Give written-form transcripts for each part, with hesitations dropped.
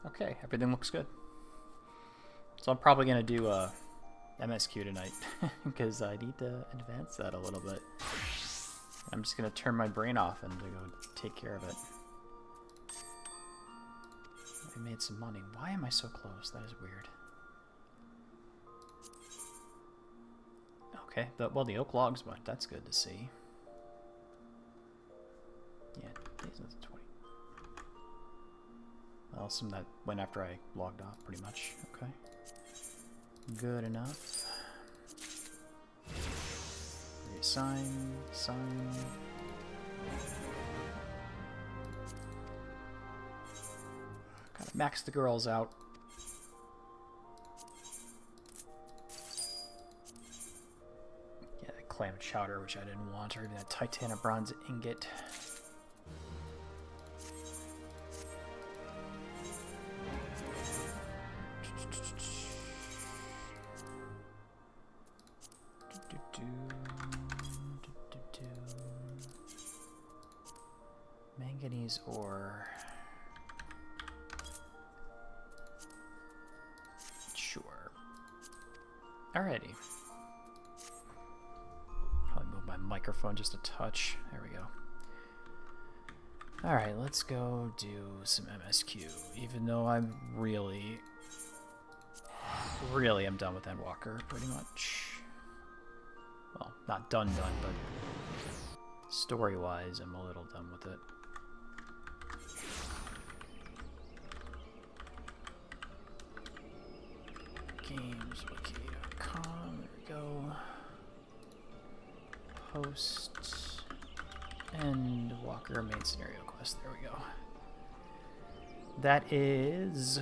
Okay, everything looks good. So I'm probably going to do a MSQ tonight because I need to advance that a little bit. I'm just going to turn my brain off and to go take care of it. We made some money. Why am I so close? That is weird. Okay, well, the oak logs went. That's good to see. Yeah, days of the 20. Well, some that went after I logged off, pretty much. Okay. Good enough. Reassign, sign. Gotta max the girls out. Yeah, that clam chowder, which I didn't want, or even that titanium bronze ingot. Manganese ore. Sure. Alrighty. Probably move my microphone just a touch. There we go. Alright, let's go do some MSQ. Even though I'm really am done with Endwalker, pretty much. Well, not done, but story-wise, I'm a little done with it. Gameswiki.com, there we go. Post Endwalker main scenario quest, there we go. That is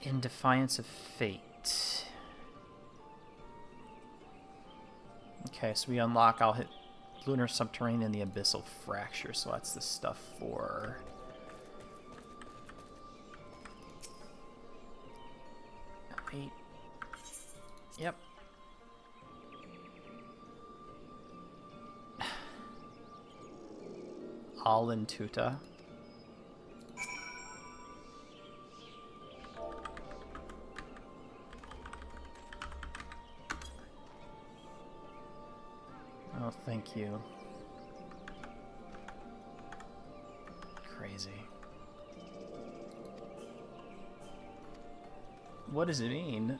In Defiance of Fate. Okay, so we unlock, I'll hit Lunar Subterranean and the Abyssal Fracture, so that's the stuff for... Wait. Yep. Alin Tuta. Oh, thank you. Crazy. What does it mean?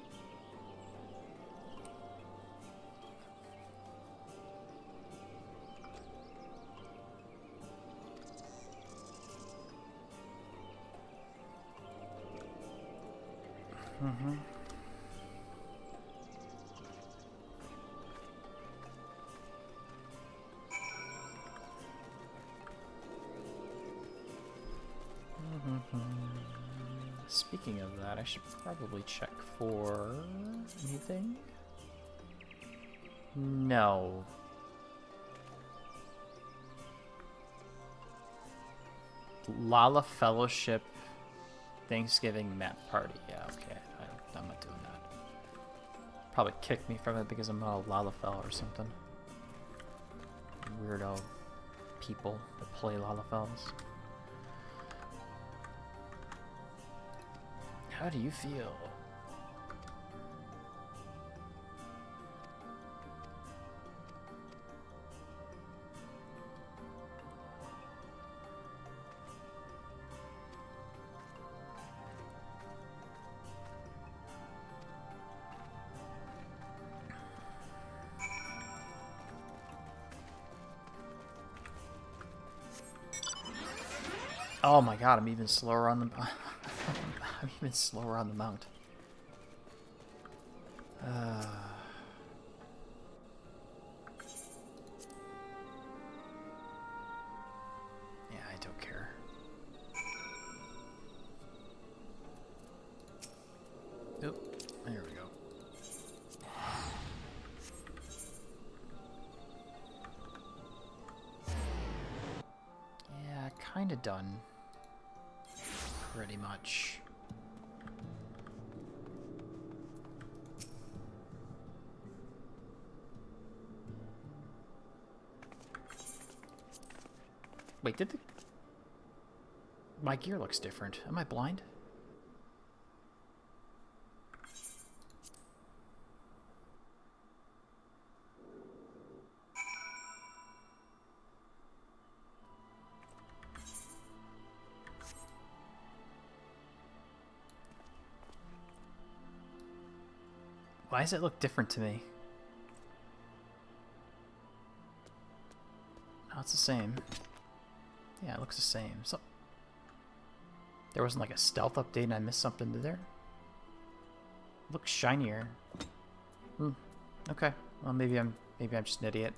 Speaking of that, I should probably check for anything. No. Lala Fellowship Thanksgiving map party. Yeah, okay. I'm not doing that. Probably kick me from it because I'm not a Lalafell or something. Weirdo people that play Lalafells. How do you feel? Oh my god, I'm even slower on the I'm even slower on the mount. Yeah, I don't care. Oop, there we go. Yeah, kinda done. Pretty much. Wait, did the... My gear looks different. Am I blind? Why does it look different to me? No, it's the same. Yeah, it looks the same. So there wasn't like a stealth update and I missed something there. It looks shinier. Hmm. Okay. Well, maybe I'm just an idiot.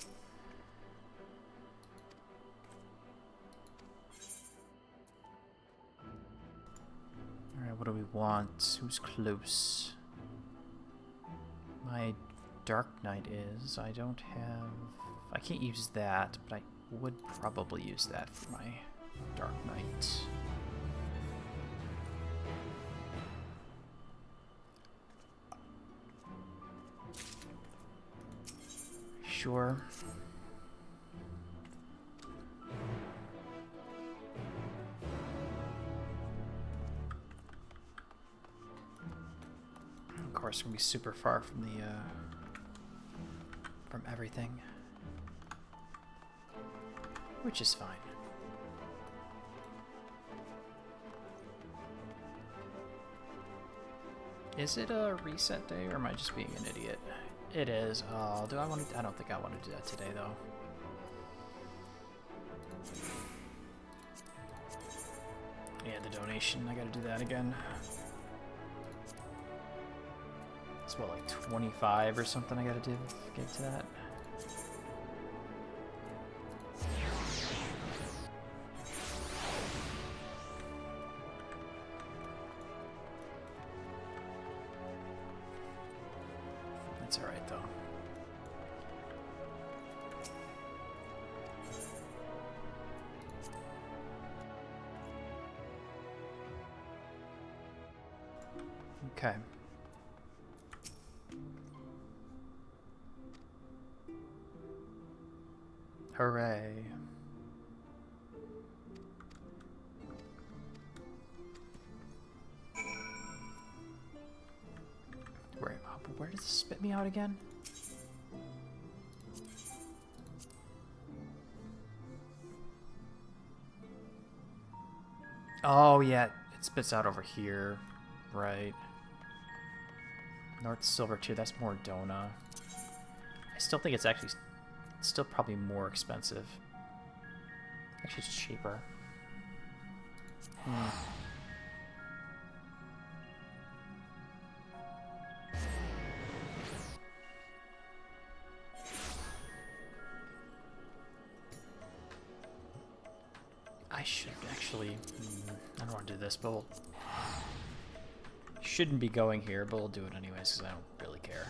All right, what do we want? Who's close? My Dark Knight is. I don't have... I can't use that, but I would probably use that for my Dark Knight. Sure. Of course, we're gonna be super far from the from everything, which is fine. Is it a reset day, or am I just being an idiot? It is. Oh, do I want to? I don't think I want to do that today, though. Yeah, the donation. I gotta do that again. It's what, like 25 or something I gotta do to get to that? That's alright, though. Okay. Hooray. Where does it spit me out again? Oh, yeah, it spits out over here. Right. North Silver 2, that's more Dona. I still think it's actually... It's still probably more expensive. Actually, it's cheaper. I should actually... I don't want to do this, but we'll... Shouldn't be going here, but we'll do it anyways, because I don't really care.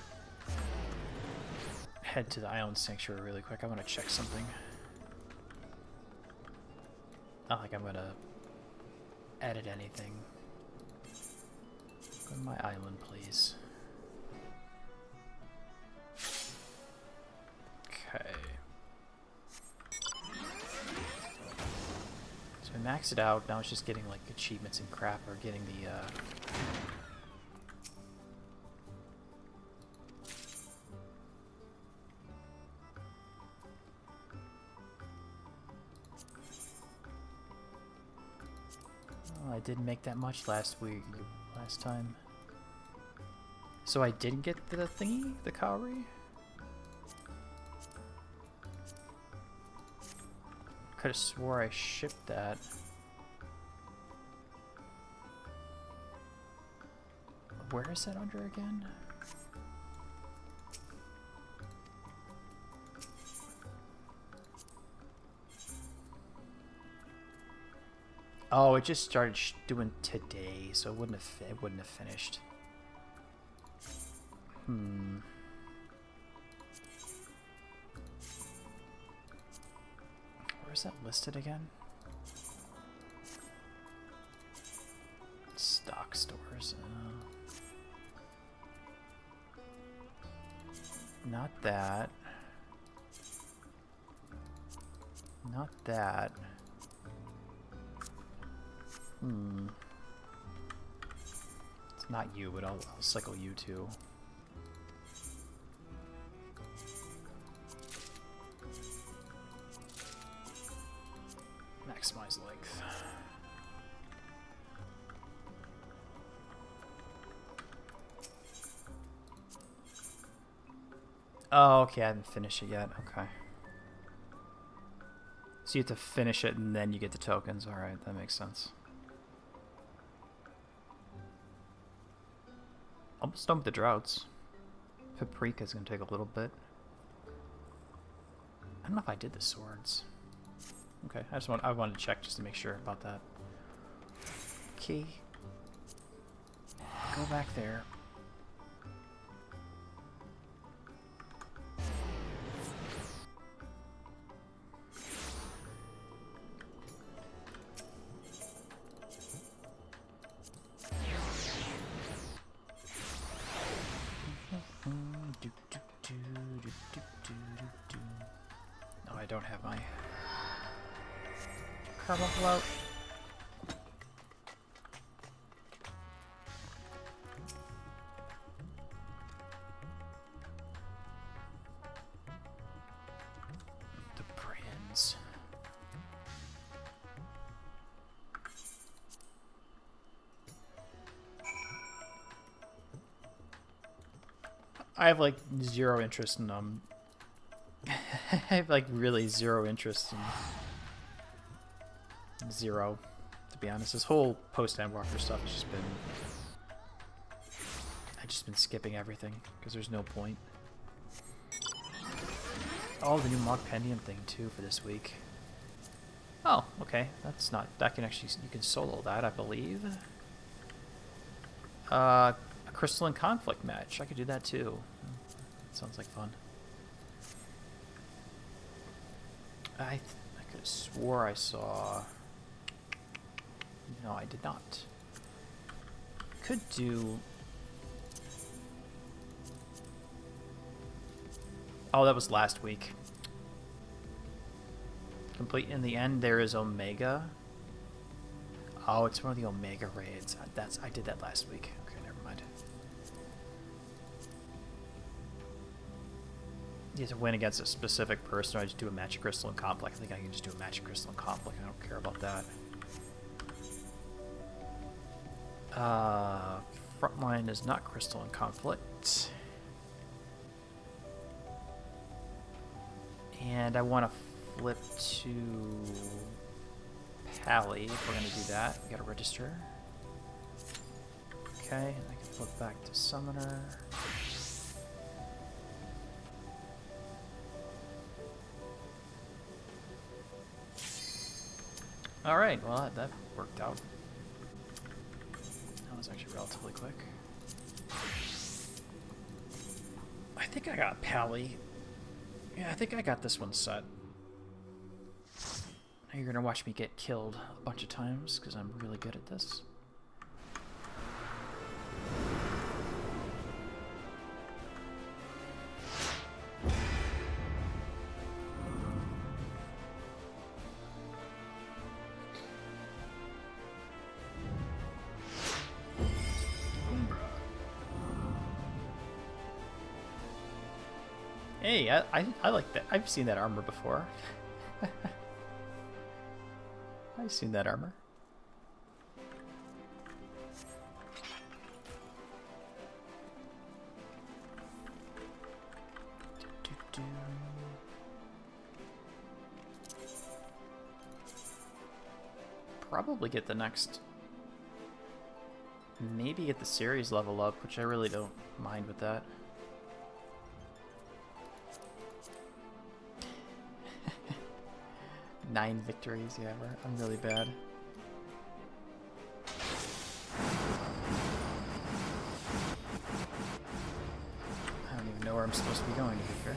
Head to the Island Sanctuary really quick. I want to check something. Not like I'm going to edit anything. Go to my island, please. Okay. So I maxed it out. Now it's just getting like achievements and crap, or getting the I didn't make that much last time. So I didn't get the thingy, the cowrie? Could have swore I shipped that. Where is that under again? Oh, it just started doing today, so it wouldn't have finished. Where's that listed again? Stock stores. Not that. Not that. It's not you, but I'll cycle you too. Maximize length. Oh, okay, I haven't finished it yet. Okay. So you have to finish it and then you get the tokens. Alright, that makes sense. Almost done with the droughts. Paprika's gonna take a little bit. I don't know if I did the swords. Okay, I wanted to check just to make sure about that. Okay. Go back there. No, I don't have my caramel float. The brands. I have like zero interest in I have like really zero interest in zero, to be honest. This whole post-Endwalker stuff has just been I've just been skipping everything because there's no point. Oh, the new Mog Pendium thing too for this week. Oh, okay. That's not that can actually you can solo that, I believe. A Crystalline Conflict match. I could do that too. That sounds like fun. I could have swore I saw... No, I did not. Could do... Oh, that was last week. Complete in the end, there is Omega. Oh, it's one of the Omega raids. I did that last week. Okay, never mind. You have to win against a specific person, or I just do a match of Crystalline Conflict. I think I can just do a match of Crystalline Conflict. I don't care about that. Frontline is not Crystalline Conflict. And I want to flip to Pally if we're going to do that. We got to register. Okay, and I can flip back to Summoner. Alright, well that worked out. That was actually relatively quick. I think I got Pally. Yeah, I think I got this one set. Now you're gonna watch me get killed a bunch of times because I'm really good at this. Hey, I like that. I've seen that armor before. I've seen that armor. Probably get the next... Maybe get the series level up, which I really don't mind with that. Nine victories, yeah, I'm really bad. I don't even know where I'm supposed to be going, to be fair.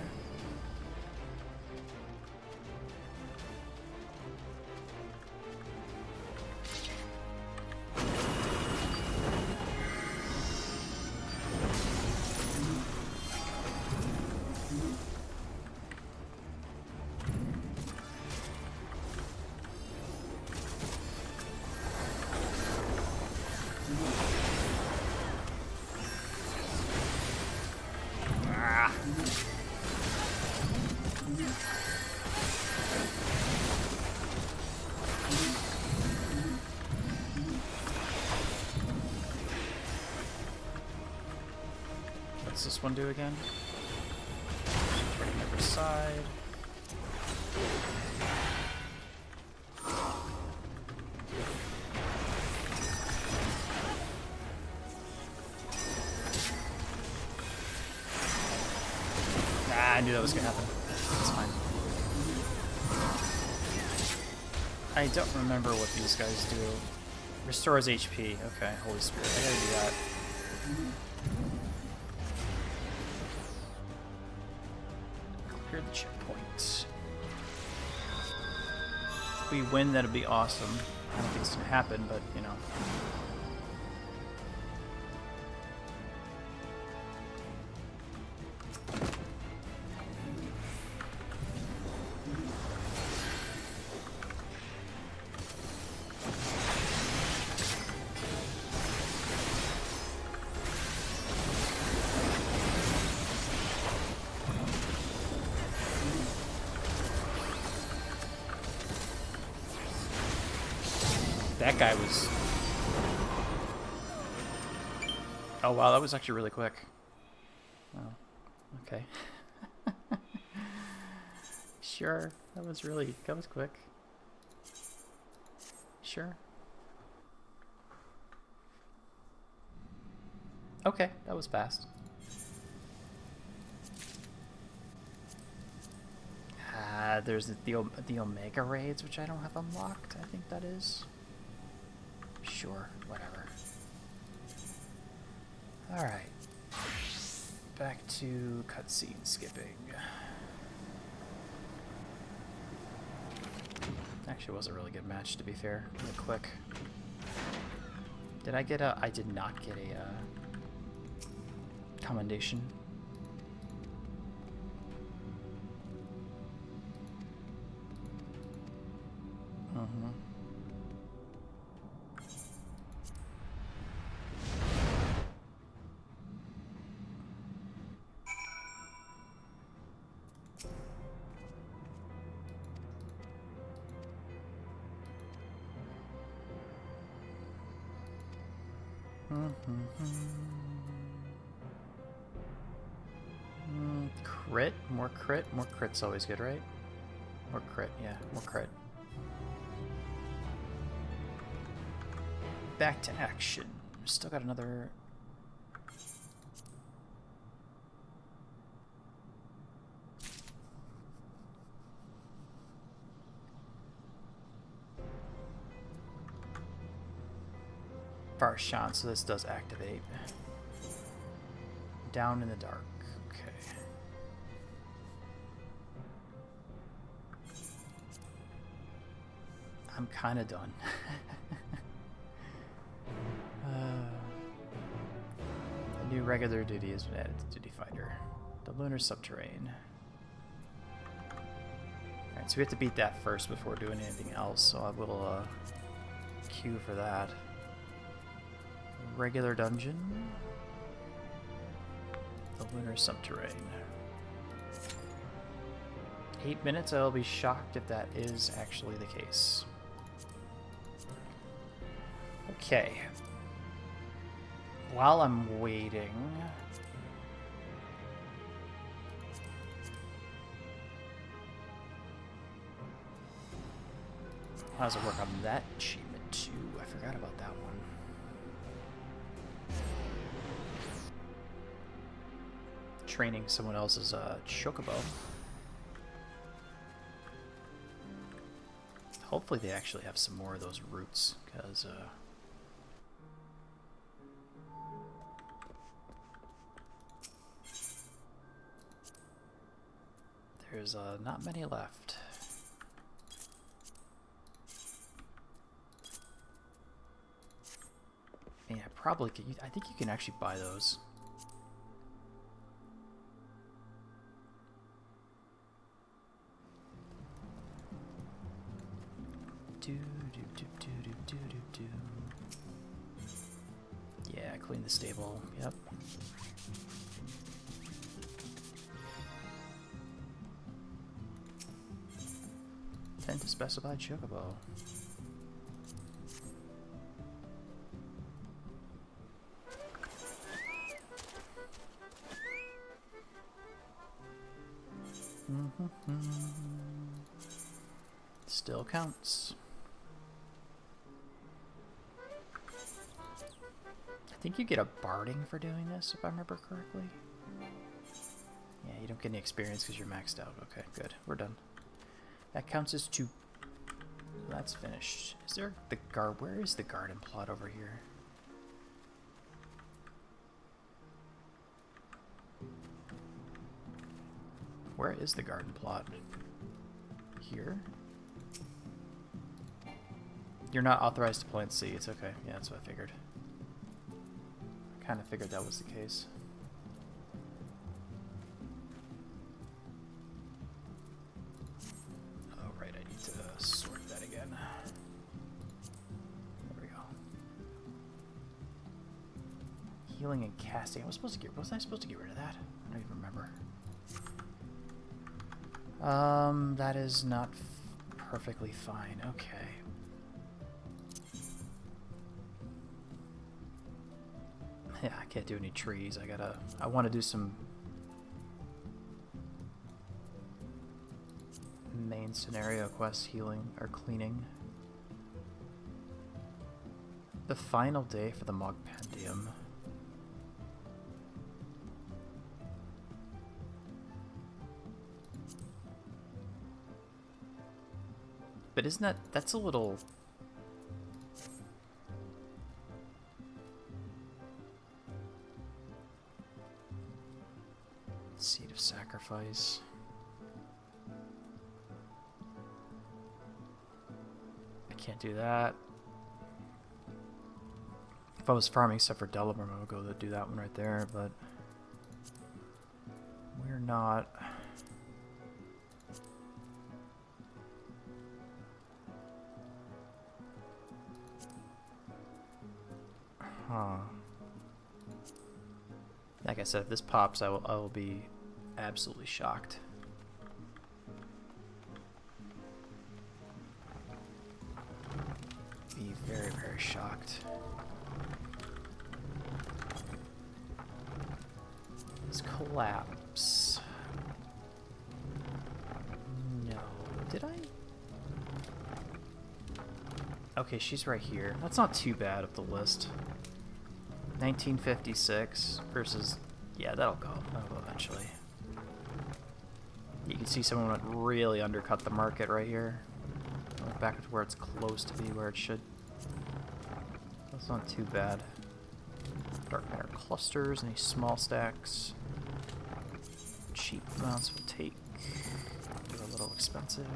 What's this one do again? Turning every side. Nah, I knew that was gonna happen. It's fine. I don't remember what these guys do. Restores HP. Okay, Holy Spirit. I gotta do that. Clear the checkpoint. If we win, that'd be awesome. I don't think it's gonna happen, but you know. That guy was... Oh wow, that was actually really quick. Oh, okay. Sure, that was quick. Sure. Okay, that was fast. There's the Omega raids, which I don't have unlocked. I think that is. Sure, whatever. Alright. Back to cutscene skipping. Actually, it was a really good match, to be fair. Really quick. Did I get a... I did not get a commendation. Crit? More crit? More crit's always good, right? More crit, yeah, more crit. Back to action. Still got another... Far shot, so this does activate. Down in the dark. Okay. I'm kind of done. A new regular duty has been added to Duty Fighter. The Lunar Subterrane. Alright, so we have to beat that first before doing anything else, so I will queue for that. Regular dungeon. The Lunar Subterrane. 8 minutes, I'll be shocked if that is actually the case. Okay. While I'm waiting... How does it work on that achievement too? I forgot about that one. Training someone else's chocobo. Hopefully they actually have some more of those roots, because there's not many left. Yeah, probably. I think you can actually buy those. Yeah, clean the stable. Yep. Tend to specify chocobo. Still counts. I think you get a barding for doing this, if I remember correctly. Yeah, you don't get any experience because you're maxed out. Okay, good. We're done. That counts as 2. That's finished. Is there the guard? Where is the garden plot over here? Where is the garden plot? Here? You're not authorized to plant seeds. Okay, yeah, that's what I figured. I kind of figured that was the case. Oh, right, I need to sort that again. There we go. Healing and casting. Was I supposed to get rid of that? I don't even remember. That is not perfectly fine. Okay. Yeah, I can't do any trees. I want to do some main scenario quests, healing or cleaning. The final day for the Mogpendium. But isn't that's a little... Seed of Sacrifice. I can't do that. If I was farming stuff for Delaware, I would go to do that one right there, but we're not. Huh. Like I said, if this pops, I will be absolutely shocked. Be very, very shocked. Let's collapse. No. Did I? Okay, she's right here. That's not too bad of the list. 1956 versus... Yeah, that'll go. That'll go eventually. You can see someone went really undercut the market right here. Went back to where it's close to be where it should. That's not too bad. Dark matter clusters, any small stacks. Cheap amounts will take. They're a little expensive.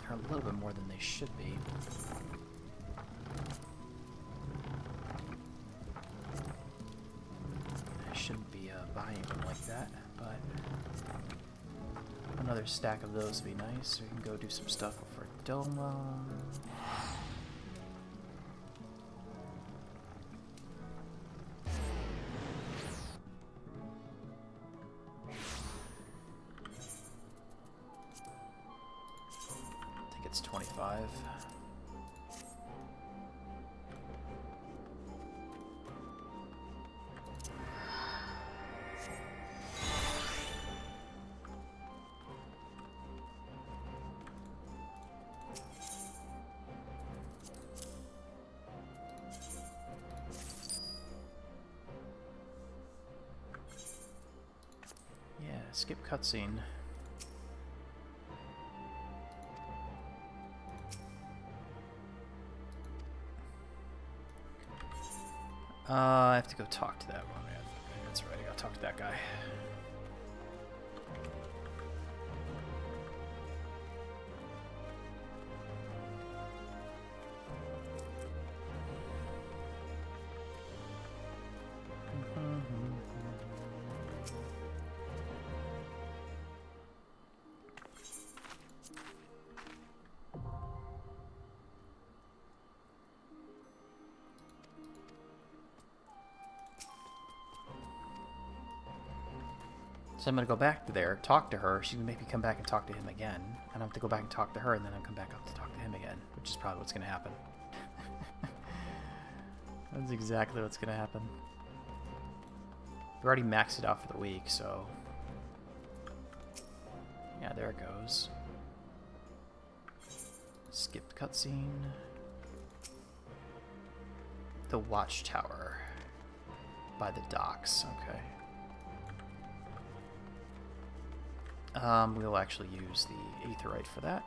They're a little bit more than they should be. I shouldn't be buying them like that, but another stack of those would be nice. We can go do some stuff for Doma. I think it's 25. Skip cutscene. I have to go talk to that one. Yeah, that's right, I gotta talk to that guy. So I'm going to go back to there, talk to her. She's going to make me come back and talk to him again. And I have to go back and talk to her, and then I'll come back up to talk to him again, which is probably what's going to happen. That's exactly what's going to happen. We already maxed it out for the week, so... Yeah, there it goes. Skip cutscene. The Watchtower. By the docks, okay. We'll actually use the Aetherite for that.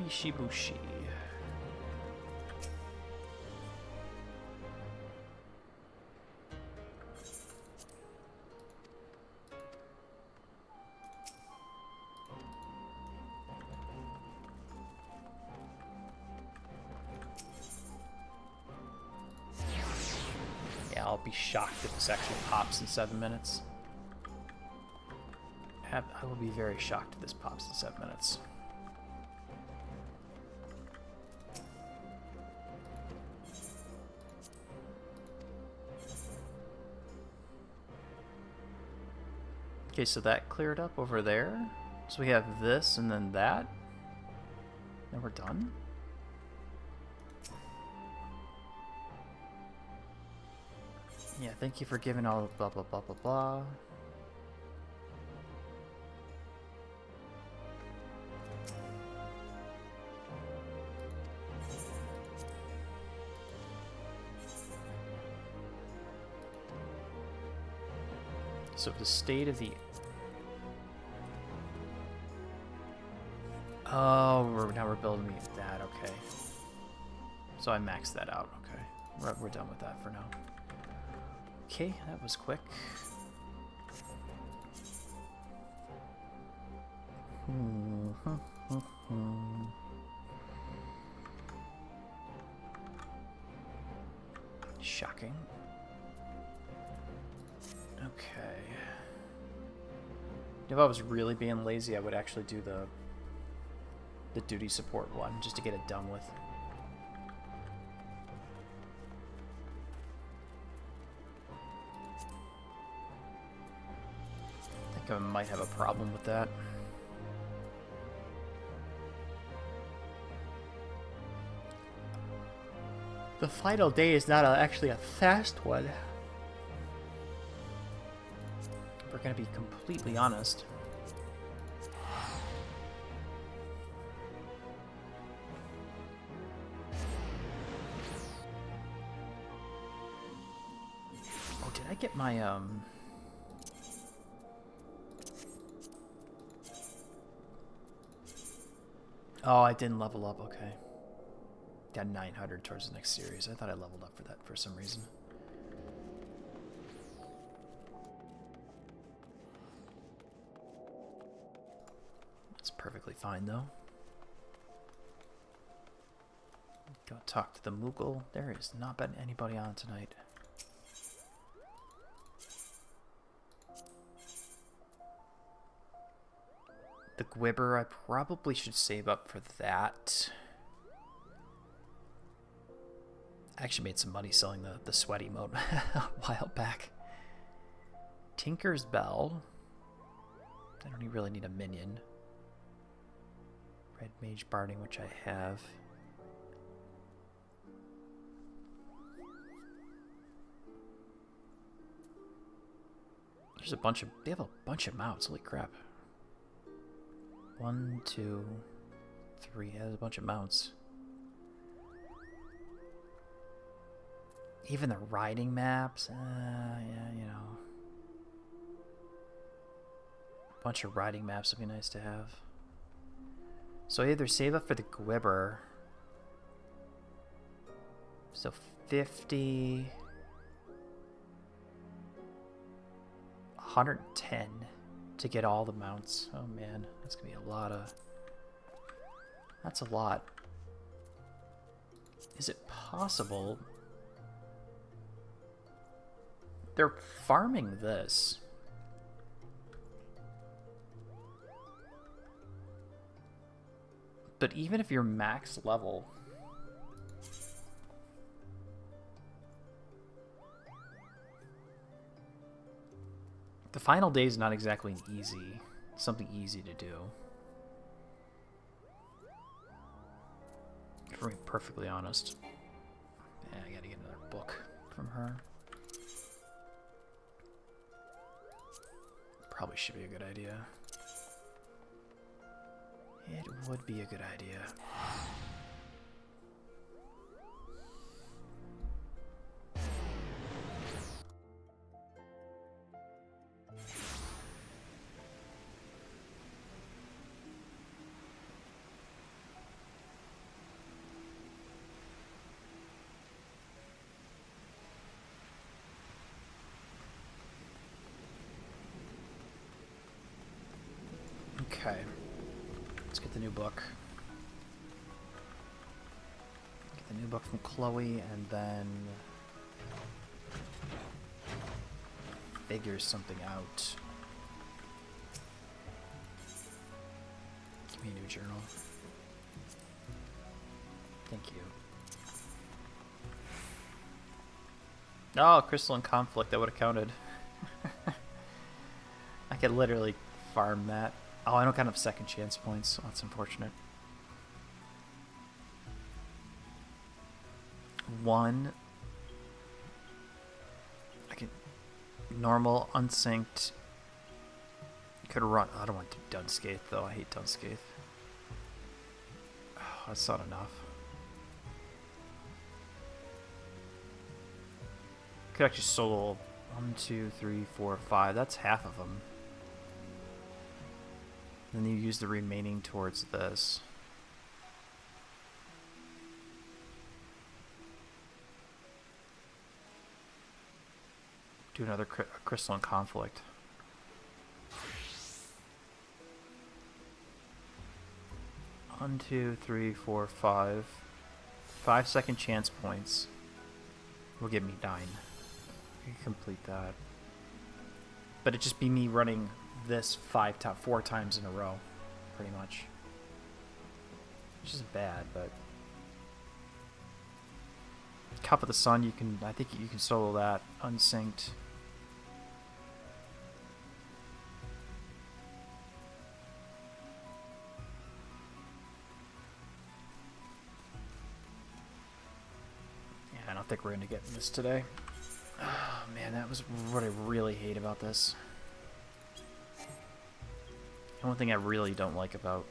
Ishibushi. Yeah, I'll be shocked if this actually pops in 7 minutes. I will be very shocked if this pops in 7 minutes. Okay, so that cleared up over there. So we have this and then that. And we're done. Yeah, thank you for giving all blah blah blah blah blah. So the state of the... Oh, now we're building that, okay. So I maxed that out, okay. We're done with that for now. Okay, that was quick. Shocking. Okay. If I was really being lazy, I would actually do the duty support one, just to get it done with. I think I might have a problem with that. The final day is not actually a fast one. We're gonna be completely honest. Oh, did I get my Oh, I didn't level up, okay. Got 900 towards the next series. I thought I leveled up for that for some reason. That's perfectly fine, though. Go talk to the Moogle. There has not been anybody on tonight. The Gwibber, I probably should save up for that. I actually made some money selling the sweaty mode a while back. Tinker's Bell. I don't really need a minion. Red Mage Barding, which I have. There's a bunch of... They have a bunch of mounts. Holy crap. 1, 2, 3. Yeah, there's a bunch of mounts. Even the riding maps. Yeah, you know. A bunch of riding maps would be nice to have. So I either save up for the Gwibber. So 50... 110 to get all the mounts. Oh man, that's gonna be a lot of... That's a lot. Is it possible... They're farming this. But even if you're max level... The final day is not exactly something easy to do. perfectly honest. Yeah, I gotta get another book from her. Probably should be a good idea. It would be a good idea. Okay, let's get the new book. Get the new book from Chloe, and then figure something out. Give me a new journal. Thank you. Oh, Crystalline Conflict, that would have counted. I could literally farm that. Oh, I don't got enough second chance points. Oh, that's unfortunate. 1. I can normal, unsynced. Could run. I don't want to do Dunscape though. I hate Dunscape. Oh, that's not enough. Could actually solo 1, 2, 3, 4, 5. That's half of them. Then you use the remaining towards this. Do another Crystalline Conflict. One, 2, 3, 4, 5. 5 second chance points will give me 9. I can complete that. But it'd just be me running this 4 times in a row, pretty much. Which isn't bad, but Cup of the Sun, I think you can solo that unsynced. Yeah, I don't think we're gonna get this today. Oh man, that was what I really hate about this. The one thing I really don't like about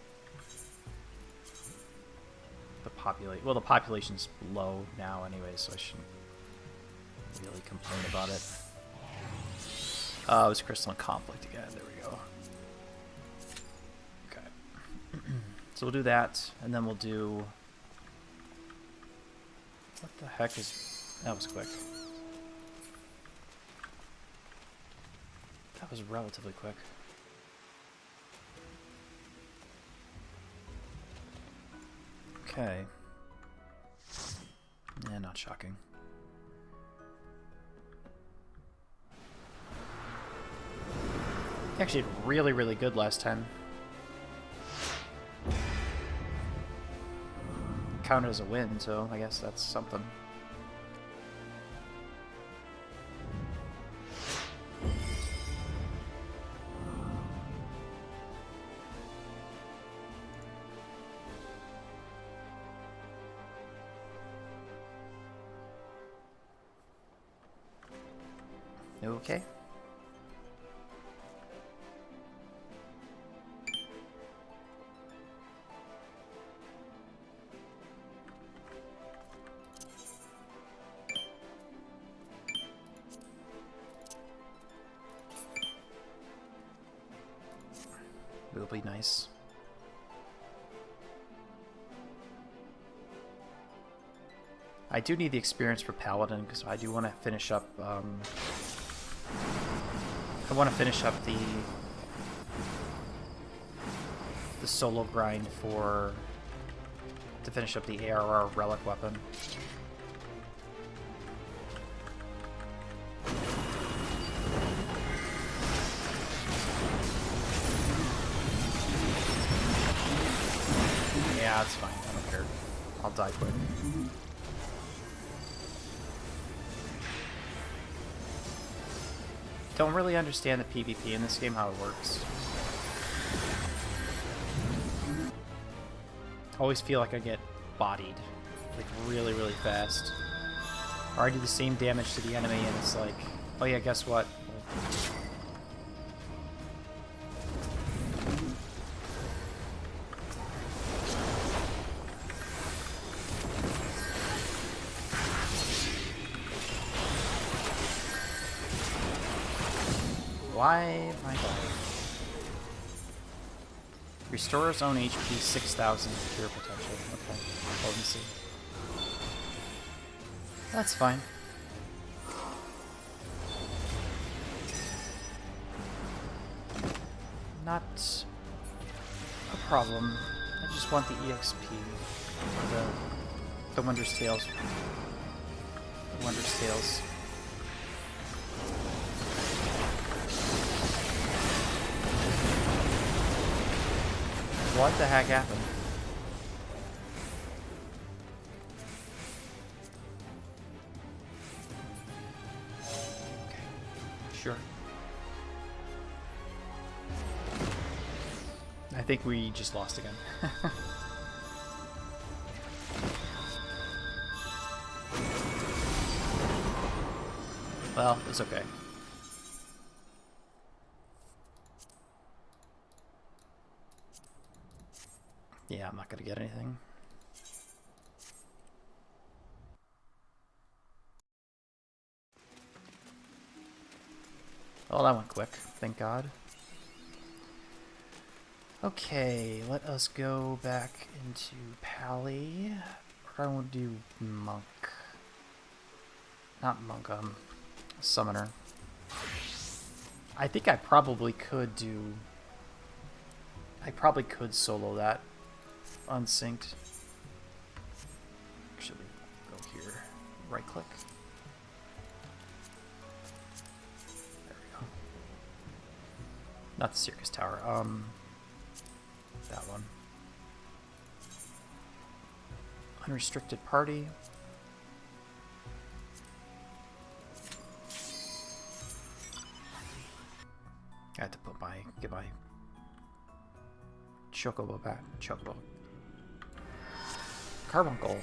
the population... Well, the population's low now anyway, so I shouldn't really complain about it. It was Crystalline Conflict again. There we go. Okay. So we'll do that, and then we'll do... What the heck is... That was quick. That was relatively quick. Okay. Yeah, not shocking. He actually did really, really good last time. Counted as a win, so I guess that's something. Okay. It'll be nice. I do need the experience for Paladin because I do want to finish up. I want to finish up the solo grind to finish up the ARR relic weapon. Yeah, that's fine. I don't care. I'll die quick. Don't really understand the PvP in this game, how it works. Always feel like I get bodied like really, really fast. Or I do the same damage to the enemy and it's like, oh yeah, guess what? Why my god? Restores own HP 6,000 cure potential. Okay, potency. That's fine. Not a problem. I just want the EXP. The Wondrous Tales. The Wondrous Tales. What the heck happened? Okay. Sure. I think we just lost again. Well, it's okay. Yeah, I'm not gonna get anything. Oh, that went quick. Thank God. Okay, let us go back into Pally. Or I want to do Monk. Not Monk, Summoner. I think I probably could do... I probably could solo that unsynced. Actually, go here. Right click. There we go. Not the Circus Tower. That one. Unrestricted party. I had to put get my Chocobo back. Chocobo. Carbuncle.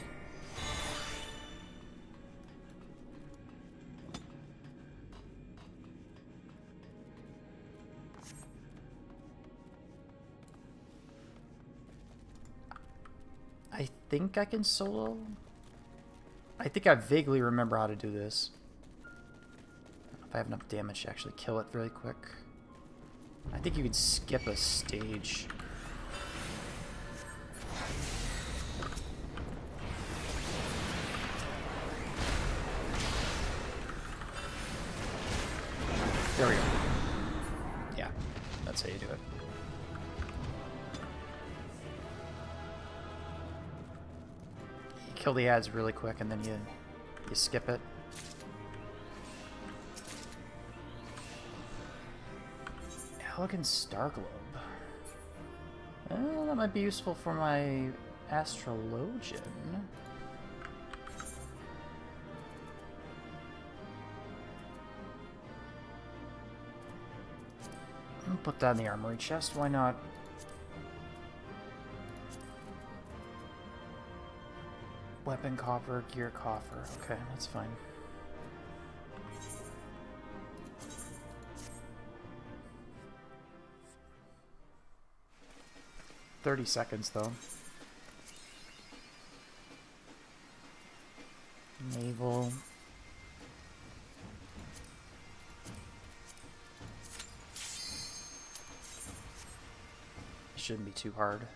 I think I can solo. I think I vaguely remember how to do this. If I have enough damage to actually kill it really quick. I think you could skip a stage. There we go. Yeah, that's how you do it. You kill the ads really quick and then you skip it. Elegant Star Globe. Well, that might be useful for my Astrologian. I'll put that in the armory chest, why not? Weapon coffer, gear coffer. Okay, that's fine. $30 seconds though. Naval. Shouldn't be too hard.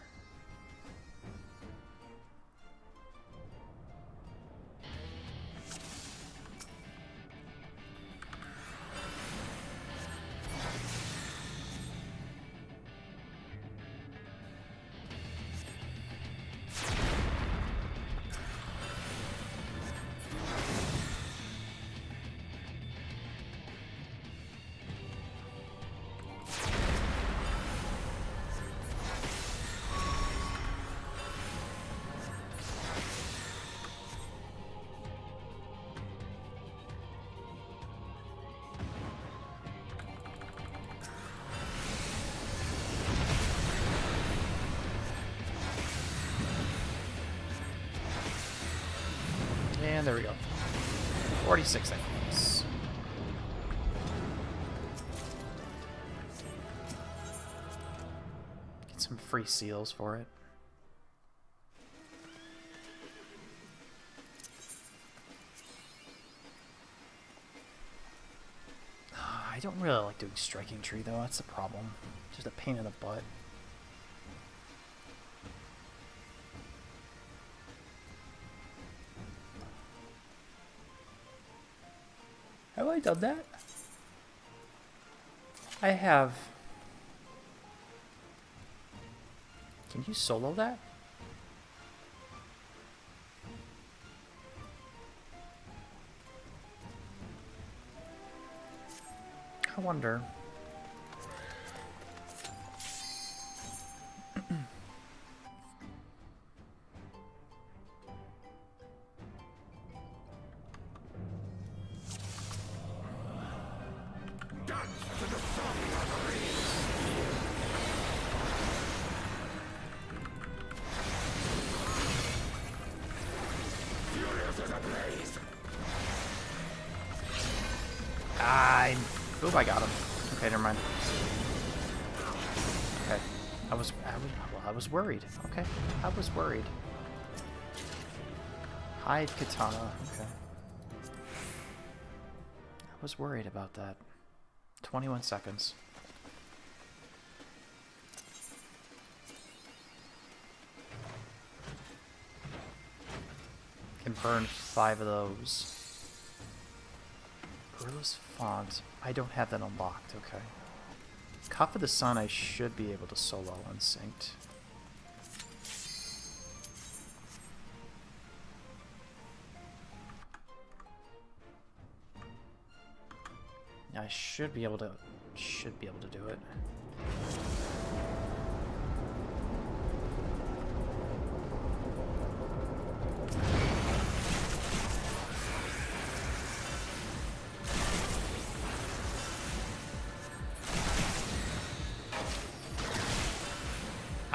And there we go. 46 seconds. Get some free seals for it. I don't really like doing striking tree though, that's the problem. Just a pain in the butt. Have I done that? I have. Can you solo that? I wonder. Oop, I got him. Okay, never mind. Okay. I was worried. Okay. I was worried. Hide katana. Okay. I was worried about that. 21 seconds. Can burn 5 of those. Gorilla's font. I don't have that unlocked, okay. Cup of the Sun I should be able to solo unsynced. I should be able to do it.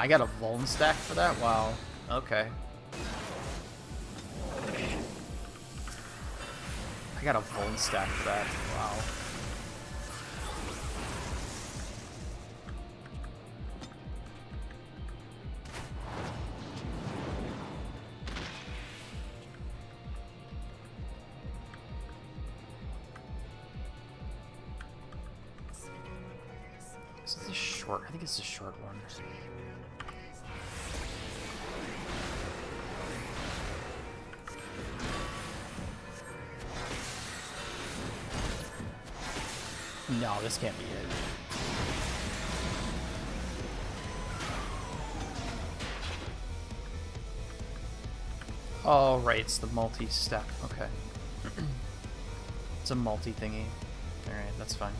I got a Vuln stack for that? Wow. Okay. I got a Vuln stack for that. Wow. Is this short? I think it's a short one. No, this can't be it. Oh, right, it's the multi-step. Okay. It's a multi-thingy. Alright, that's fine.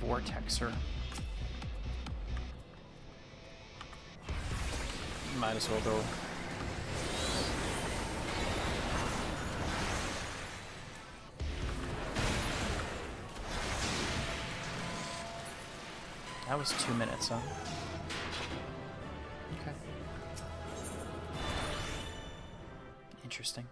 Vortexer. Might as well go. That was 2 minutes, huh? Okay. Interesting.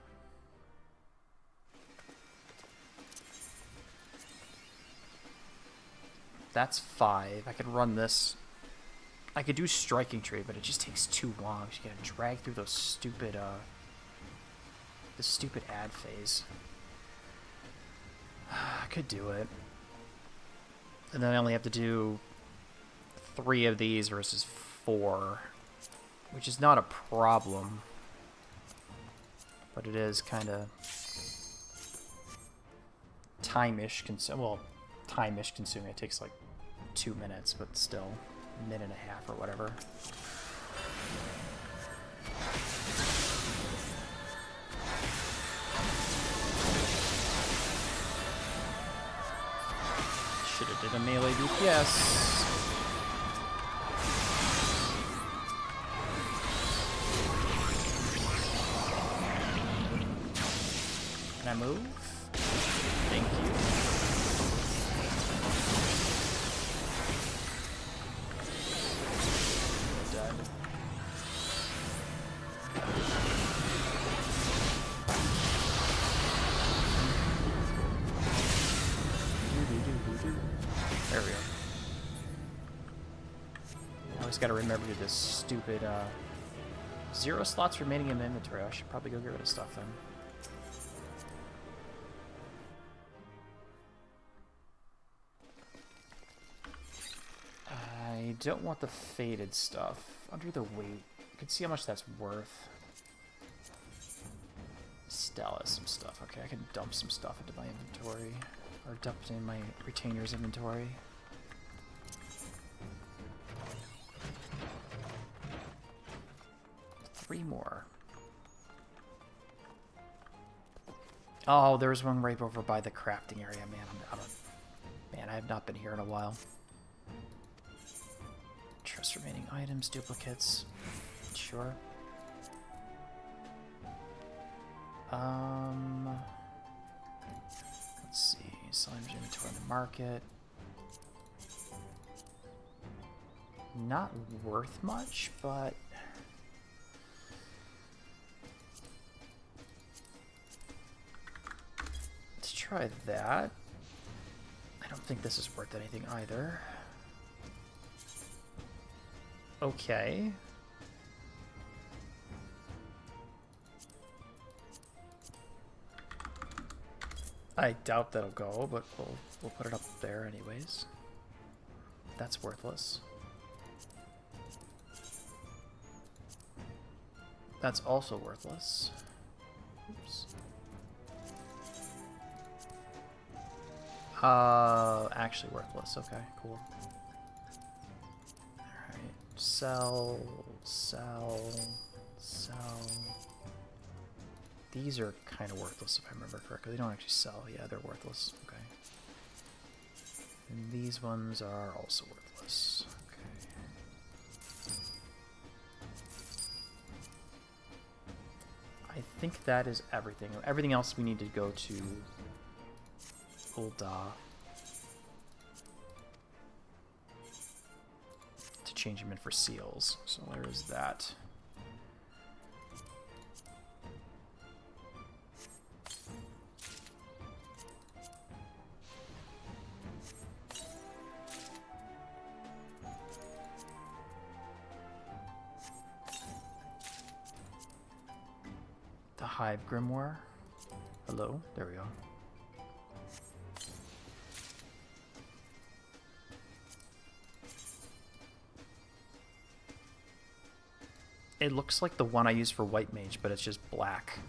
That's 5. I could run this. I could do striking tree, but it just takes too long. You gotta drag through those stupid, the stupid ad phase. I could do it. And then I only have to do 3 of these versus 4, which is not a problem. But it is kind of time-ish consuming. Well, time-ish consuming. It takes like 2 minutes, but still, a minute and a half or whatever. Should have did a melee DPS. Can I move? Thank you. Dead. There we go. I always gotta remember this stupid 0 slots remaining in the inventory. I should probably go get rid of stuff then. I don't want the faded stuff. Under the weight, you can see how much that's worth. Stella has some stuff. Okay, I can dump some stuff into my inventory. Or dump it in my retainer's inventory. Three more. Oh, there's one right over by the crafting area. Man, I have not been here in a while. Trust remaining items, duplicates. Sure. Let's see. Slime inventory in the market. Not worth much, but let's try that. I don't think this is worth anything either. Okay. I doubt that'll go, but we'll put it up there anyways. That's worthless. That's also worthless. Oops. Actually worthless. Okay, cool. Alright. Sell, sell, sell. These are kind of worthless if I remember correctly. They don't actually sell. Yeah, they're worthless. Okay. And these ones are also worthless. Okay. I think that is everything. Everything else we need to go to Ul'dah to change them in for seals. So there is that. Hive Grimoire. Hello, there we go. It looks like the one I use for White Mage, but it's just black.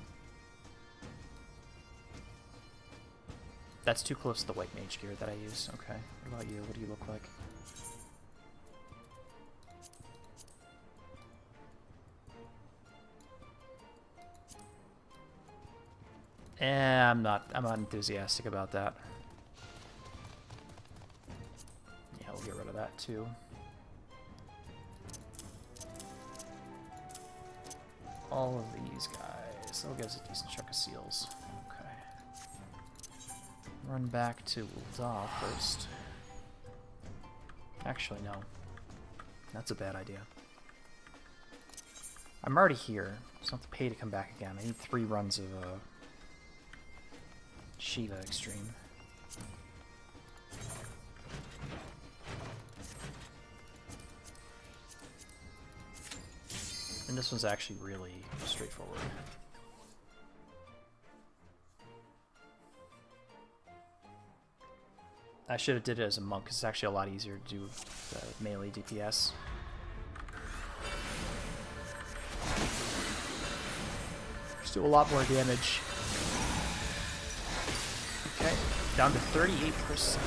That's too close to the White Mage gear that I use. Okay, what about you? What do you look like? I'm not enthusiastic about that. Yeah, we'll get rid of that too. All of these guys. That'll give us a decent chunk of seals. Okay. Run back to Ul'dah first. Actually, no. That's a bad idea. I'm already here, so I don't have to pay to come back again. I need 3 runs of Shiva Extreme. And this one's actually really straightforward. I should have did it as a monk, because it's actually a lot easier to do the melee DPS. Just do a lot more damage. Okay, down to 38%.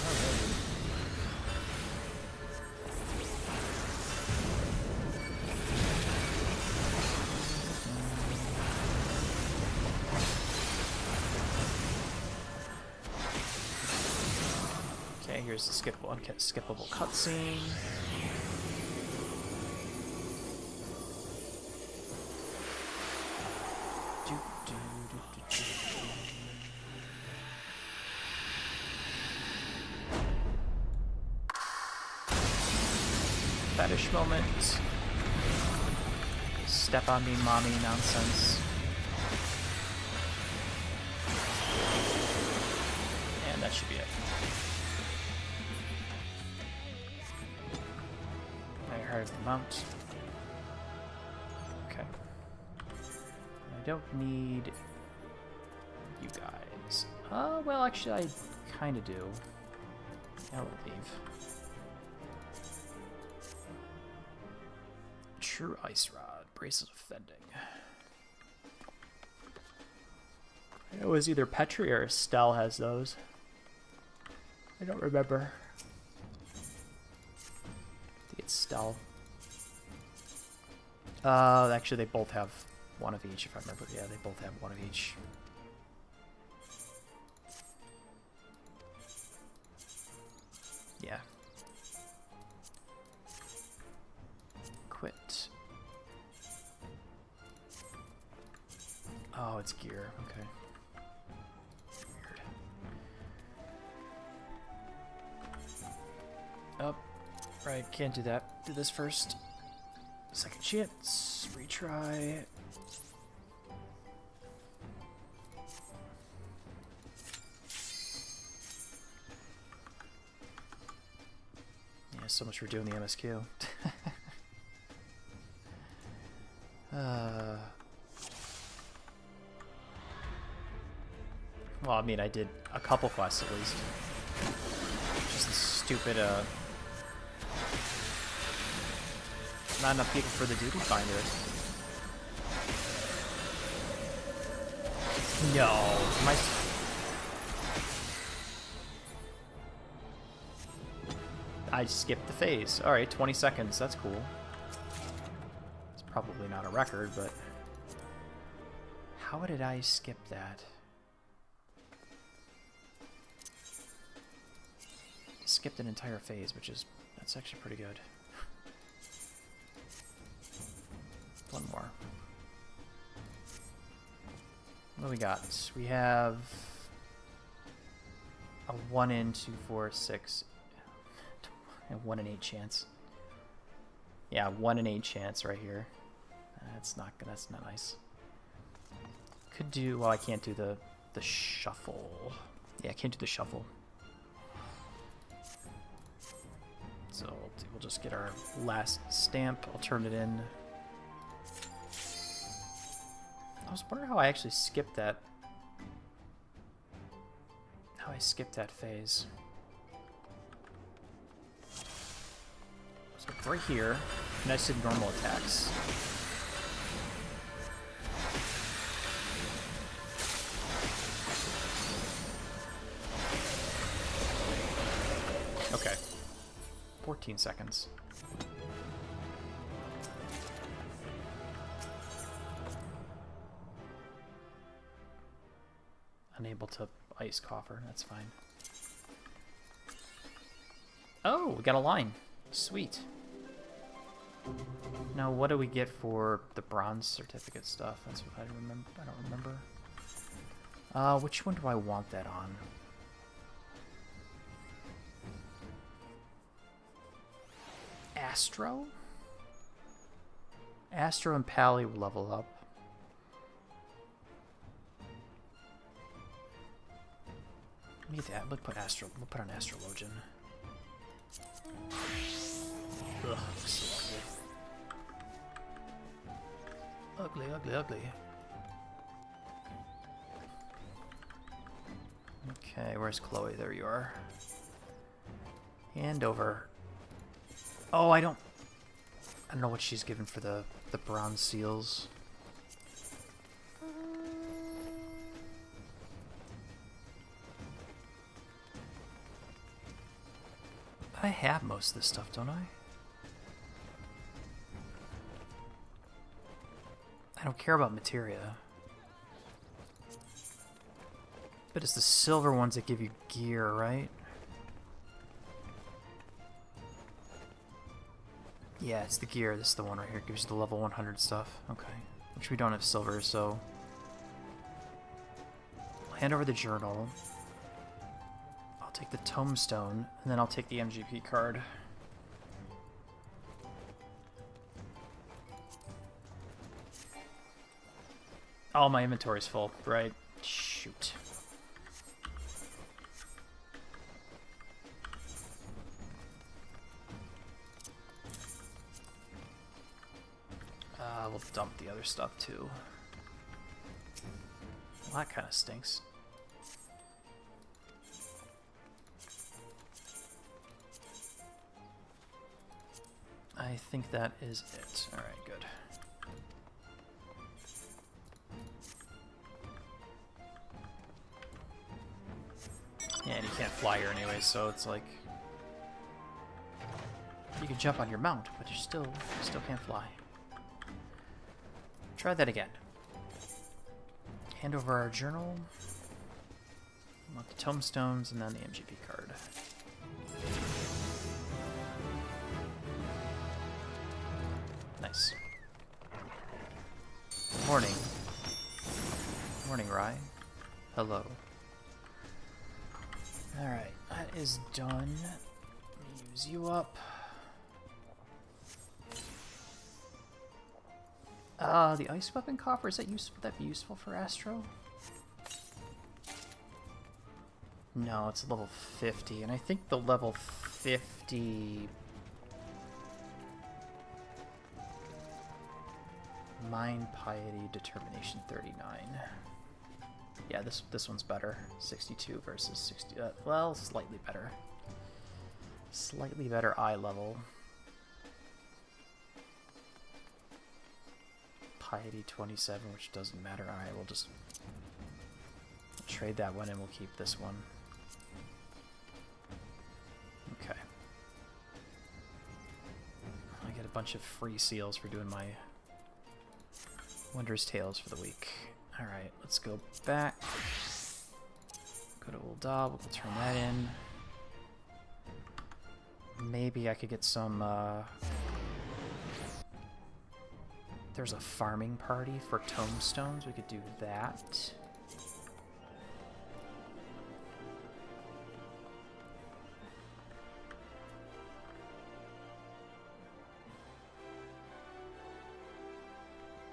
Alright. here's the skippable cutscene. Fetish moment. Step on me, mommy nonsense. And that should be it. I heard the mount. Okay. I don't need you guys. Well, actually, I kind of do. I'll leave. True ice rod, bracelet of fending. It was either Petri or Estelle has those. I don't remember. I think it's Estelle. Actually, they both have one of each, if I remember. Yeah, they both have one of each. Yeah. Quit. Oh, it's gear. Okay. Weird. Oh, right. Can't do that. Do this first. Second chance. Retry. Yeah, so much for doing the MSQ. Well, I mean, I did a couple quests at least. Just the stupid, not enough people for the duty finder. No, I skipped the phase. Alright, 20 seconds, that's cool. It's probably not a record, but how did I skip that? Skipped an entire phase, that's actually pretty good. One more. What do we got? We have a 1 in 2, 4, 6, and 1 in 8 chance. Yeah, 1 in 8 chance right here. That's not nice. Could do. Well, I can't do the shuffle. Yeah, I can't do the shuffle. So we'll just get our last stamp. I'll turn it in. I was wondering how I actually skipped that. How I skipped that phase. So right here, and I just did normal attacks. Okay. 14 seconds. Unable to ice coffer, that's fine. Oh, we got a line. Sweet. Now, what do we get for the bronze certificate stuff? That's what I remember. I don't remember. Which one do I want that on? Astro? Astro and Pally will level up. Need that. We'll put Astro. We'll put on Astrologian. Ugh, so ugly. Ugly, ugly, ugly. Okay, where's Chloe? There you are. Hand over. Oh, I don't know what she's given for the bronze seals. I have most of this stuff, don't I? I don't care about materia. But it's the silver ones that give you gear, right? Yeah, it's the gear. This is the one right here. It gives you the level 100 stuff. Okay. Which we don't have silver, so... I'll hand over the journal. I'll take the tombstone, and then I'll take the MGP card. Oh, my inventory's full. Right. Shoot. We'll dump the other stuff too. Well, that kind of stinks. I think that is it. Alright, good. Yeah, and you can't fly here anyway, so it's like... You can jump on your mount, but you still can't fly. Try that again. Hand over our journal. I want the tombstones and then the MGP card. Nice. Morning. Morning, Rye. Hello. Alright, that is done. Let me use you up. The ice weapon coffer, is that would that be useful for Astro? No, it's level 50, and I think the level 50 Mind Piety Determination 39. Yeah, this one's better. 62 versus 60. Well, slightly better. Slightly better eye level. Piety 27, which doesn't matter. Alright, we'll just trade that one and we'll keep this one. Okay. I get a bunch of free seals for doing my Wondrous Tales for the week. Alright, let's go back. Go to Ul'dah, we'll turn that in. Maybe I could get some, there's a farming party for tombstones. We could do that.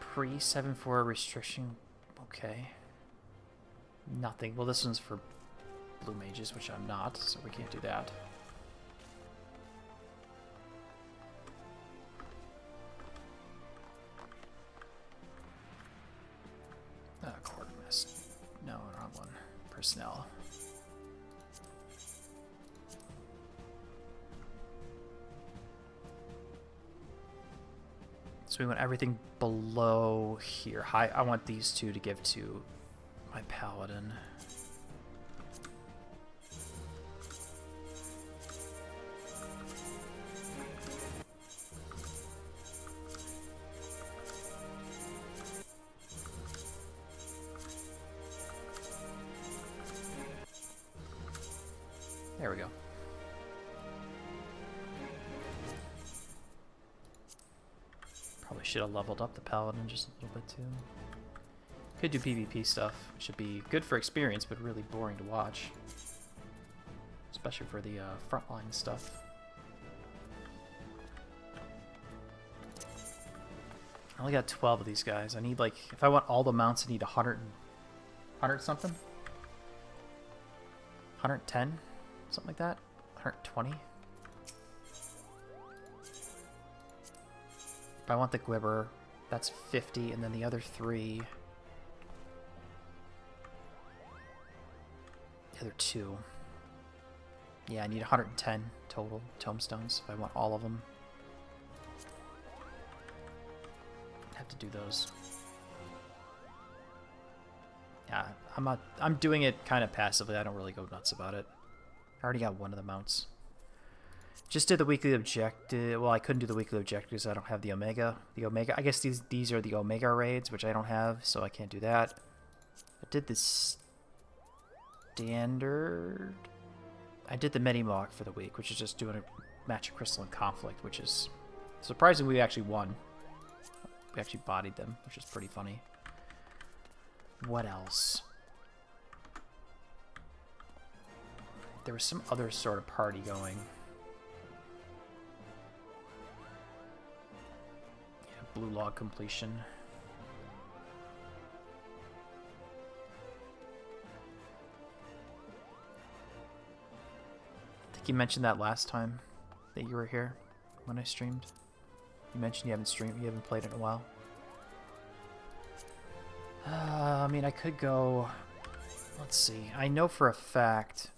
Pre-7-4 restriction. Okay. Nothing. Well, this one's for blue mages, which I'm not, so we can't do that. Quartermaster. No, wrong one. Personnel. So we want everything below here. I want these two to give to my paladin. There we go. Probably should have leveled up the paladin just a little bit too. Could do PvP stuff, which should be good for experience, but really boring to watch. Especially for the frontline stuff. I only got 12 of these guys. I need, like, if I want all the mounts, I need 100 something? 110? Something like that? 120? If I want the Gwibber, that's 50, and then the other 3... The other 2. Yeah, I need 110 total tombstones if I want all of them. I have to do those. Yeah, I'm doing it kind of passively. I don't really go nuts about it. I already got one of the mounts. Just did the weekly objective. Well, I couldn't do the weekly objectives. I don't have the Omega. I guess these are the Omega raids, which I don't have, so I can't do that. I did the standard. I did the Medimog for the week, which is just doing a match of Crystalline Conflict, which is Surprisingly, we actually won. We actually bodied them, which is pretty funny. What else? There was some other sort of party going. Yeah, blue log completion. I think you mentioned that last time that you were here when I streamed. You mentioned you haven't played it in a while. I mean, I could go... Let's see. I know for a fact...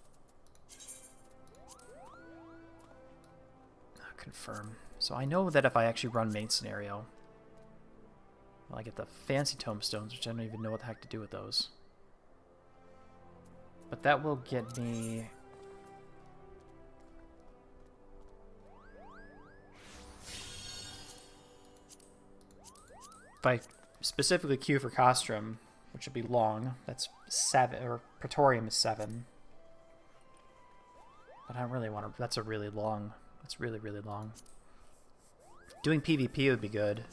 Confirm. So I know that if I actually run main scenario, well, I get the fancy tombstones, which I don't even know what the heck to do with those. But that will get me... If I specifically queue for Costrum, which would be long, that's 7, or Praetorium is 7. But I don't really want to... That's a really long... That's really, really long. Doing PvP would be good.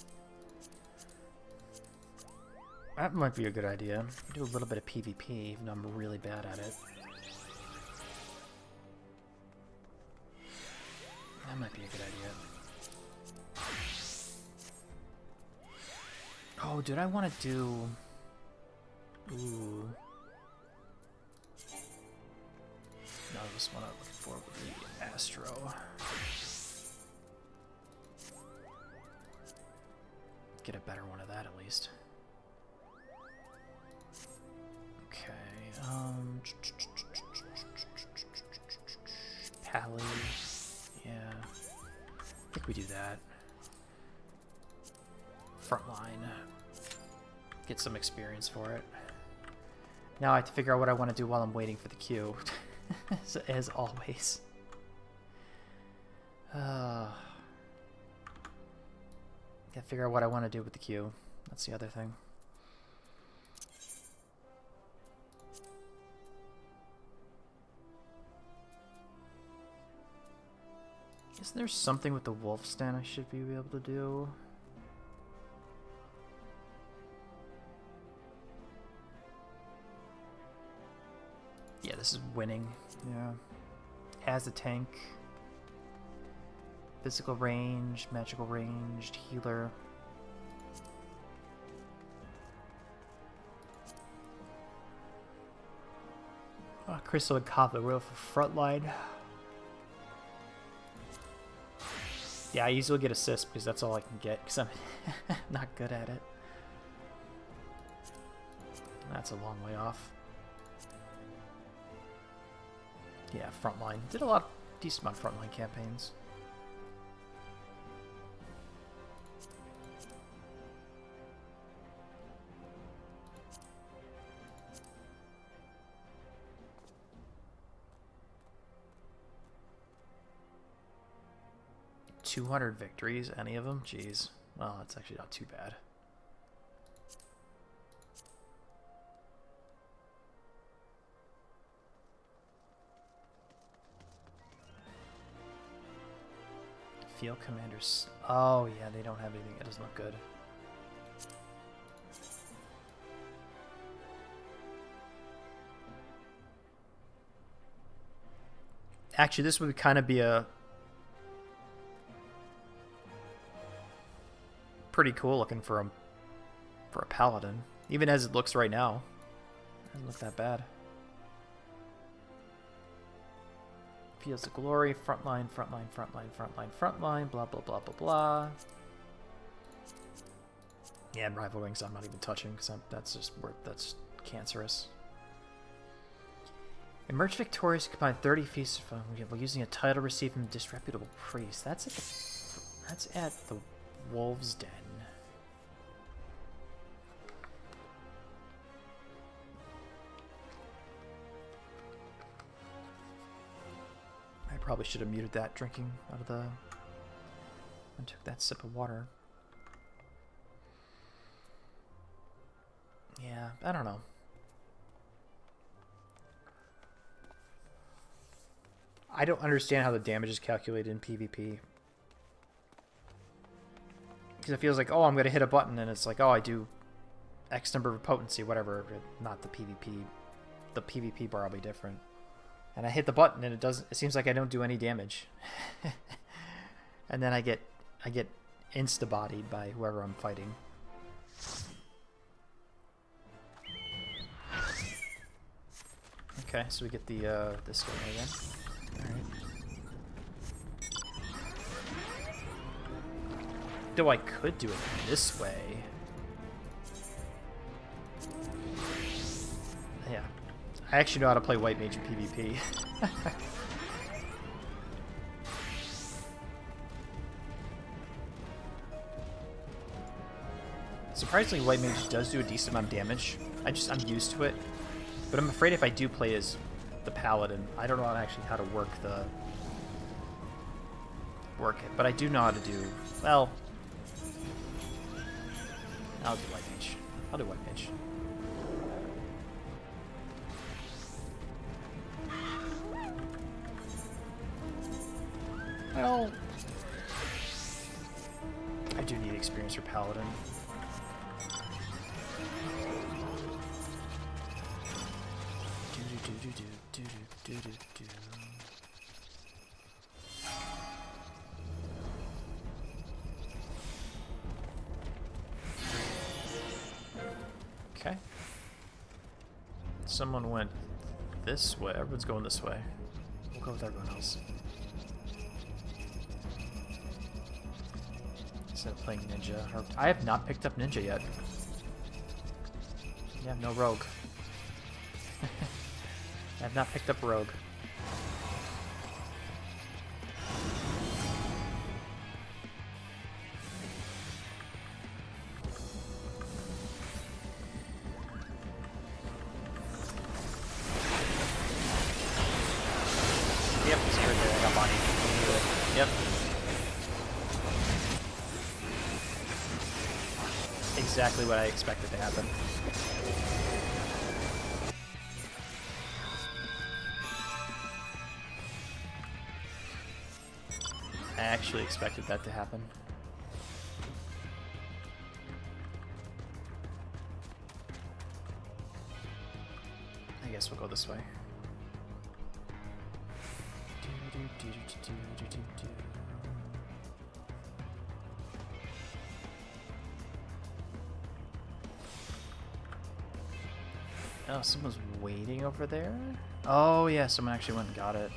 That might be a good idea. Do a little bit of PvP, even though I'm really bad at it. That might be a good idea. Oh, did I want to do... Ooh. No, this one I'm looking for would be Astro. Get a better one of that at least. Okay, Pally. Yeah. I think we do that. Frontline. Get some experience for it. Now I have to figure out what I want to do while I'm waiting for the queue. As always. Gotta figure out what I want to do with the queue. That's the other thing. Isn't there something with the wolf stand I should be able to do? Yeah, this is winning. Yeah. As a tank. Physical range, magical ranged, healer. Oh, Crystal and Copper Royal for frontline. Yeah, I usually get assists because that's all I can get because I'm not good at it. That's a long way off. Yeah, frontline. Did a lot, decent amount of frontline campaigns. $200 victories, any of them? Jeez. Well, that's actually not too bad. Field commanders. Oh, yeah, they don't have anything. It doesn't look good. Actually, this would kind of be a pretty cool looking for a paladin, even as it looks right now. It doesn't look that bad. Fields of Glory, frontline, frontline, frontline, frontline, frontline, blah blah blah blah blah. Yeah, and rival wings I'm not even touching because that's just that's cancerous. Emerge victorious, combine 30 feasts of fun while using a title received from a disreputable priest. That's at the Wolves' Den. I probably should have muted that drinking out of the... and took that sip of water. Yeah, I don't know. I don't understand how the damage is calculated in PvP. Because it feels like, oh, I'm going to hit a button, and it's like, oh, I do X number of potency, whatever. Not the PvP. The PvP bar will be different. And I hit the button, and it seems like I don't do any damage. And then I get insta-bodied by whoever I'm fighting. Okay, so we get the this one again. Alright. Though I could do it this way. Yeah. I actually know how to play White Mage in PvP. Surprisingly, White Mage does do a decent amount of damage. I'm used to it. But I'm afraid if I do play as the Paladin, I don't know actually how to work it. But I do know how to do, well, I'll do White Mage. I'll do White Mage. Well, I do need experience for Paladin. Okay. Someone went this way. Everyone's going this way. We'll go with everyone else. Instead of playing Ninja. I have not picked up Ninja yet. Yeah, no Rogue. I have not picked up Rogue. Yep, it's right there. I got body. Yep. Exactly what I expected to happen. I actually expected that to happen. I guess we'll go this way. Oh, someone's waiting over there? Oh yeah, someone actually went and got it.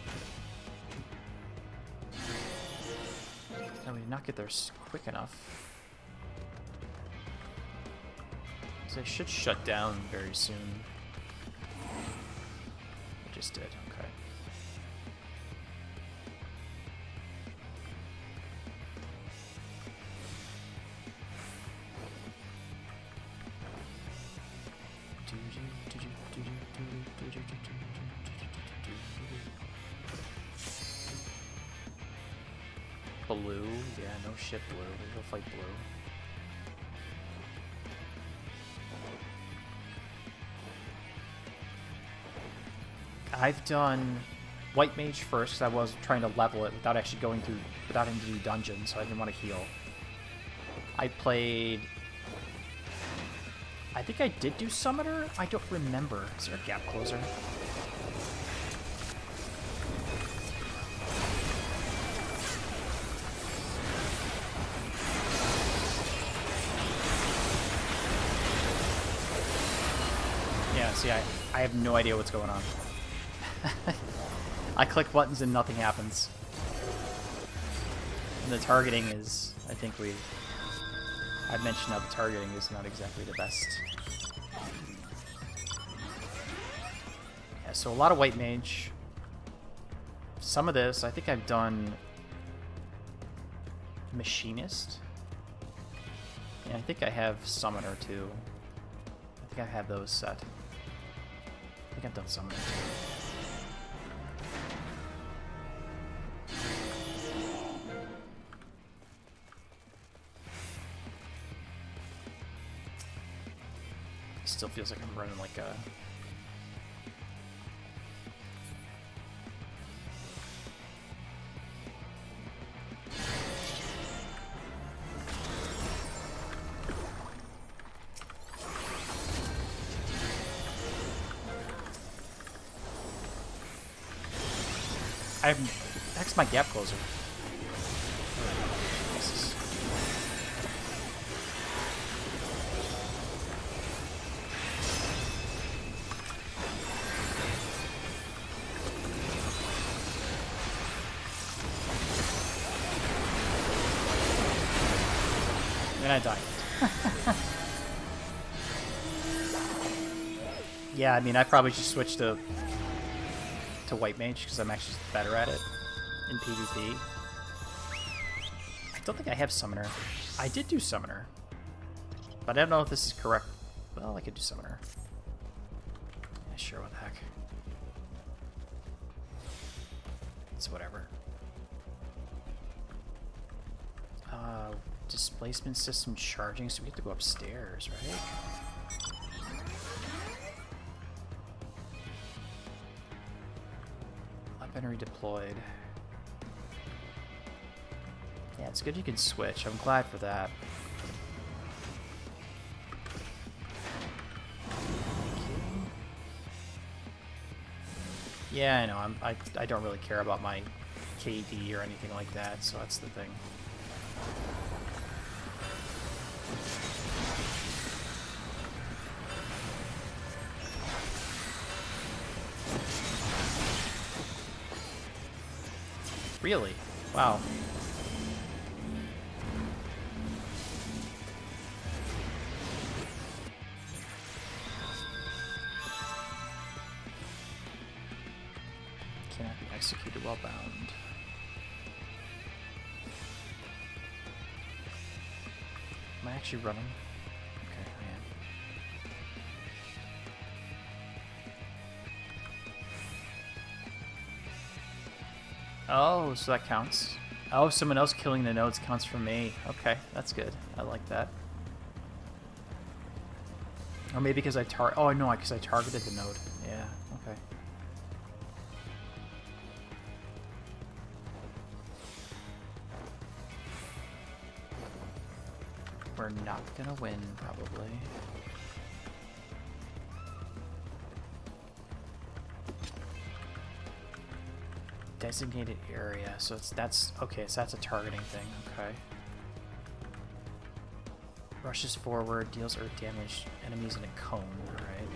No, we did not get there quick enough. So they should shut down very soon. It just did, okay. Blue? Yeah, no shit, blue. We'll go fight blue. I've done White Mage first because I was trying to level it without actually going through, without having to do dungeons, so I didn't want to heal. I played... I think I did do Summoner? I don't remember. Is there a gap closer? Yeah, see, I have no idea what's going on. I click buttons and nothing happens. And the targeting is, I think I've mentioned how the targeting is not exactly the best. Yeah, so a lot of White Mage. Some of this, I think I've done Machinist. Yeah, I think I have Summoner too. I think I have those set. I think I've done Summoner too. Still feels like I'm running like a... That's my gap closer. Jesus. And I died. Yeah, I mean, I probably should switch to White Mage because I'm actually better at it in PvP. I don't think I have Summoner. I did do Summoner, but I don't know if this is correct. Well, I could do Summoner. Yeah, sure, what the heck. It's whatever. Displacement system charging, so we have to go upstairs, right? Weaponry deployed. Yeah, it's good you can switch. I'm glad for that. Yeah, I know. I don't really care about my KD or anything like that, so that's the thing. Really? Wow. Cannot be executed while bound. Am I actually running? Okay, I am. Oh, so that counts. Oh, someone else killing the nodes counts for me. Okay, that's good. I like that. Or maybe because oh no, because I targeted the node. Yeah, okay. We're not gonna win, probably. Designated area, so that's okay, so that's a targeting thing, okay. Rushes forward, deals earth damage, enemies in a cone, alright.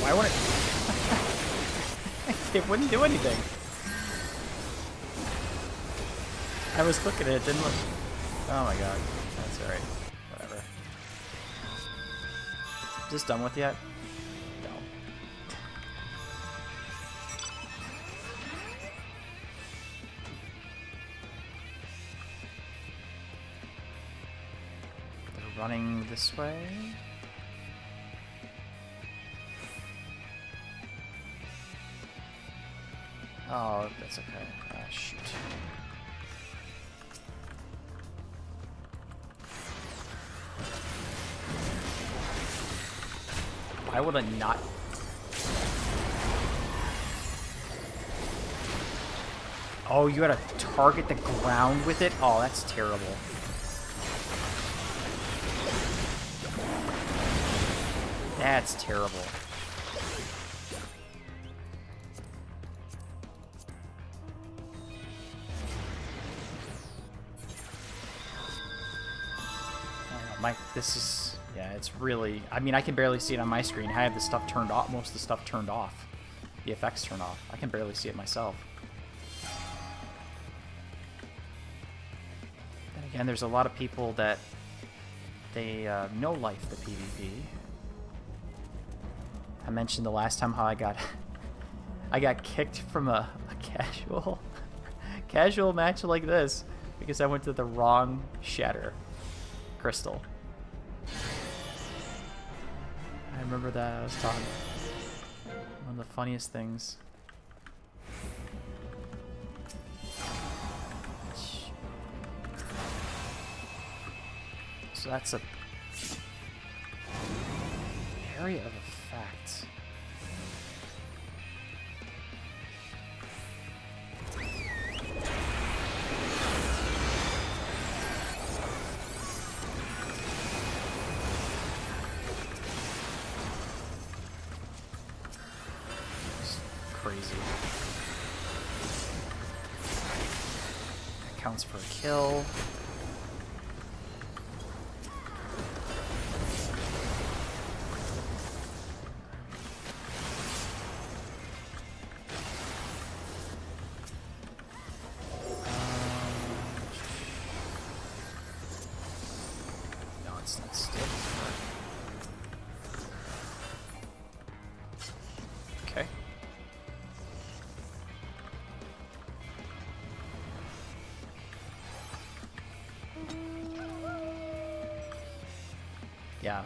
Why wouldn't it wouldn't do anything. I was looking at it, didn't look. Oh my god. That's alright. Whatever. Is this done with yet? No. They're running this way. Oh, that's okay. Shoot. Why would I not? Oh, you gotta target the ground with it? Oh, that's terrible. That's terrible. This is, yeah, it's really, I mean, I can barely see it on my screen. I have the stuff turned off, most of the stuff turned off. The effects turned off. I can barely see it myself. Then again, there's a lot of people that, they no life the PvP. I mentioned the last time how I got kicked from a casual match like this because I went to the wrong shatter crystal. I remember that. I was talking. One of the funniest things. So that's a Area of effect. It's crazy. That counts for a kill. Okay. Yeah,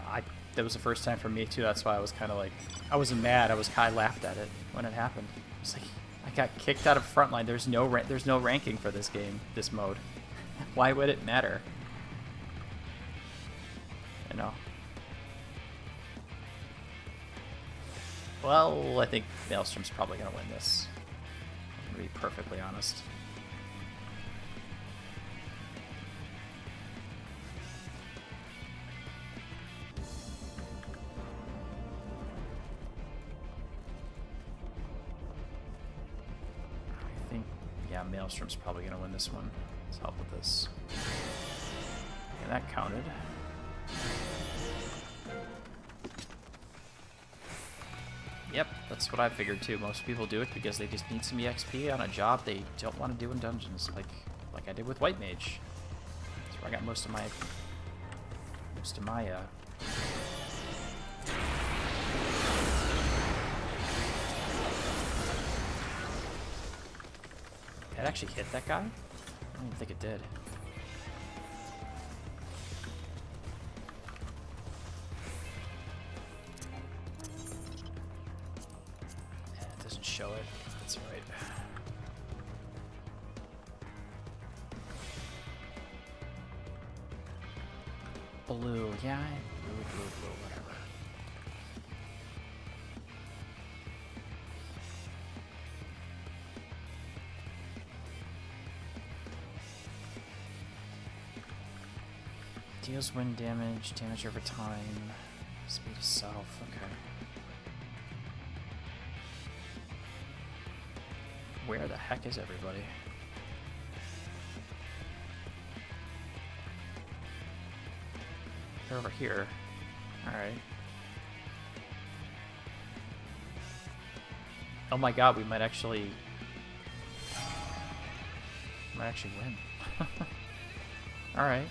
that was the first time for me too. That's why I was kind of like, I wasn't mad. I laughed at it when it happened. It's like I got kicked out of Frontline. There's no ranking for this game, this mode. Why would it matter? You know. Well, I think Maelstrom's probably gonna win this. I'm gonna be perfectly honest. I think, yeah, Maelstrom's probably gonna win this one. Let's help with this. And that counted. Yep, that's what I figured too. Most people do it because they just need some EXP on a job they don't want to do in dungeons, like I did with White Mage. That's where I got most of my It actually hit that guy? I don't even think it did. It doesn't show it. That's right. Blue, yeah, blue, whatever. Deals wind damage over time, speed of self, okay. Where the heck is everybody? They're over here. Alright. Oh my god, we might actually win. Alright.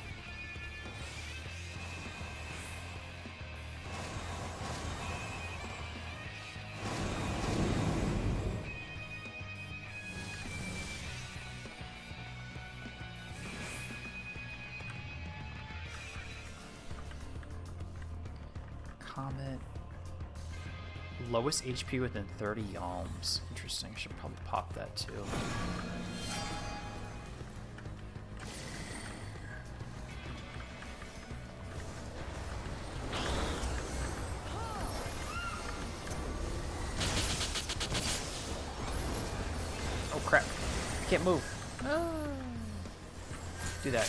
Comet. Lowest HP within 30 yalms. Interesting. I should probably pop that too. Oh crap. I can't move. Do that.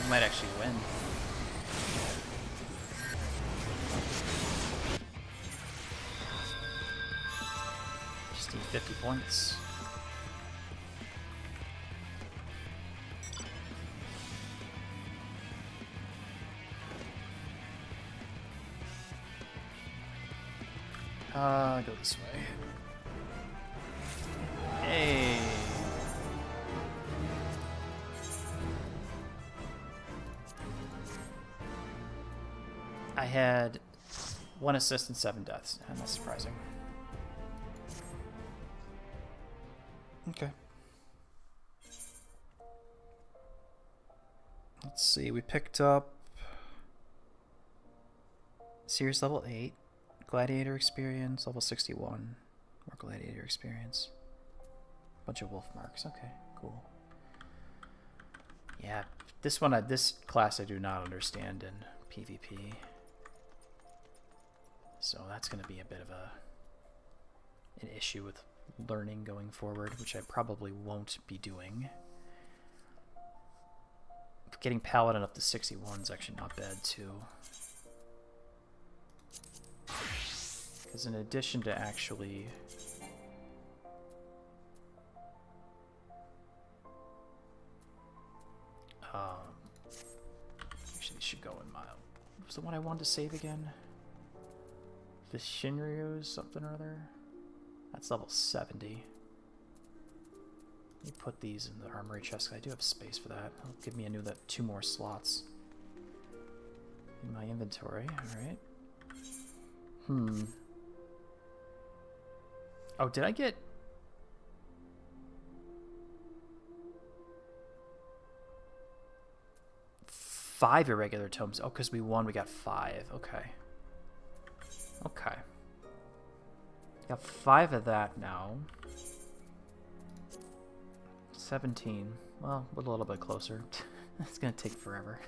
Might actually win. Just need 50 points. Go this way. Hey. I had 1 assist and 7 deaths. Not surprising. Okay. Let's see, we picked up Series level 8, Gladiator experience, level 61, more Gladiator experience. Bunch of wolf marks, okay, cool. Yeah, this one, this class I do not understand in PvP. So that's going to be a bit of an issue with learning going forward, which I probably won't be doing. Getting Paladin up to 61 is actually not bad too. Because in addition to actually... actually these should go in my... What was the one I wanted to save again? The Shinryu's something or other? That's level 70. Let me put these in the armory chest. I do have space for that. It'll give me two more slots in my inventory. Alright. Oh, did I get... five irregular tomes? Oh, because we won, we got 5. Okay. Okay. Got 5 of that now. 17. Well, we're a little bit closer. It's gonna take forever.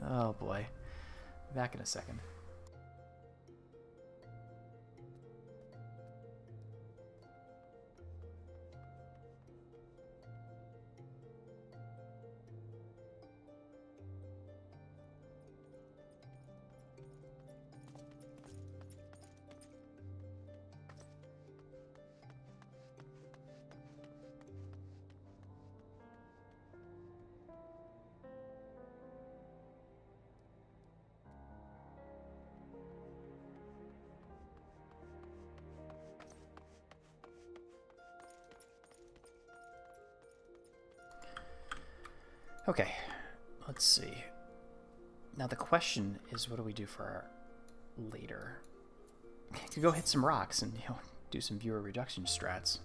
Oh boy. Back in a second. Okay, let's see. Now the question is, what do we do for our later? I could go hit some rocks and, do some viewer reduction strats.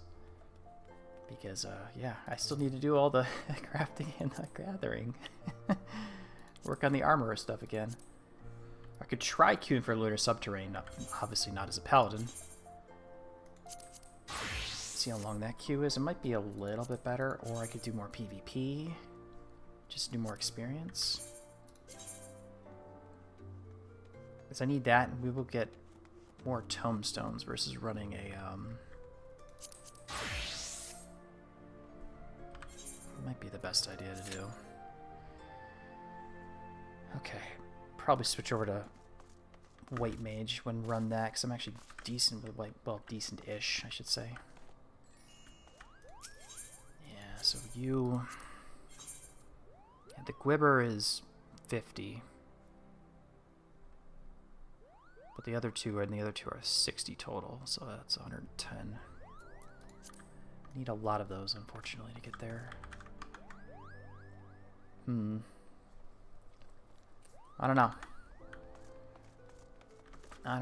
Because, yeah, I still need to do all the crafting and the gathering. Work on the armor stuff again. I could try queuing for Lunar Subterrane, obviously not as a paladin. See how long that queue is. It might be a little bit better, or I could do more PvP. Just do more experience. Because I need that, and we will get more tomestones versus running a, might be the best idea to do. Okay. Probably switch over to White Mage when run that, because I'm actually decent with White, well, decent-ish, I should say. Yeah, so you... The Gwibber is 50. But the other two are 60 total, so that's 110. Need a lot of those, unfortunately, to get there. I don't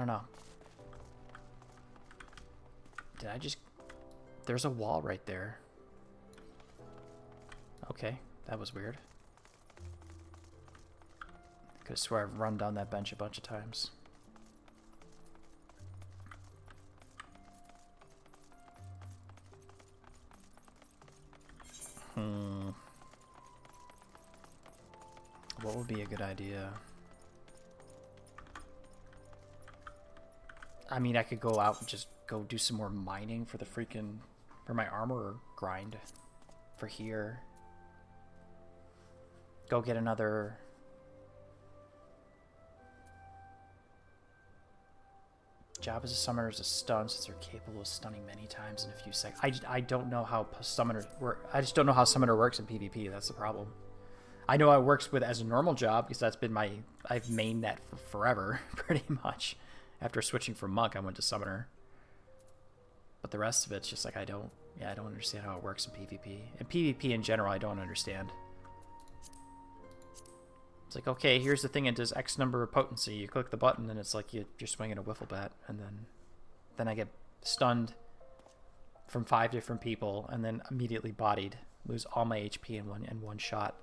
know. Did I just... There's a wall right there. Okay, that was weird. Could swear I've run down that bench a bunch of times. What would be a good idea? I mean, I could go out and just go do some more mining for the freaking... for my armor grind. For here. Go get another... Job as a summoner is a stun, since they're capable of stunning many times in a few seconds. I don't know how summoners work. I just don't know how summoner works in PvP. That's the problem. I know how it works with as a normal job, because that's been my... I've mained that for forever, pretty much. After switching from monk, I went to summoner. But the rest of it's just like I don't understand how it works in PvP. And PvP in general, I don't understand. It's like, okay, here's the thing, it does X number of potency. You click the button, and it's like you're swinging a wiffle bat, and then I get stunned from 5 different people, and then immediately bodied, lose all my HP in one shot.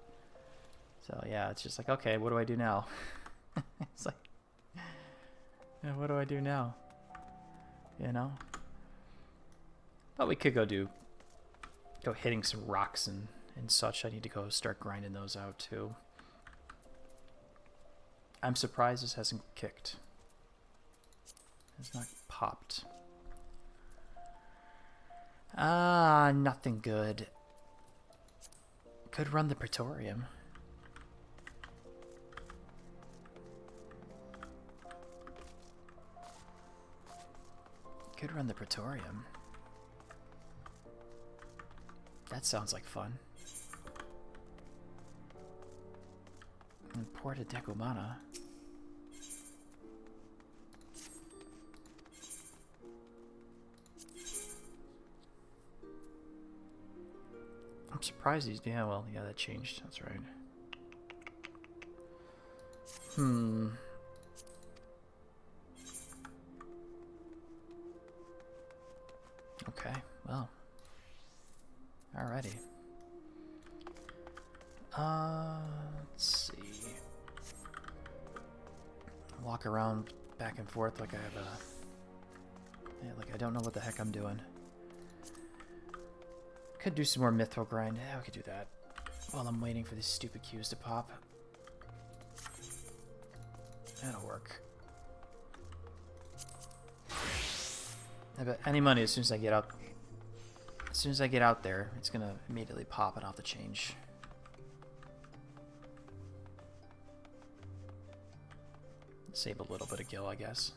So yeah, it's just like, okay, what do I do now? It's like, yeah, what do I do now? You know? But we could go hitting some rocks and such. I need to go start grinding those out too. I'm surprised this hasn't kicked. It's not popped. Nothing good. Could run the Praetorium. Could run the Praetorium. That sounds like fun. And Porta Decumana. I'm surprised he's... Yeah, well, yeah, that changed. That's right. Okay, well. Alrighty. Let's see. Walk around back and forth like I have a... Yeah, like I don't know what the heck I'm doing. Could do some more mithril grind. Yeah, we could do that. While I'm waiting for these stupid cues to pop. That'll work. I bet any money as soon as I get out... As soon as I get out there, it's gonna immediately pop and I'll have to change. Save a little bit of gil, I guess.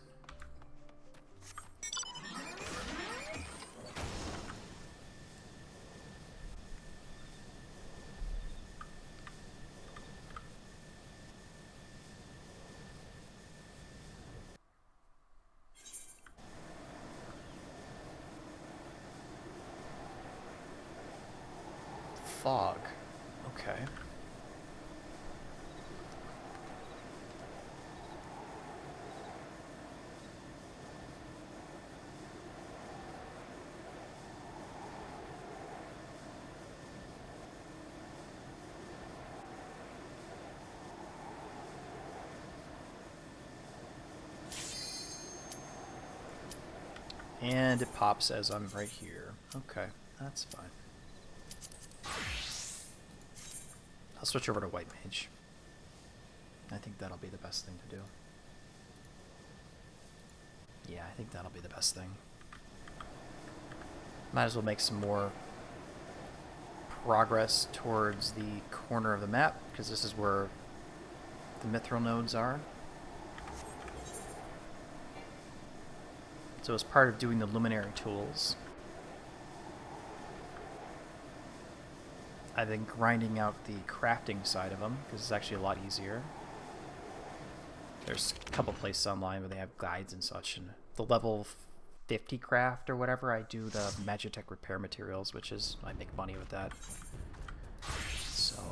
Fog. Okay. And it pops as I'm right here. Okay, that's fine. I'll switch over to White Mage. I think that'll be the best thing to do. Yeah, I think that'll be the best thing. Might as well make some more progress towards the corner of the map, because this is where the mithril nodes are. So as part of doing the luminary tools, I've been grinding out the crafting side of them, because it's actually a lot easier. There's a couple places online where they have guides and such, and the level 50 craft or whatever, I do the Magitech repair materials, which is, I make money with that. So,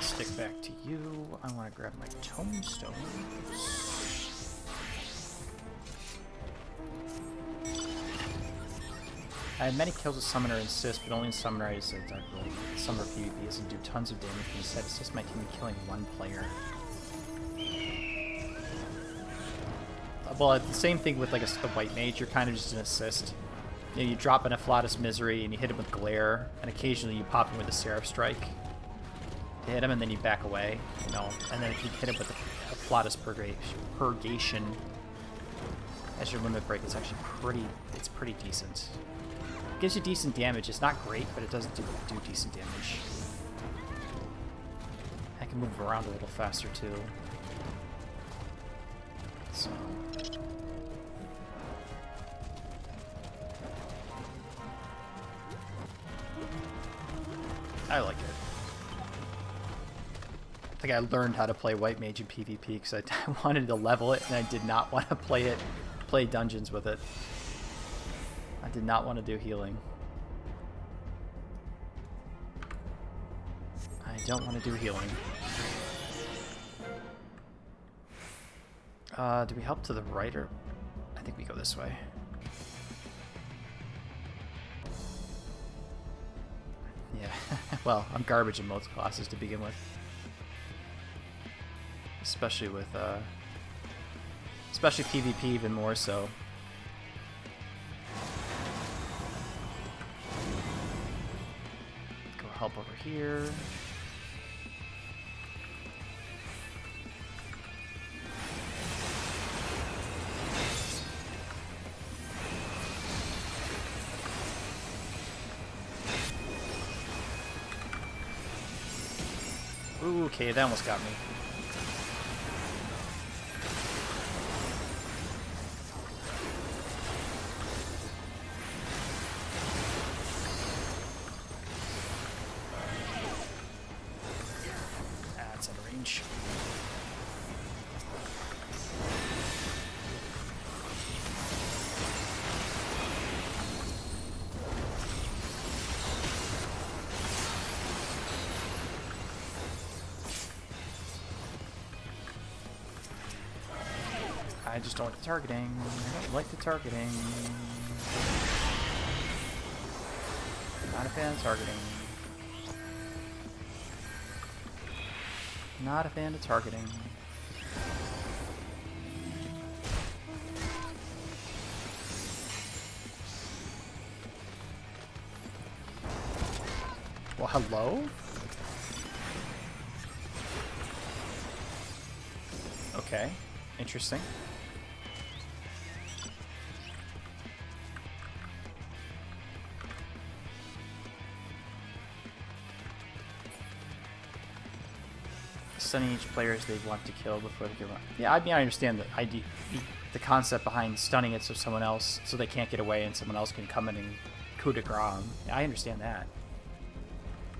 stick back to you. I want to grab my tomestones. I have many kills with Summoner and Assist, but only in Summoner I really Summoner PvP doesn't do tons of damage, and instead assist my team in killing one player. Well, the same thing with like a White Mage, you're kind of just an assist. You know, you drop in a Afflatus Misery and you hit him with Glare, and occasionally you pop him with a Seraph Strike to hit him, and then you back away, you know. And then if you hit him with a Afflatus Purgation as your limit break, it's actually pretty decent. It gives you decent damage. It's not great, but it does do decent damage. I can move around a little faster too. So I like it. I think I learned how to play White Mage in PvP because I wanted to level it, and I did not want to play dungeons with it. I did not want to do healing. I don't want to do healing. Do we help to the right, or I think we go this way. Yeah. Well, I'm garbage in most classes to begin with. Especially with, especially PvP even more so. Go help over here. Ooh, okay, that almost got me. That's out of range. I just don't like the targeting. I don't like the targeting. Not a fan of targeting. Not a fan of targeting. Well, hello? Okay, interesting. Stunning each players they want to kill before they give up. Yeah, I mean, I understand the idea, the concept behind stunning it so someone else, so they can't get away and someone else can come in and coup de grace them. Yeah, I understand that.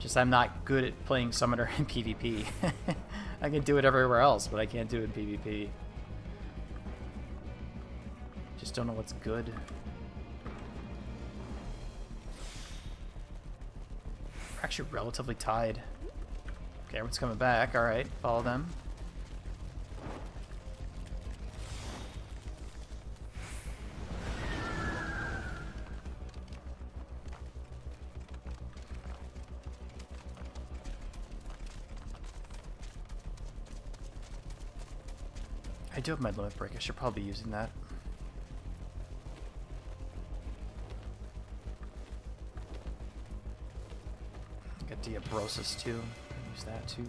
Just I'm not good at playing summoner in PvP. I can do it everywhere else, but I can't do it in PvP. Just don't know what's good. We're actually relatively tied. Okay, everyone's coming back. Alright, follow them. I do have my limit break. I should probably be using that. I got Diabrosis too. Use that too.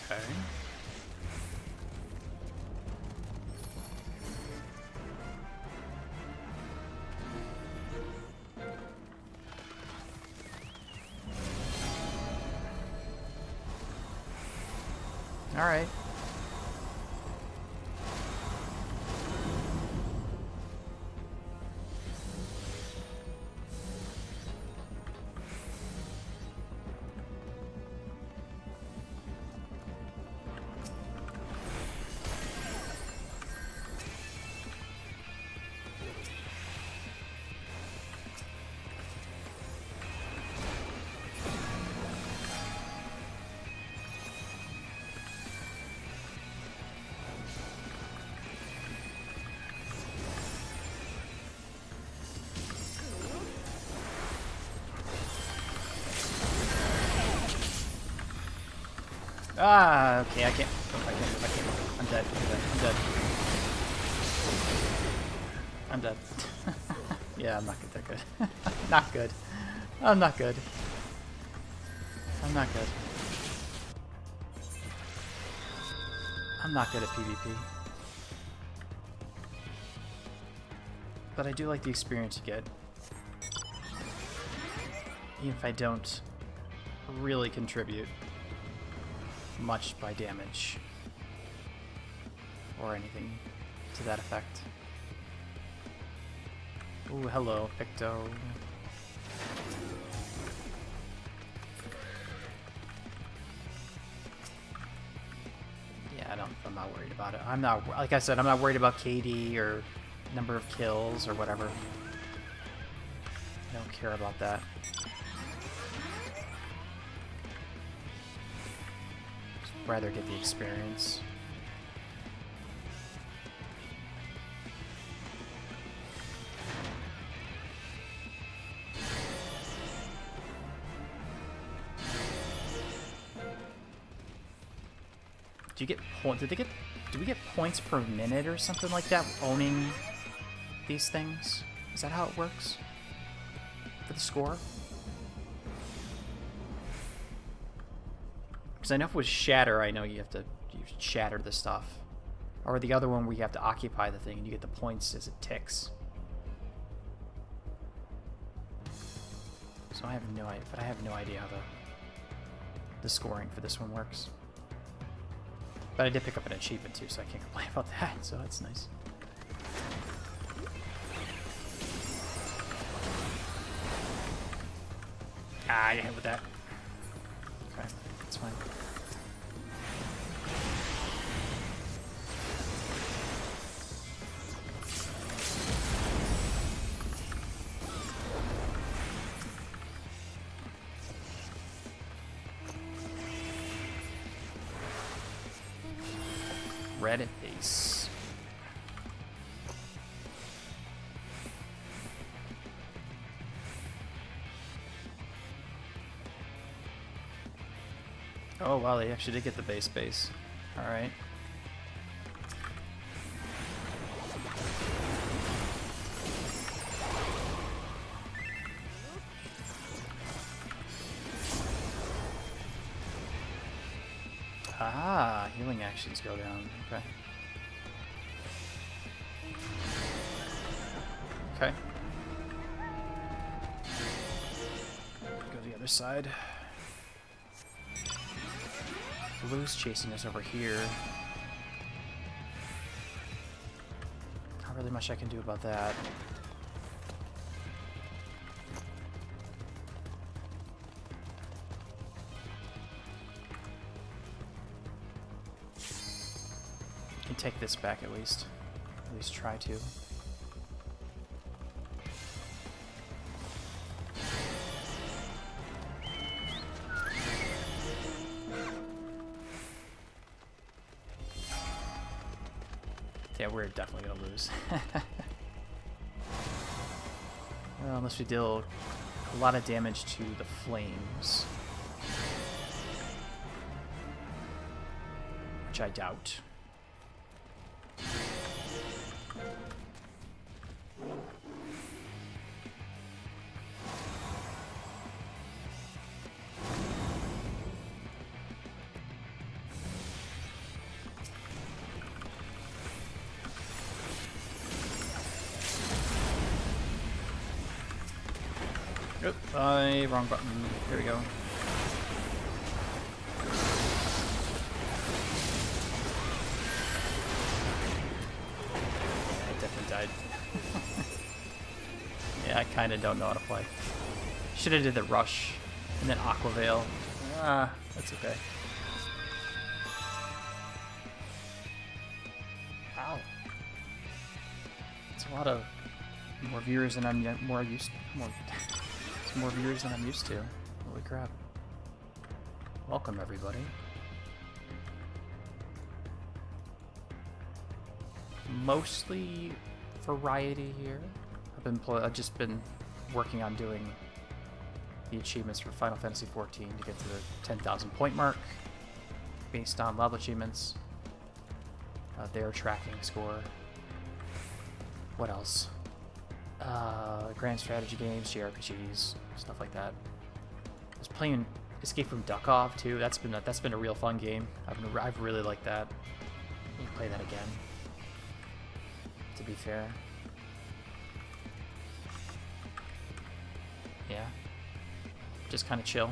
Okay. All right. Ah, okay, I can't. I'm dead. I'm dead. Yeah, I'm not that good. Not good. I'm not good. I'm not good. I'm not good at PvP. But I do like the experience you get. Even if I don't really contribute much by damage or anything to that effect. Ooh, hello, Picto. Yeah, I'm not worried about it. I'm not, like I said, I'm not worried about KD or number of kills or whatever. I don't care about that. Rather get the experience. Do you get point? Do we get points per minute or something like that owning these things? Is that how it works for the score? Because I know if it was shatter, I know you shatter the stuff, or the other one where you have to occupy the thing and you get the points as it ticks. So I have no idea, but I have no idea how the scoring for this one works. But I did pick up an achievement too, so I can't complain about that, so that's nice. Ah, you hit with that. Okay, that's fine. Red base. Oh wow, they actually did get the base. Alright. Ah, healing actions go down. Okay. Okay. Go to the other side. Blue's chasing us over here. Not really much I can do about that. Can take this back at least. At least try to. Yeah, we're definitely gonna lose. Well, unless we deal a lot of damage to the flames. Which I doubt. Oop, wrong button. There we go. I definitely died. Yeah, I kind of don't know how to play. Should have did the rush and then Aqua Veil. Ah, that's okay. Ow. It's a lot of more viewers than I'm used to. Holy crap. Welcome everybody. Mostly variety here. I've just been working on doing the achievements for Final Fantasy XIV to get to the 10,000 point mark based on level achievements. Their tracking score. What else? Grand strategy games, JRPGs, stuff like that. I was playing Escape from Duckov too. That's been a real fun game. I've really liked that. We'll play that again. To be fair. Yeah. Just kind of chill.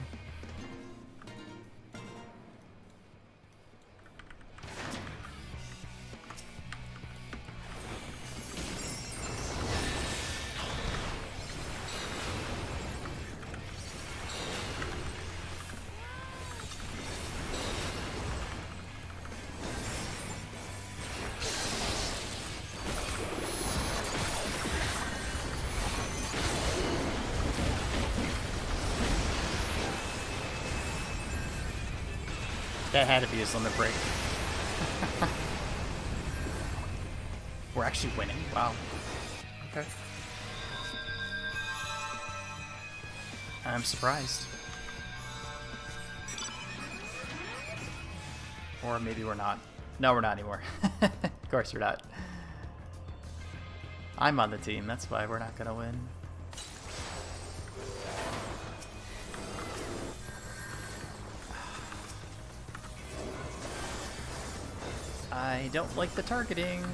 That had to be his limit break. We're actually winning. Wow. Okay. I'm surprised. Or maybe we're not. No, we're not anymore. Of course we're not. I'm on the team, that's why we're not gonna win. I don't like the targeting.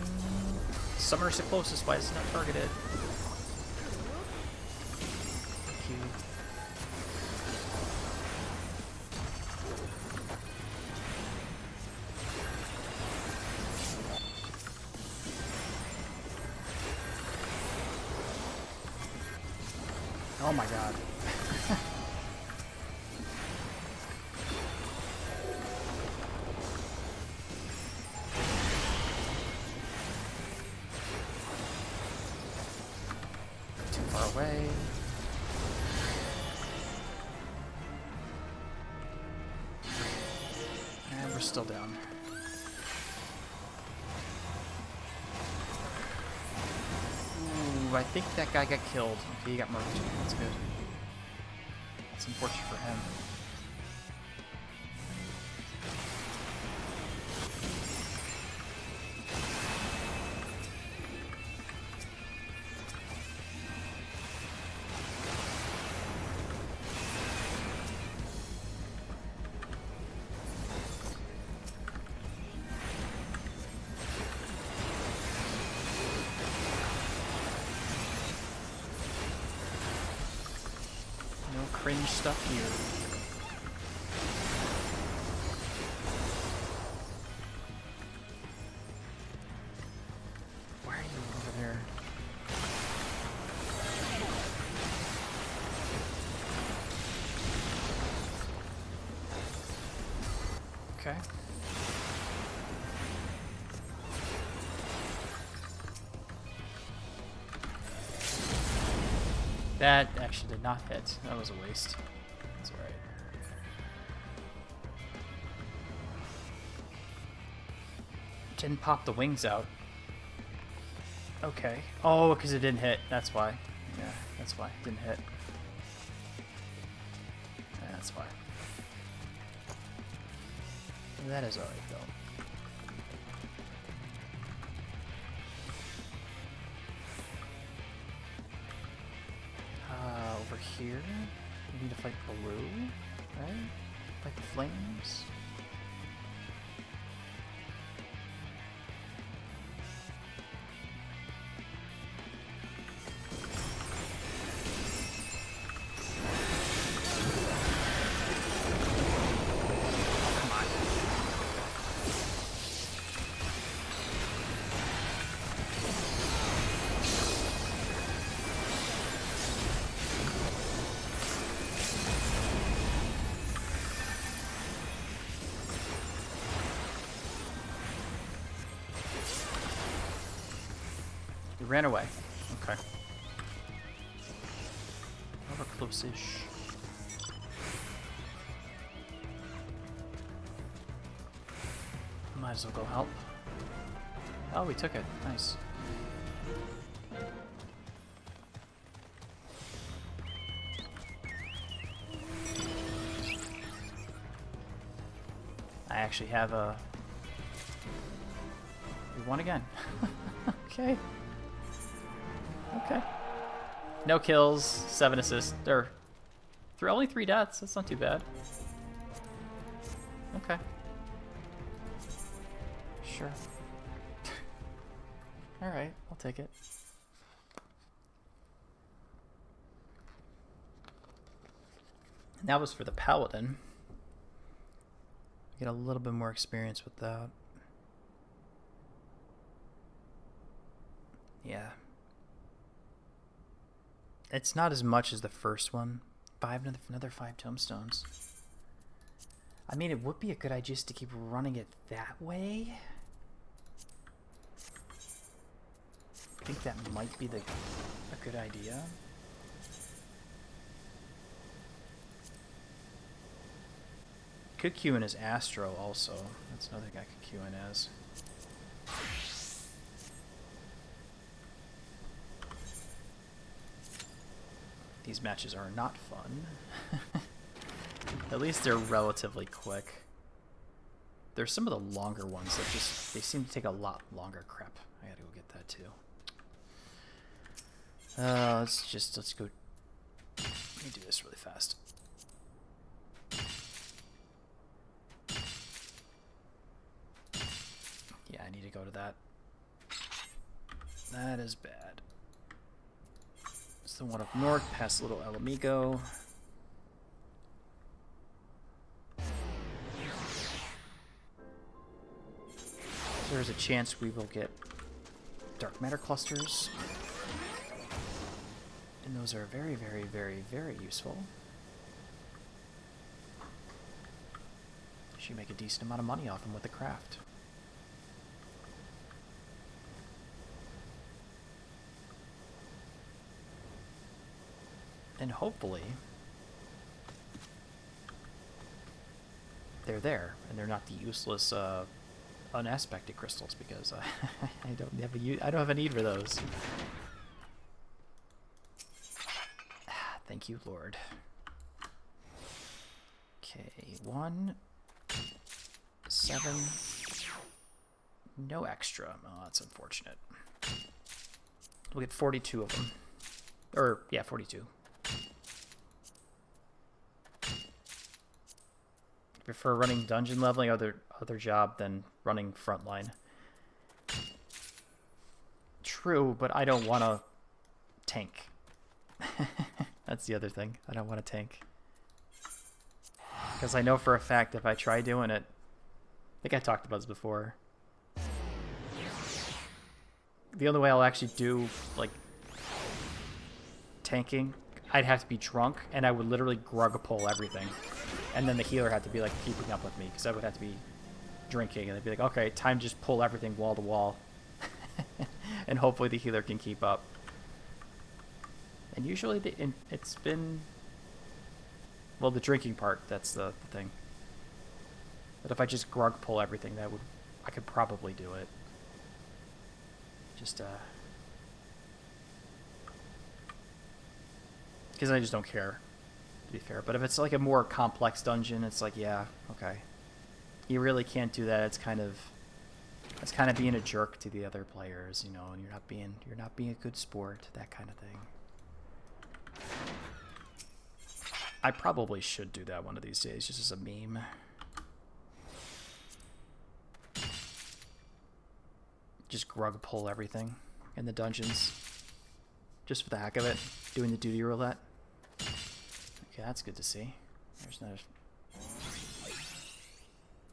Summoner's the closest, why is it not targeted? Thank you. Oh my god. Too far away. And we're still down. Ooh, I think that guy got killed. Okay, he got murked. That's good. That's unfortunate for him. Cringe stuff here. Why are you over there? Okay. That actually did not hit. That was a waste. That's alright. Didn't pop the wings out. Okay. Oh, because it didn't hit. That's why. Yeah, that's why. It didn't hit. Yeah, that's why. That is alright, though. Over here, we need to fight blue, right? Fight the flames. Come on. You ran away. Okay. Over close-ish. Might as well go help. Oh, we took it. Nice. I actually have a... We won again. Okay. Okay. No kills, 7 assists, or only 3 deaths. That's not too bad. Okay. Sure. Alright, I'll take it. And that was for the Paladin. Get a little bit more experience with that. Yeah. It's not as much as the first one. Another 5 tombstones. I mean, it would be a good idea just to keep running it that way. I think that might be a good idea. Could queue in as Astro also. That's another thing I could queue in as. These matches are not fun. At least they're relatively quick. there's some of the longer ones that just, they seem to take a lot longer. Crap, I gotta go get that too. Let's go. Let me do this really fast. Yeah, I need to go to that. That is bad. It's the one up north, past Little El Amigo. There's a chance we will get dark matter clusters. And those are very, very, very, very useful. Should make a decent amount of money off them with the craft. And hopefully they're there and they're not the useless unaspected crystals, because I don't have a need for those. Thank you, Lord. Okay, 1, 7. No extra. Oh, that's unfortunate. We'll get 42 of them. Or, yeah, 42. Prefer running dungeon leveling other job than running frontline. True, but I don't want to tank. That's the other thing. I don't want to tank. Because I know for a fact if I try doing it, I think I talked about this before. The only way I'll actually do, like, tanking, I'd have to be drunk, and I would literally grug pull everything. And then the healer had to be, like, keeping up with me, because I would have to be drinking, and they'd be like, okay, time to just pull everything wall to wall. And hopefully the healer can keep up. And usually it's been, well, the drinking part, that's the thing. But if I just grug pull everything, I could probably do it. Just, because I just don't care, to be fair. But if it's like a more complex dungeon, it's like, yeah, okay. You really can't do that. It's kind of being a jerk to the other players, you know, and you're not being a good sport, that kind of thing. I probably should do that one of these days, just as a meme. Just grug pull everything in the dungeons. Just for the heck of it. Doing the duty roulette. Okay, that's good to see. There's another.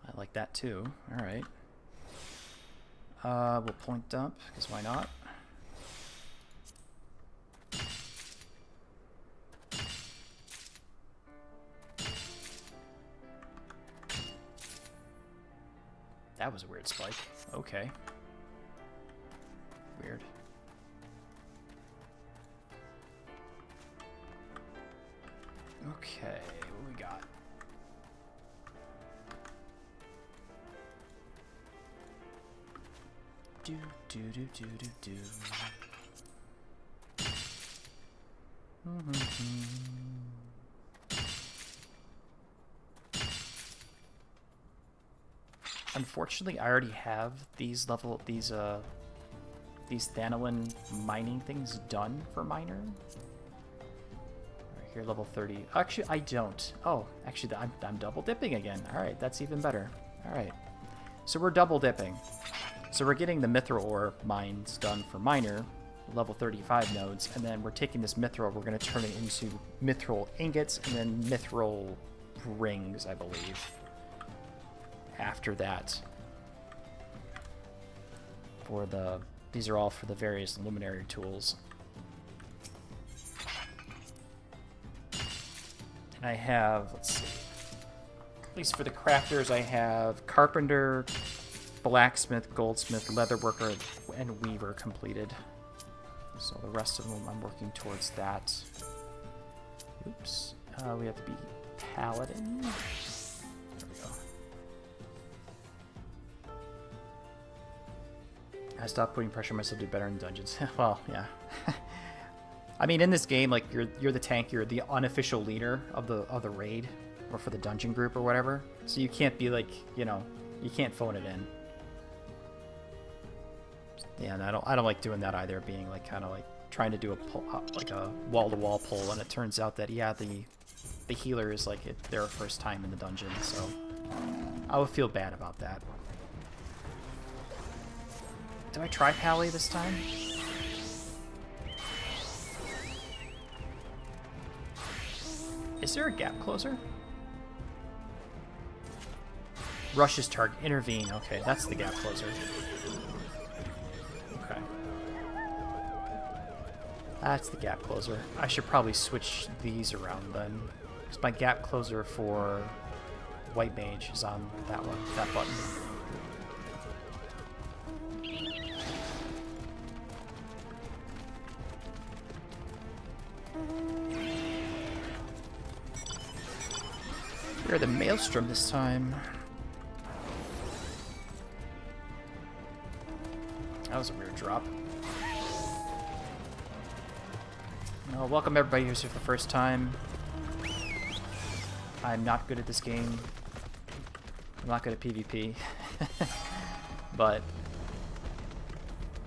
I like that too. Alright. We'll point dump, because why not? That was a weird spike. Okay. Weird. Okay, what we got? Do do do do do do. Unfortunately, I already have these Thanalan mining things done for miner. Right here, level 30. Actually, I don't. Oh, actually, I'm double dipping again. All right, that's even better. All right, so we're double dipping. So we're getting the mithril ore mines done for miner, level 35 nodes, and then we're taking this mithril. We're going to turn it into mithril ingots and then mithril rings, I believe. After that, these are all for the various luminary tools. And I have, let's see, at least for the crafters, I have carpenter, blacksmith, goldsmith, leatherworker, and weaver completed. So the rest of them, I'm working towards that. Oops, we have to be paladin. I stopped putting pressure on myself to do better in dungeons. Well, yeah. I mean, in this game, like you're the tank, you're the unofficial leader of the raid, or for the dungeon group or whatever. So you can't be like, you know, You can't phone it in. Yeah, and I don't like doing that either. Being like kind of like trying to do a pull, like a wall-to-wall pull, and it turns out that yeah, the healer is like their first time in the dungeon, so I would feel bad about that. Do I try Pally this time? Is there a gap closer? Rushes target. Intervene. Okay, that's the gap closer. Okay. That's the gap closer. I should probably switch these around then. Because my gap closer for White Mage is on that one, that button. We're the Maelstrom this time. That was a weird drop. Well, welcome everybody who's here for the first time. I'm not good at this game. I'm not good at PvP. But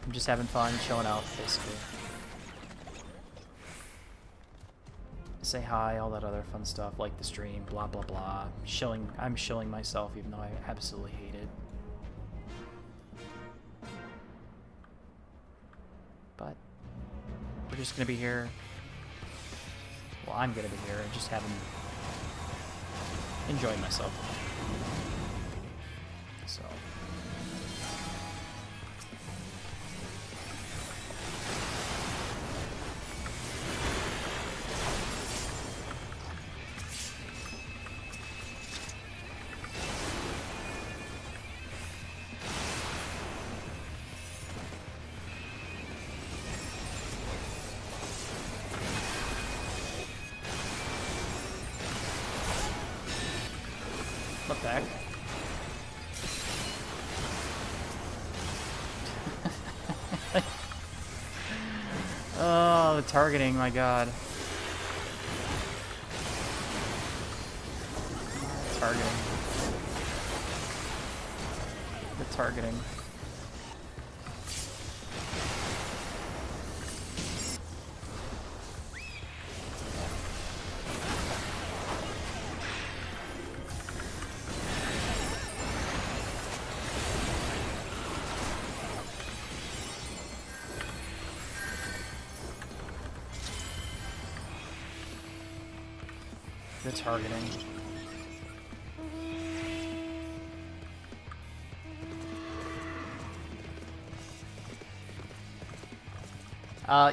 I'm just having fun, chilling out, basically. Say hi, all that other fun stuff, like the stream, blah blah blah. I'm shilling myself even though I absolutely hate it. But we're just gonna be here. Well, I'm gonna be here and just enjoying myself. So. Back. Oh, the targeting, my god. Targeting. The targeting. The targeting.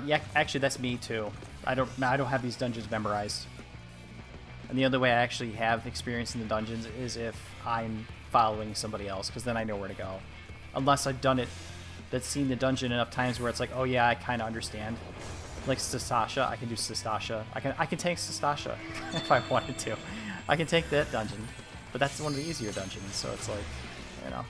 Yeah, actually that's me too. I don't have these dungeons memorized. And the only way I actually have experience in the dungeons is if I'm following somebody else, because then I know where to go. Unless I've done it, that's seen the dungeon enough times where it's like, oh yeah, I kind of understand. Like Sastasha, I can do Sastasha. I can tank Sastasha if I wanted to. I can take that dungeon, but that's one of the easier dungeons, so it's like, you know.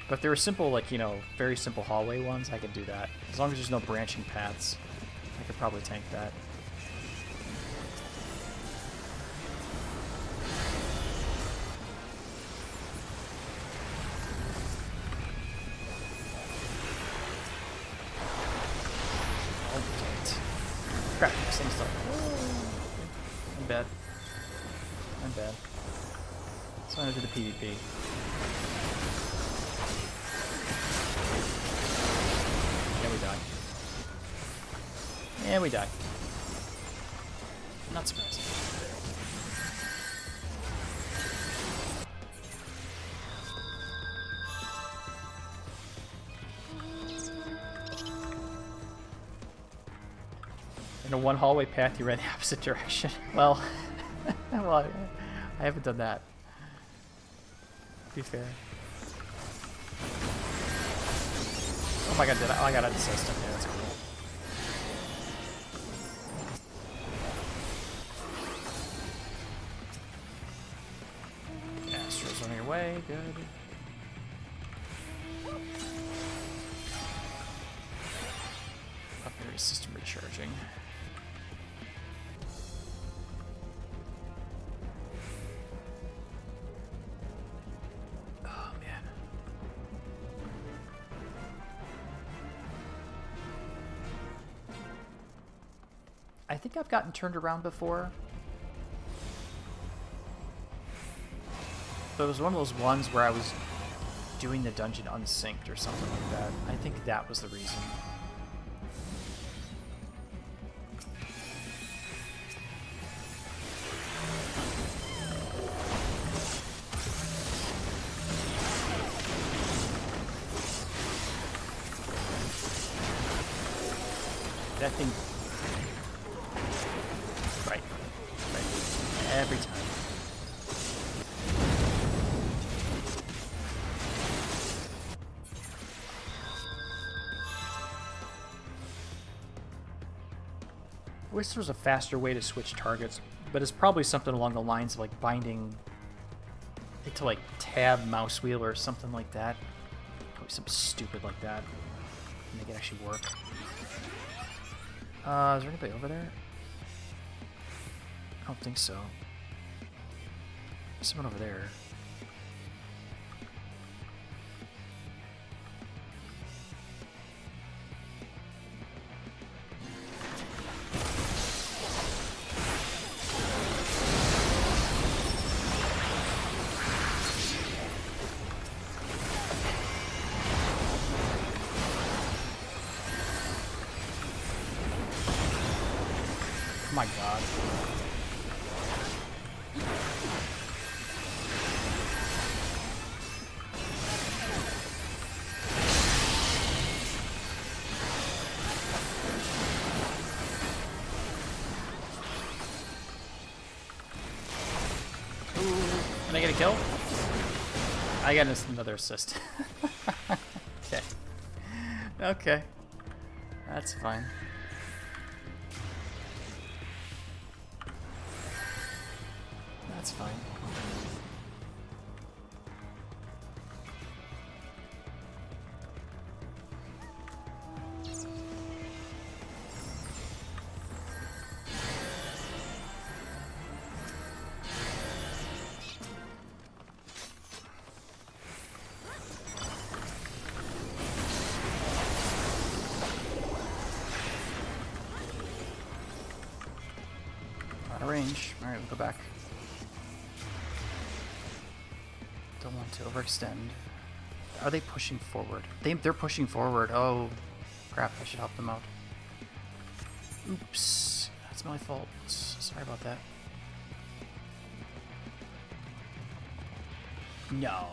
But if there were simple, like, you know, very simple hallway ones, I could do that. As long as there's no branching paths, I could probably tank that. Crap, some stuff. I'm bad. I'm bad. So I'm gonna do the PvP. Yeah, we die. Yeah, we die. Not surprising. In a one hallway path, you ran the opposite direction. Well, well, I haven't done that. To be fair. Oh my god, did I? Oh, I got an assist. Okay, that's cool. Astro's on your way. Good. Upgrade system recharging. I think I've gotten turned around before. But it was one of those ones where I was doing the dungeon unsynced or something like that. I think that was the reason. That thing... Right. Every time. I wish there was a faster way to switch targets, but it's probably something along the lines of like binding it to like tab mouse wheel or something like that. Probably something stupid like that. Make it actually work. Is there anybody over there? I don't think so. There's someone over there. Oh my god. Ooh, can I get a kill? I got another assist. Okay. Okay. That's fine. That's fine. Out of range. Alright, we'll go back. Don't want to overextend. Are they pushing forward? They're pushing forward. Oh, crap. I should help them out. Oops. That's my fault. Sorry about that. No.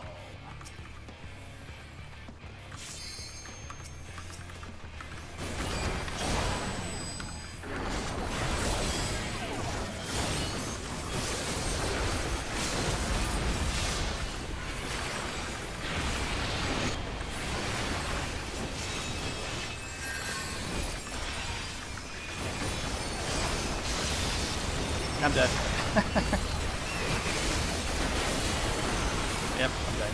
I'm dead. Yep, I'm dead.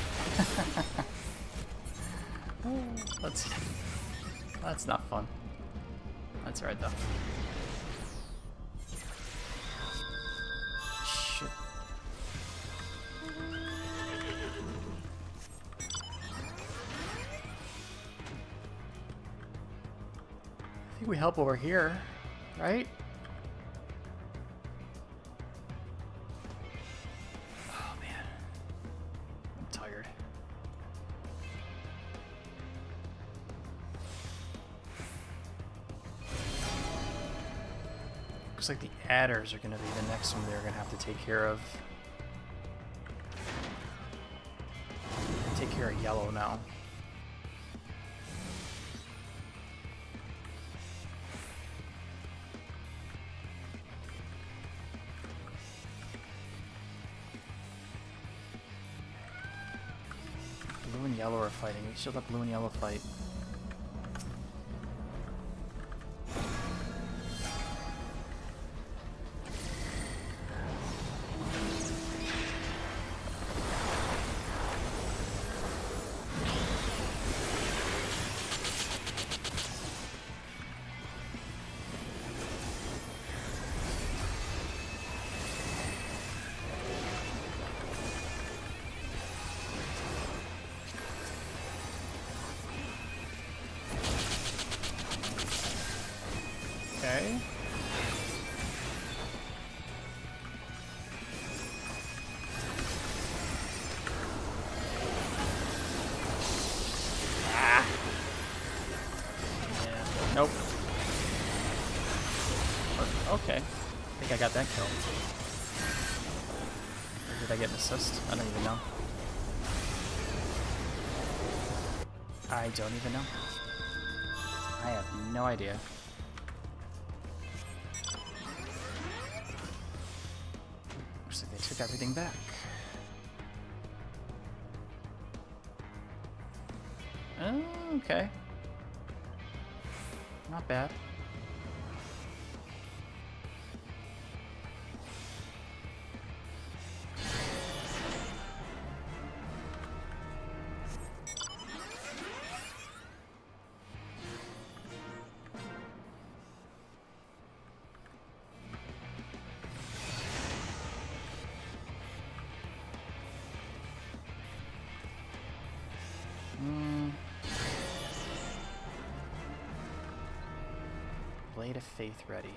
Oh, that's not fun. That's alright though. Shit. I think we help over here, right? Looks like the adders are going to be the next one they're going to have to take care of. Take care of yellow now. Blue and yellow are fighting. We should let blue and yellow fight. Okay. Nope. Okay. I think I got that kill. Or did I get an assist? I don't even know. I don't even know. I have no idea. Looks like they took everything back. Okay. Not bad. Blade of Faith ready.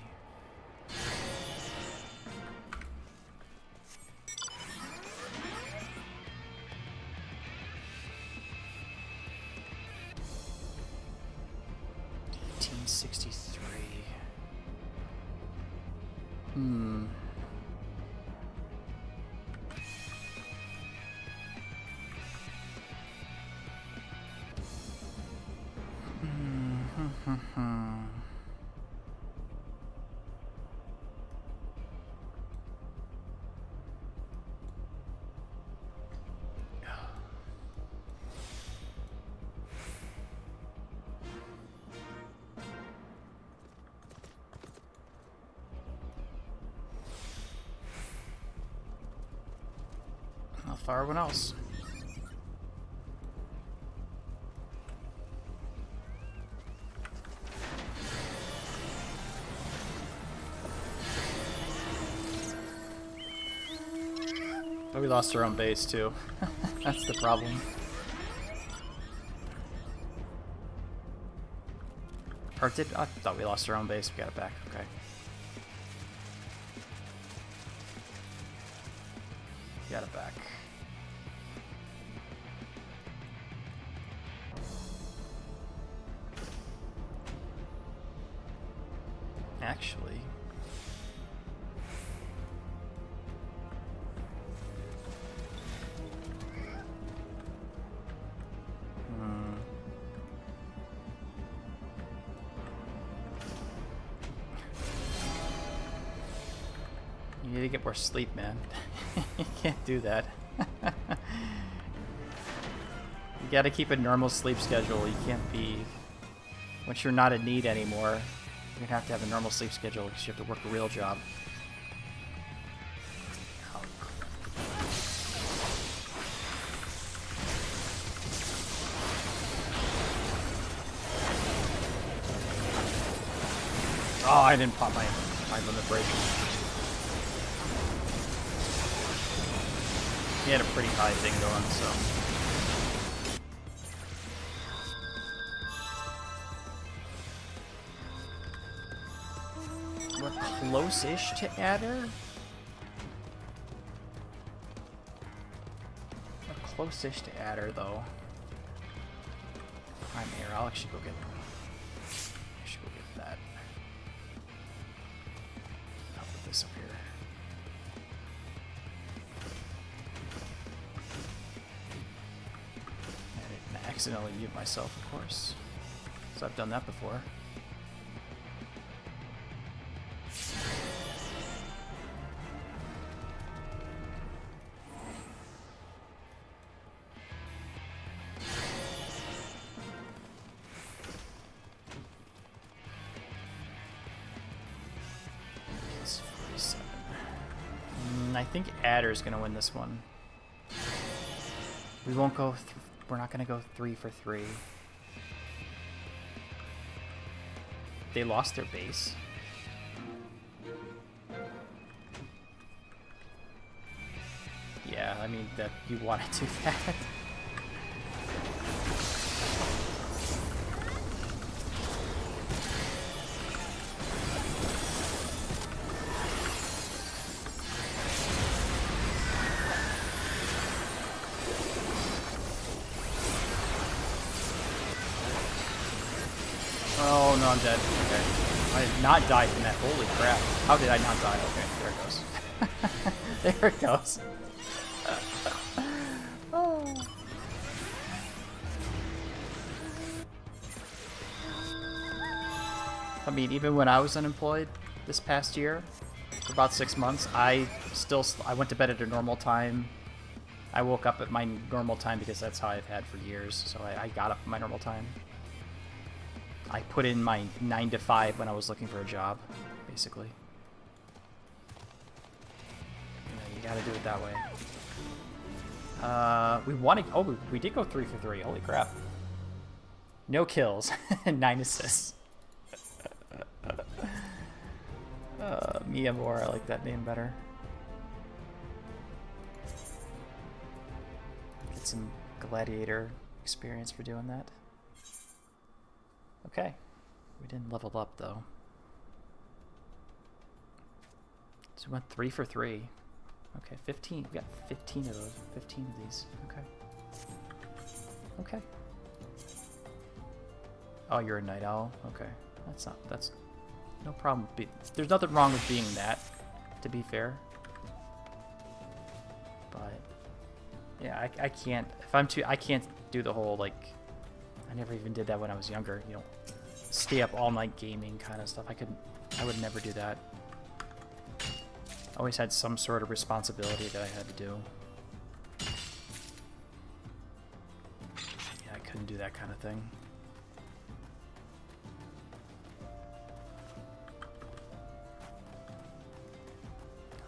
I'll fire one else. But we lost our own base too. That's the problem. Or did I thought we lost our own base? We got it back. Okay. Got it back. Actually, you need to get more sleep, man. You can't do that. You gotta keep a normal sleep schedule. You can't be... Once you're not in need anymore, you're gonna have a normal sleep schedule because you have to work a real job. Oh, I didn't pop my limit break. He had a pretty high thing going, so... We're close-ish to Adder? We're close-ish to Adder, though. I'm here. I'll actually go get... that. I'll put this up here. Accidentally mute myself, of course, because I've done that before. It's 47. I think Adder's gonna win this one. We won't go. We're not going to go 3 for 3. They lost their base. Yeah, I mean, that you want to do that. Oh, no, I'm dead. Okay. I did not die from that. Holy crap. How did I not die? Okay, there it goes. There it goes. Oh. I mean, even when I was unemployed this past year, for about 6 months, I went to bed at a normal time. I woke up at my normal time because that's how I've had for years. So I got up at my normal time. I put in my 9 to 5 when I was looking for a job, basically. You gotta do it that way. We wanted. Oh, we did go 3 for 3. Holy crap! No kills, 9 assists. Mia Moore, I like that name better. Get some gladiator experience for doing that. Okay, we didn't level up though. So we went 3 for 3. Okay, 15. We got 15 of those. 15 of these. Okay. Okay. Oh, you're a night owl. Okay, that's no problem. There's nothing wrong with being that, to be fair. But yeah, I can't. If I'm too, I can't do the whole like. I never even did that when I was younger. You know, stay up all night gaming kind of stuff. I would never do that. I always had some sort of responsibility that I had to do. Yeah, I couldn't do that kind of thing.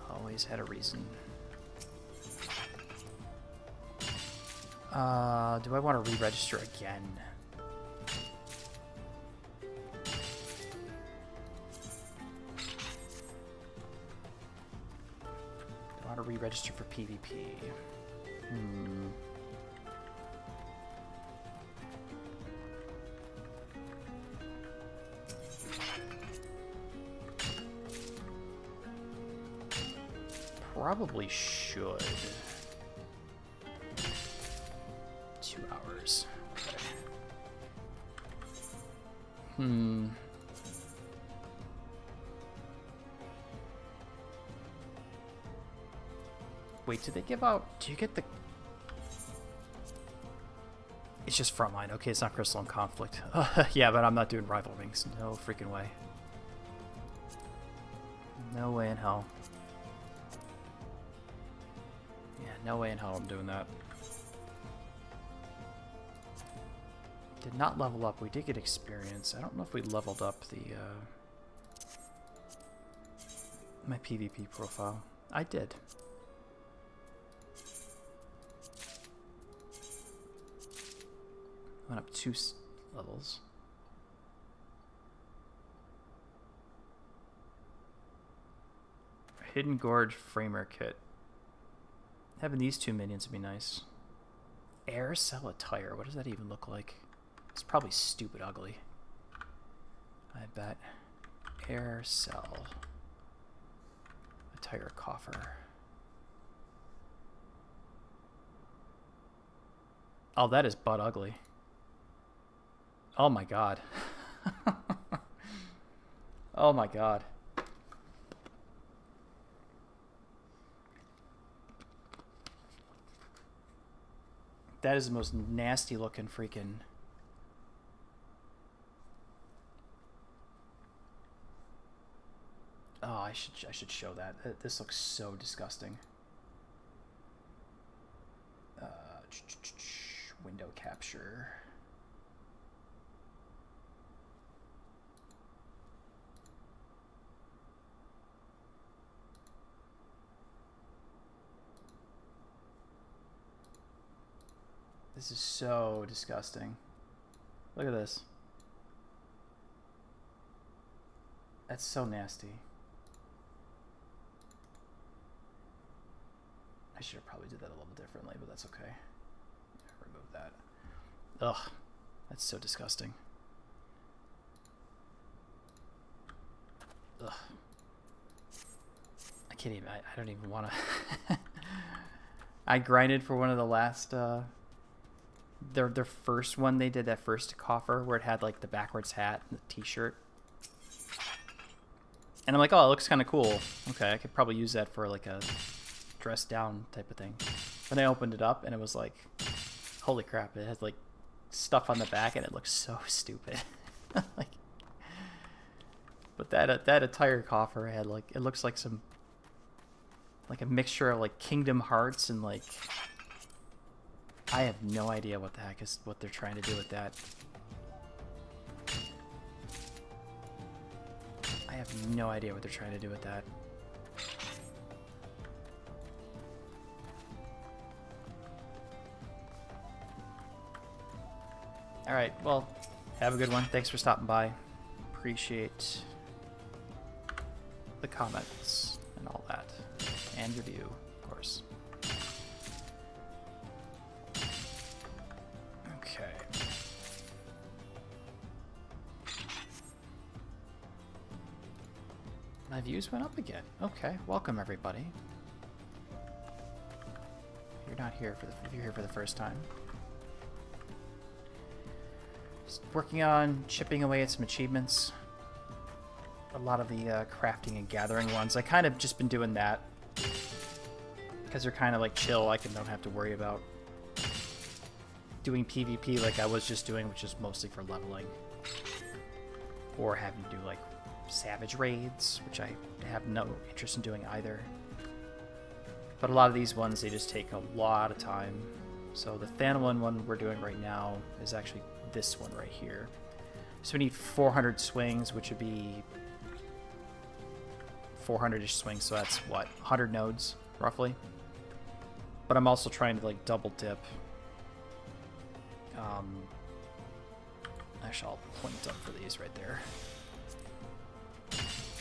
Always had a reason. Do I want to re-register again? Do I want to re-register for PvP? Probably should. 2 hours. Okay. Wait, do they give out... Do you get the... It's just Frontline. Okay, it's not Crystal and Conflict. Yeah, but I'm not doing Rival Rings. No freaking way. No way in hell. Yeah, no way in hell I'm doing that. Did not level up. We did get experience. I don't know if we leveled up the my PvP profile. I did. Went up 2 levels. Hidden Gorge Framer Kit. Having these 2 minions would be nice. Air Cell Attire. What does that even look like? It's probably stupid ugly. I bet. Air Cell Attire Coffer. Oh, that is butt ugly. Oh my god. Oh my god. That is the most nasty looking freaking... Oh, I should show that. This looks so disgusting. Window capture. This is so disgusting. Look at this. That's so nasty. I should have probably did that a little differently, but that's okay. Remove that. Ugh, that's so disgusting. Ugh. I can't even, I don't even want to. I grinded for one of the last their first one they did, that first coffer where it had like the backwards hat and the t-shirt. And I'm like, oh, it looks kind of cool. Okay, I could probably use that for like a dress down type of thing. Then I opened it up and it was like, holy crap, it has like stuff on the back and it looks so stupid. Like, but that entire coffer had like, it looks like some, like a mixture of like Kingdom Hearts and like, I have no idea what the heck is what they're trying to do with that. I have no idea what they're trying to do with that. Alright, well, have a good one. Thanks for stopping by. Appreciate the comments and all that. And review, of course. Okay. My views went up again. Okay, welcome everybody. You're not here for if you're here for the first time. Just working on chipping away at some achievements. A lot of the crafting and gathering ones. I kind of just been doing that because they're kind of like chill. I don't have to worry about doing PvP like I was just doing, which is mostly for leveling, or having to do like savage raids, which I have no interest in doing either. But a lot of these ones, they just take a lot of time. So the Thanolin one we're doing right now is actually this one right here. So we need 400 swings, which would be 400-ish swings, so that's what, 100 nodes roughly. But I'm also trying to like double dip. Actually, I'll point up for these right there.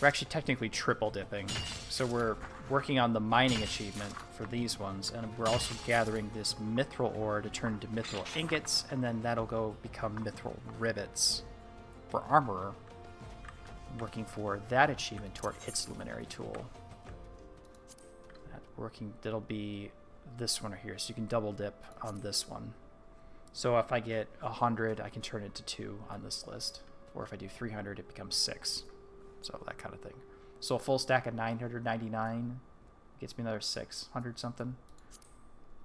We're actually technically triple dipping. So we're working on the mining achievement for these ones, and we're also gathering this mithril ore to turn into mithril ingots, and then that'll go become mithril rivets for armorer. I'm working for that achievement toward its luminary tool. That'll be this one right here, so you can double dip on this one. So if I get 100, I can turn it to 2 on this list, or if I do 300, it becomes 6. So that kind of thing. So a full stack of 999 gets me another 600 something.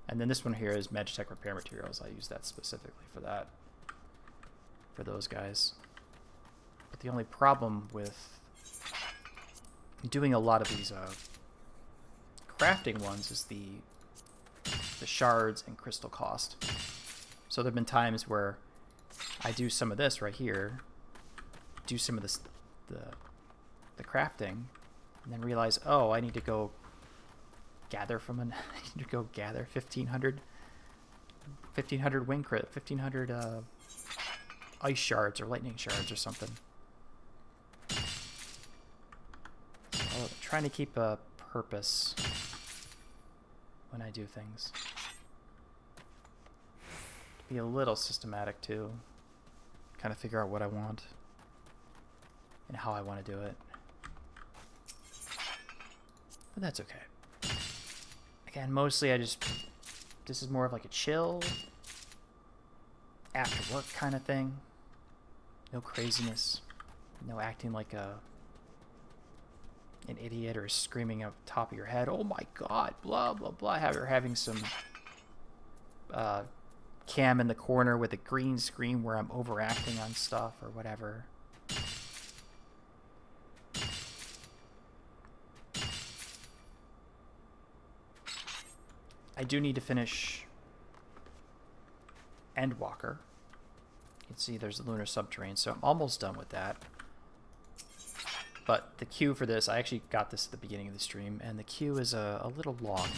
And then this one here is Magitech repair materials. I use that specifically for that, for those guys. But the only problem with doing a lot of these crafting ones is the shards and crystal cost. So there have been times where I do some of this right here, do some of this, the crafting, and then realize, oh, I need to go gather from I need to go gather 1,500 wing crit, 1,500 ice shards or lightning shards or something. So trying to keep a purpose when I do things. Be a little systematic too. Kind of figure out what I want and how I want to do it. But that's okay. Again, mostly this is more of like a chill, after work kind of thing. No craziness. No acting like an idiot or screaming up the top of your head, oh my god, blah, blah, blah. Or having some cam in the corner with a green screen where I'm overacting on stuff or whatever. I do need to finish Endwalker. You can see there's the lunar subterranean, so I'm almost done with that. But the queue for this, I actually got this at the beginning of the stream, and the queue is a little long.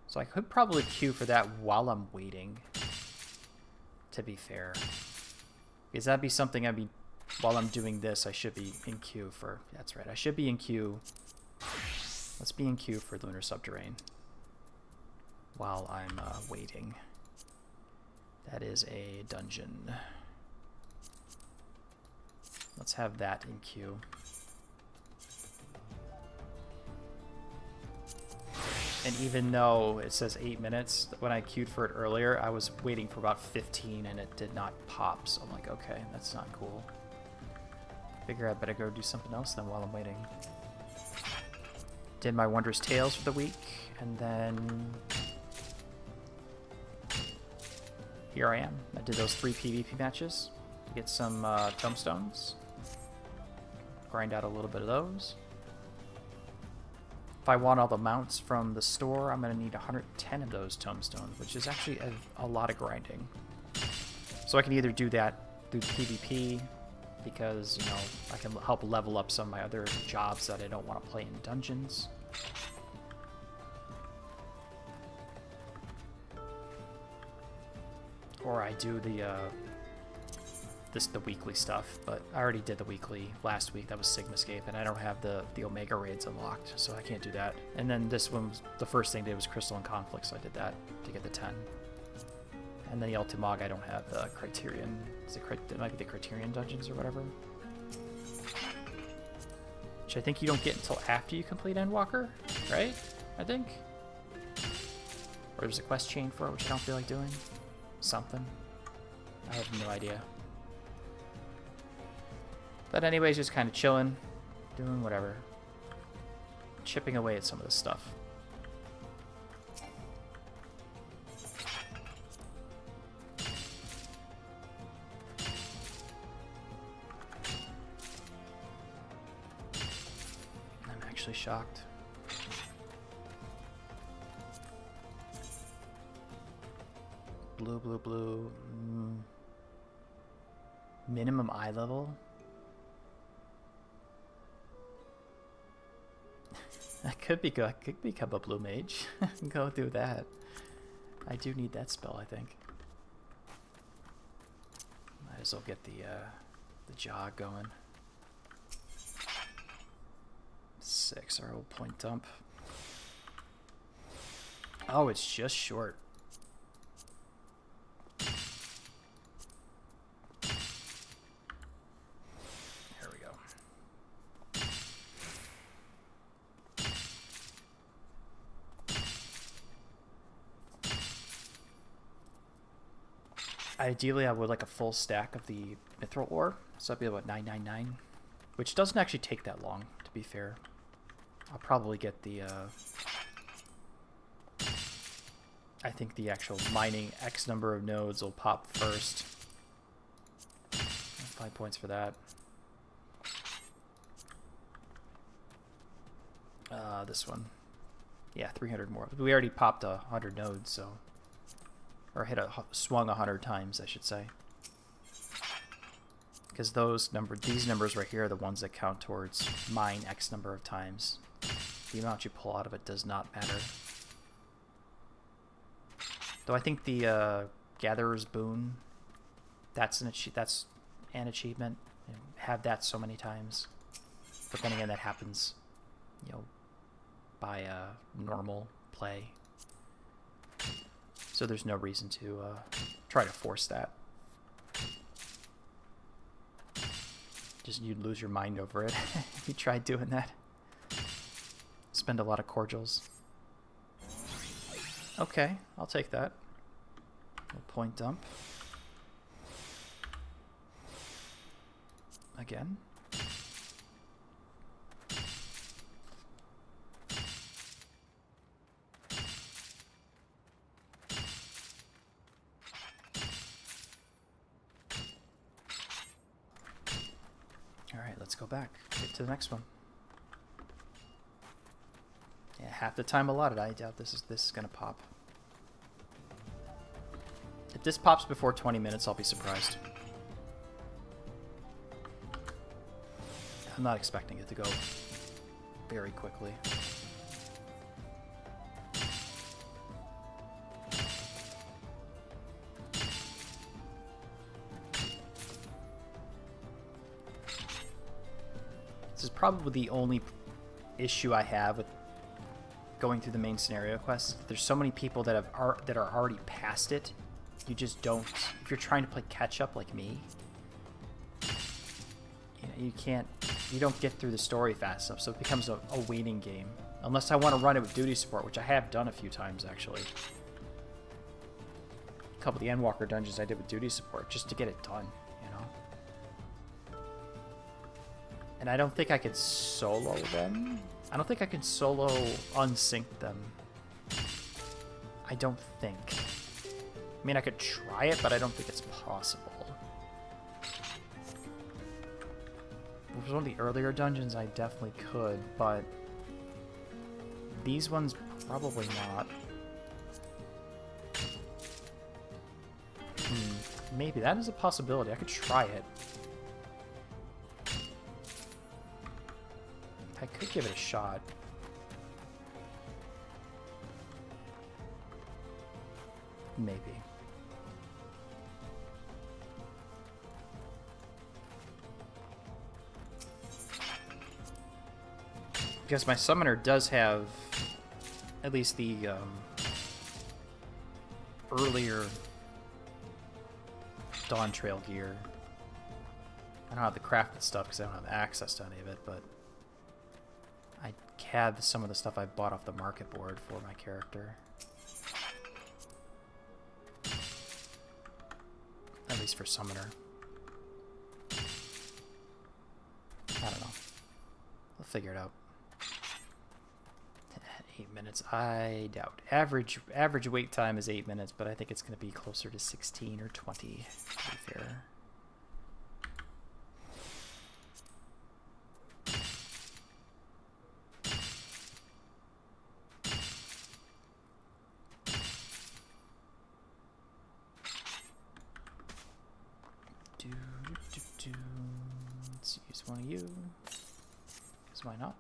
So I could probably queue for that while I'm waiting, to be fair. Because that'd be something while I'm doing this, I should be in queue for, that's right, I should be in queue. Let's be in queue for Lunar Subterrane while I'm waiting. That is a dungeon. Let's have that in queue. And even though it says 8 minutes, when I queued for it earlier, I was waiting for about 15 and it did not pop. So I'm like, okay, that's not cool. Figure I better go do something else then while I'm waiting. Did my Wondrous Tales for the week, and then here I am. I did those 3 PvP matches to get some tomestones. Grind out a little bit of those. If I want all the mounts from the store, I'm going to need 110 of those tomestones, which is actually a lot of grinding. So I can either do that through PvP, because, you know, I can help level up some of my other jobs that I don't want to play in dungeons. Or I do the weekly stuff, but I already did the weekly last week. That was Sigmascape, and I don't have the Omega raids unlocked, so I can't do that. And then this one was the first thing I did was Crystal and Conflict, so I did that to get the 10. And then the Ultimog, I don't have the Criterion. It might be the Criterion dungeons or whatever. Which I think you don't get until after you complete Endwalker, right? I think. Or there's a quest chain for it, which I don't feel like doing. Something. I have no idea. But anyways, just kind of chilling, doing whatever. Chipping away at some of this stuff. I'm actually shocked. Blue, blue, blue. Minimum eye level? I could become a blue mage. Go do that. I do need that spell, I think. Might as well get the jog going. 6, our old point dump. Oh, it's just short. There we go. Ideally, I would like a full stack of the mithril ore, so that'd be about 999, which doesn't actually take that long, to be fair. I'll probably get the, I think the actual mining X number of nodes will pop first. 5 points for that. This one. Yeah, 300 more. We already popped 100 nodes, so... Or swung 100 times, I should say. Because these numbers right here are the ones that count towards mine X number of times. The amount you pull out of it does not matter. Though I think the Gatherer's Boon, that's an achievement. You know, have that so many times. But then again, that happens, you know, by normal play. So there's no reason to try to force that. Just you'd lose your mind over it if you tried doing that. Spend a lot of cordials. Okay, I'll take that. Point dump. Again. Alright, let's go back. Get to the next one. Yeah, half the time allotted. I doubt this is gonna pop. If this pops before 20 minutes, I'll be surprised. I'm not expecting it to go very quickly. This is probably the only issue I have with going through the main scenario quests. There's so many people that are already past it. You just don't. If you're trying to play catch up like me, you know, you don't get through the story fast enough. So it becomes a waiting game. Unless I want to run it with duty support, which I have done a few times, actually. A couple of the Endwalker dungeons I did with duty support, just to get it done, you know? And I don't think I could solo them. I don't think I can solo unsync them. I don't think. I mean, I could try it, but I don't think it's possible. If it was one of the earlier dungeons, I definitely could, but these ones probably not. Maybe that is a possibility. I could try it. I could give it a shot. Maybe. Because my summoner does have at least the earlier Dawn Trail gear. I don't have the crafted stuff because I don't have access to any of it, but I have some of the stuff I bought off the market board for my character. At least for summoner. I don't know. We'll figure it out. 8 minutes, I doubt. Average wait time is 8 minutes, but I think it's going to be closer to 16 or 20, to be fair. Let's use one of you. Because why not?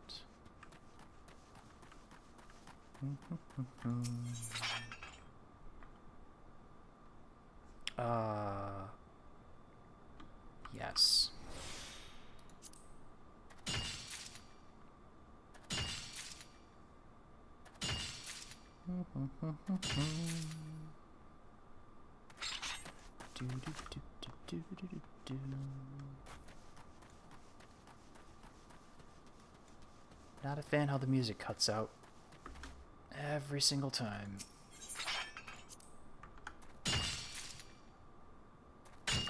Yes. Not a fan how the music cuts out every single time.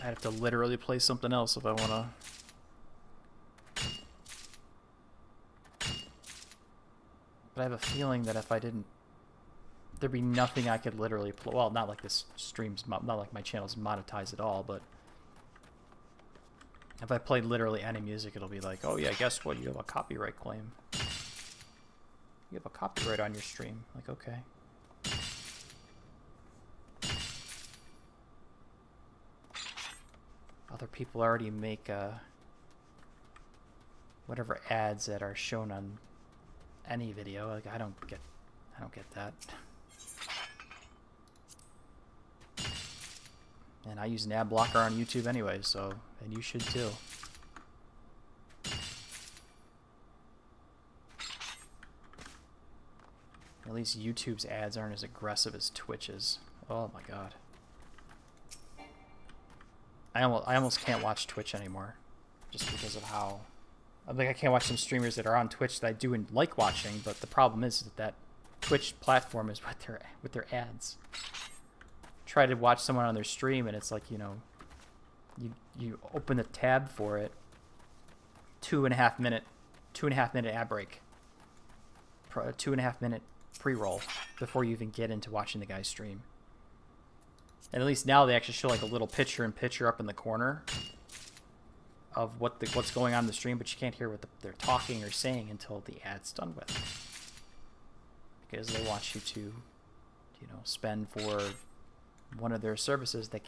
I have to literally play something else if I want to. But I have a feeling that if I didn't, there'd be nothing I could literally play. Well, not like this stream's, not like my channel's monetized at all, but if I played literally any music, it'll be like, oh yeah, guess what? You have a copyright claim. You have a copyright on your stream. Like, okay. Other people already make whatever ads that are shown on any video. Like, I don't get that. And I use an ad blocker on YouTube anyway, so, and you should too. At least YouTube's ads aren't as aggressive as Twitch's. Oh my god. I almost can't watch Twitch anymore, just because of how. Like, I can't watch some streamers that are on Twitch that I do like watching, but the problem is that Twitch platform is with their ads. Try to watch someone on their stream, and it's like, you know, you open the tab for it, 2.5 minute ad break, 2.5 minute pre-roll before you even get into watching the guy's stream. And at least now they actually show like a little picture-in-picture up in the corner of what's going on in the stream, but you can't hear what they're talking or saying until the ad's done with, because they want you to, you know, spend for one of their services that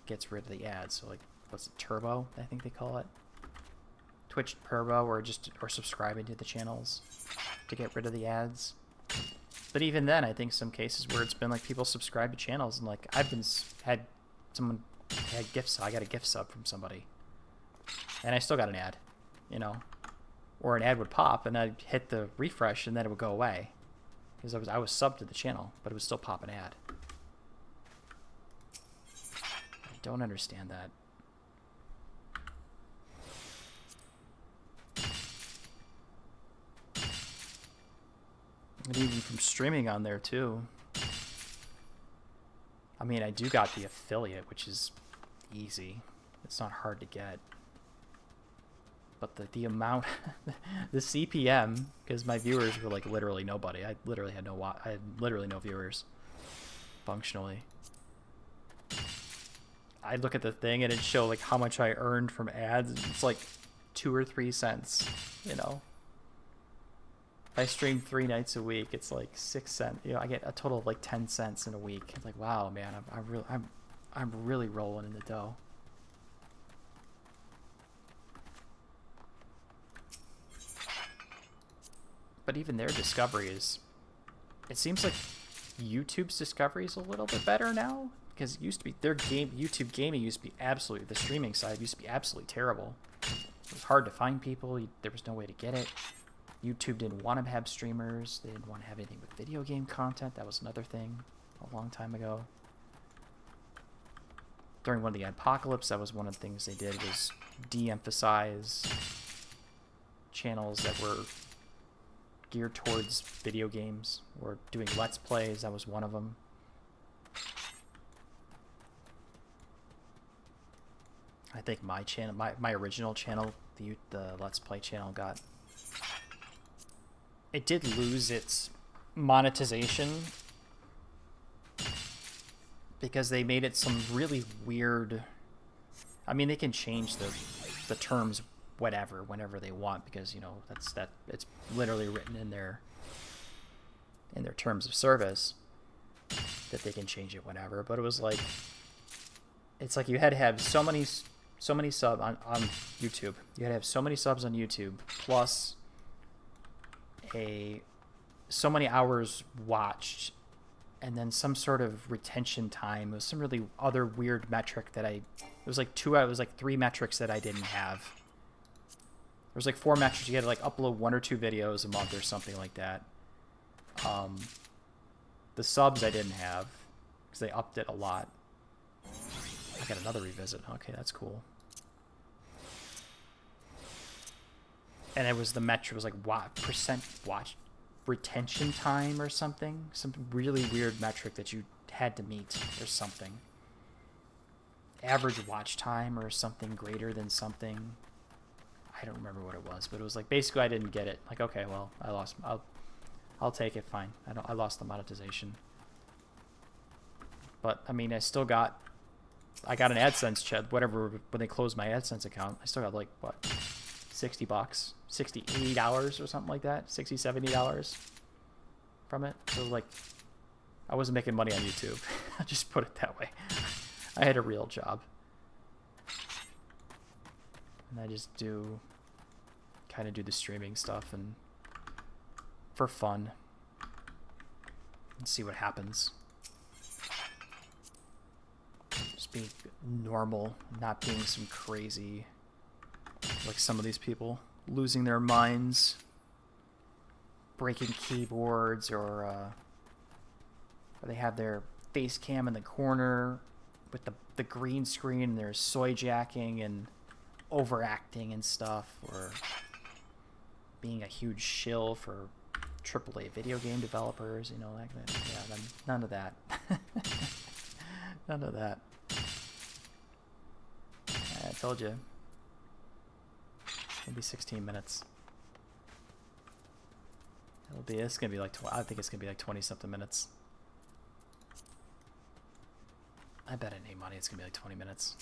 gets rid of the ads. So like, what's it, Turbo? I think they call it. Twitch Turbo, or subscribing to the channels to get rid of the ads. But even then, I think some cases where it's been like people subscribe to channels, and like I got a gift sub from somebody, and I still got an ad, you know, or an ad would pop, and I'd hit the refresh, and then it would go away because I was subbed to the channel, but it would still pop an ad. I don't understand that. And even from streaming on there too. I mean, I do got the affiliate, which is easy. It's not hard to get. But the amount, the CPM, because my viewers were like literally nobody. I literally had no viewers, functionally. I look at the thing and it show like how much I earned from ads. It's like 2 or 3 cents, you know. If I stream 3 nights a week, it's like 6 cents. You know, I get a total of like 10 cents in a week. It's like, wow, man, I'm really rolling in the dough. But even their discovery is, it seems like YouTube's discovery is a little bit better now, because it used to be YouTube gaming used to be absolutely, the streaming side used to be absolutely terrible. It was hard to find people. There was no way to get it. YouTube didn't want to have streamers. They didn't want to have anything with video game content. That was another thing a long time ago. During one of the apocalypse, that was one of the things they did, was de-emphasize channels that were geared towards video games or doing Let's Plays. That was one of them. I think my channel, my original channel, the Let's Play channel, it did lose its monetization because they made it some really weird. I mean, they can change the terms whenever they want, because, you know, it's literally written in their terms of service that they can change it whenever. But it was like, it's like you had to have so many subs on YouTube. You had to have so many subs on YouTube plus so many hours watched, and then some sort of retention time. It was some really other weird metric that it was like 3 metrics that I didn't have. There was like 4 metrics. You had to like upload 1 or 2 videos a month or something like that. The subs I didn't have because they upped it a lot. I got another revisit. Okay, that's cool. And it was the metric was like percent watch retention time or something. Some really weird metric that you had to meet or something. Average watch time or something greater than something. I don't remember what it was, but it was like basically I didn't get it. Like, okay, well, I lost. I'll take it. Fine. I lost the monetization. But I mean, I got an AdSense check. Whatever. When they closed my AdSense account, I still got like what, $60, $80 or something like that. $60, $70 from it. So like, I wasn't making money on YouTube. I'll just put it that way. I had a real job. And I just kind of do the streaming stuff and for fun and see what happens. Just being normal, not being some crazy, like some of these people losing their minds, breaking keyboards, or they have their face cam in the corner with the green screen and they're soy jacking and overacting and stuff, or being a huge shill for AAA video game developers, you know, like that. Yeah, none of that. None of that. I told you. Maybe 16 minutes. It's gonna be like I think it's gonna be like 20-something minutes. I bet any money it's gonna be like 20 minutes.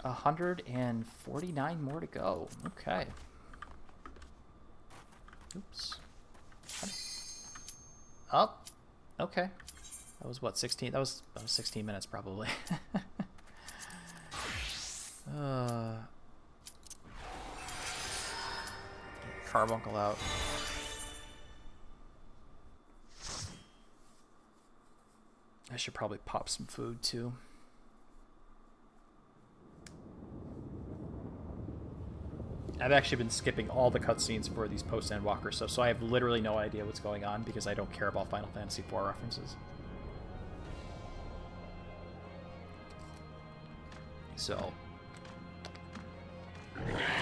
$149 more to go. Okay. Oops. Oh. Okay. That was what, 16? That was 16 minutes probably. Carbuncle out. I should probably pop some food too. I've actually been skipping all the cutscenes for these post-Endwalker stuff, so I have literally no idea what's going on because I don't care about Final Fantasy IV references. So,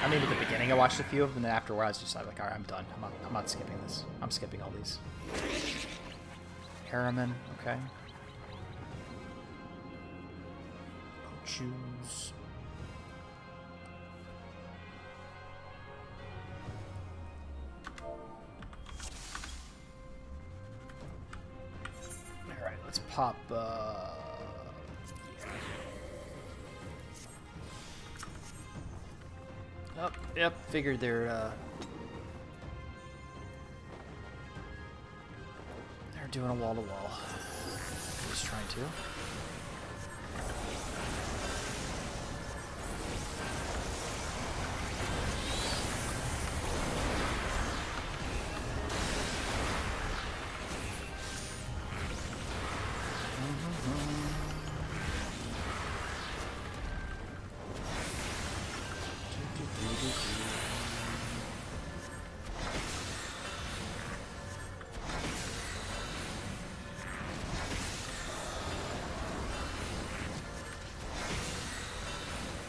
I mean, at the beginning I watched a few of them, and then afterwards I was just like, alright, I'm done. I'm not skipping this. I'm skipping all these. Harriman, okay. Choose. Alright, let's pop, Oh, yep, figured they're doing a wall-to-wall. Just trying to.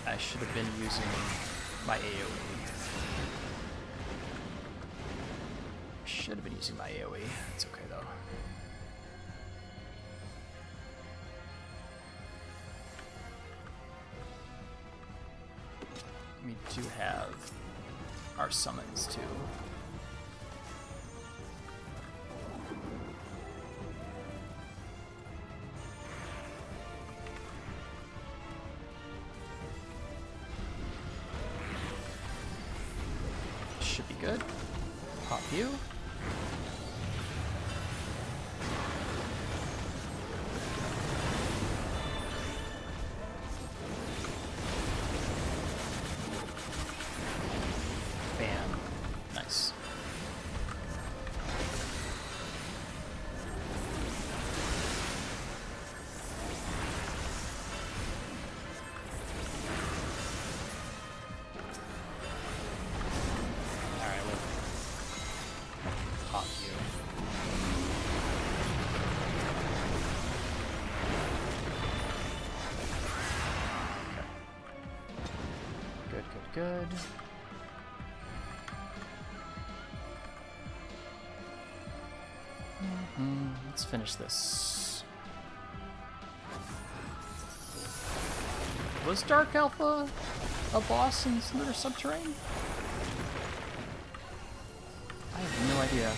I should have been using my AoE. Should have been using my AoE. It's okay though. We do have our summons too. Should be good. Pop you. Bam. Nice. Good. Let's finish this. Was Dark Alpha a boss in Slither Subterrane? I have no idea.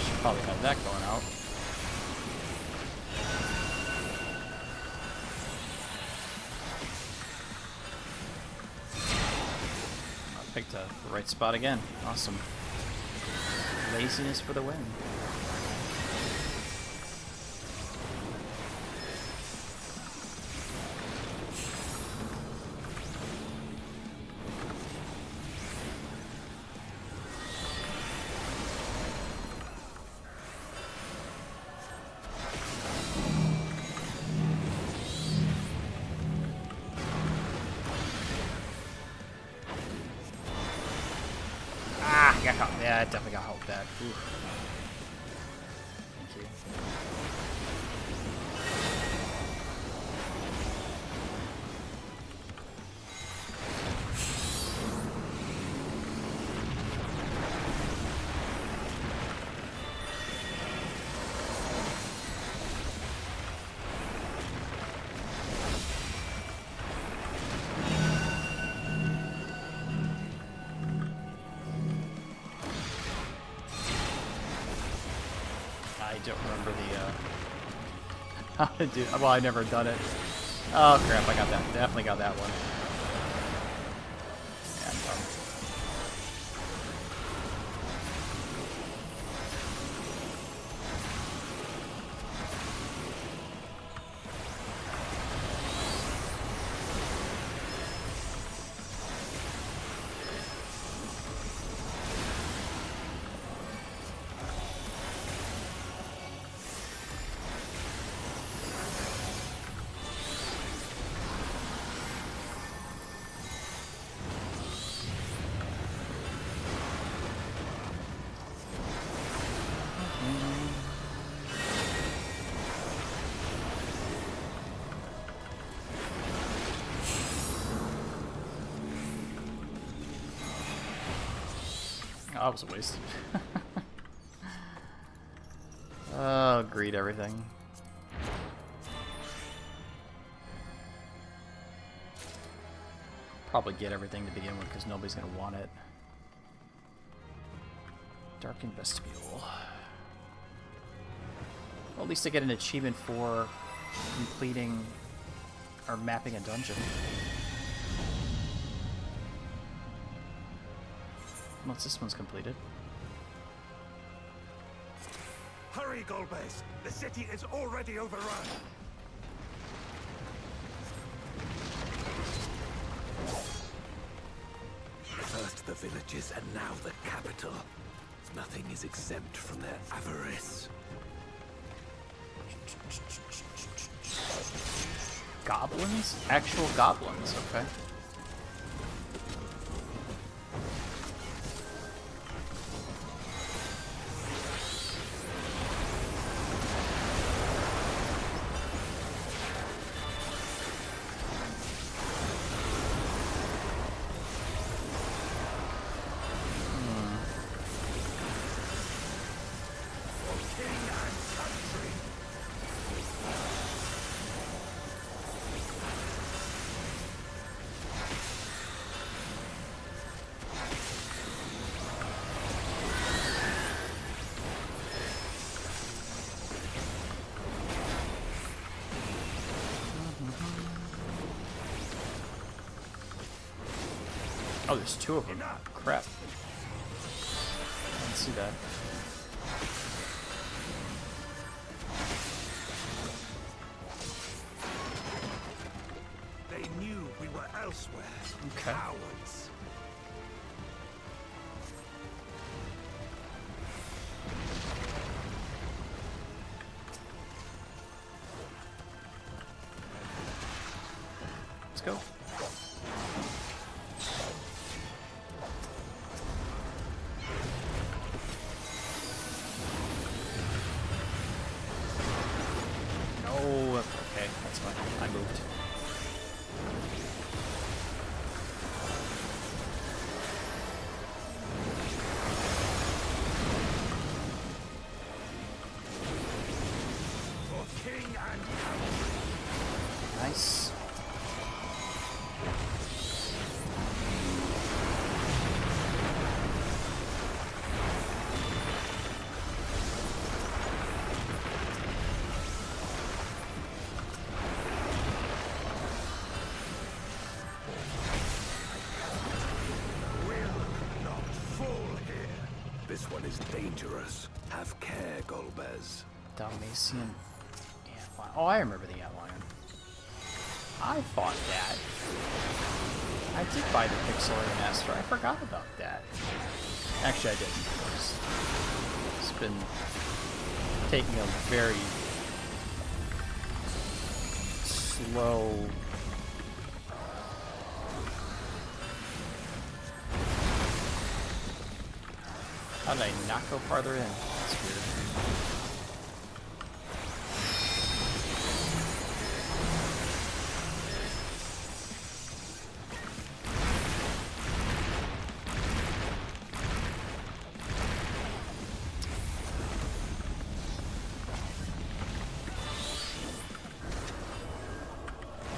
Should probably have that going out. Picked the right spot again. Awesome. Laziness for the win. Yeah, I definitely got help back. Ooh. Thank you. I don't remember the, how to do, well, I never done it. Oh crap, I got that, definitely got that one. Yeah, I'm done. that was a waste. Oh, greed everything. Probably get everything to begin with because nobody's going to want it. Darkened Vestibule. Well, at least I get an achievement for completing or mapping a dungeon. Once this one's completed. Hurry, Golbez! The city is already overrun! First the villages and now the capital. Nothing is exempt from their avarice. Goblins? Actual goblins, okay. Oh, there's two of them. Crap. I didn't see that. They knew we were elsewhere. Okay. Cowards. Let's go. Okay, that's fine. I moved. For king and country. Nice. This one is dangerous. Have care, Golbez. Dalmatian Antlion. Oh, I remember the Antlion. I fought that. I did buy the Pixelated Master. I forgot about that. Actually, I didn't. It's been taking a very slow... How did I not go farther in? That's weird.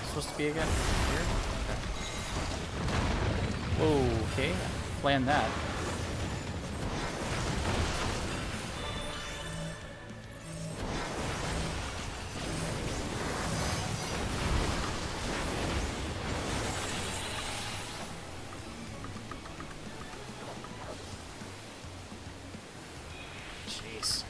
Supposed to be again? Here? Okay. Whoa, okay. Plan that. Jeez.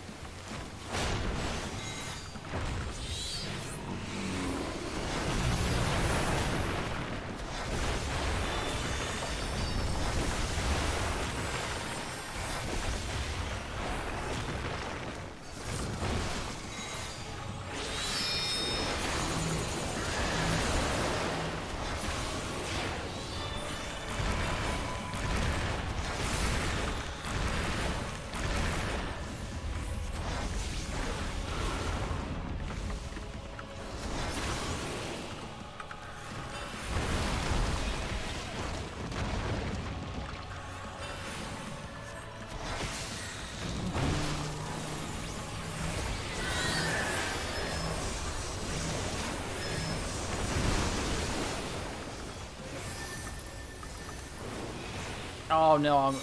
Oh no, I'm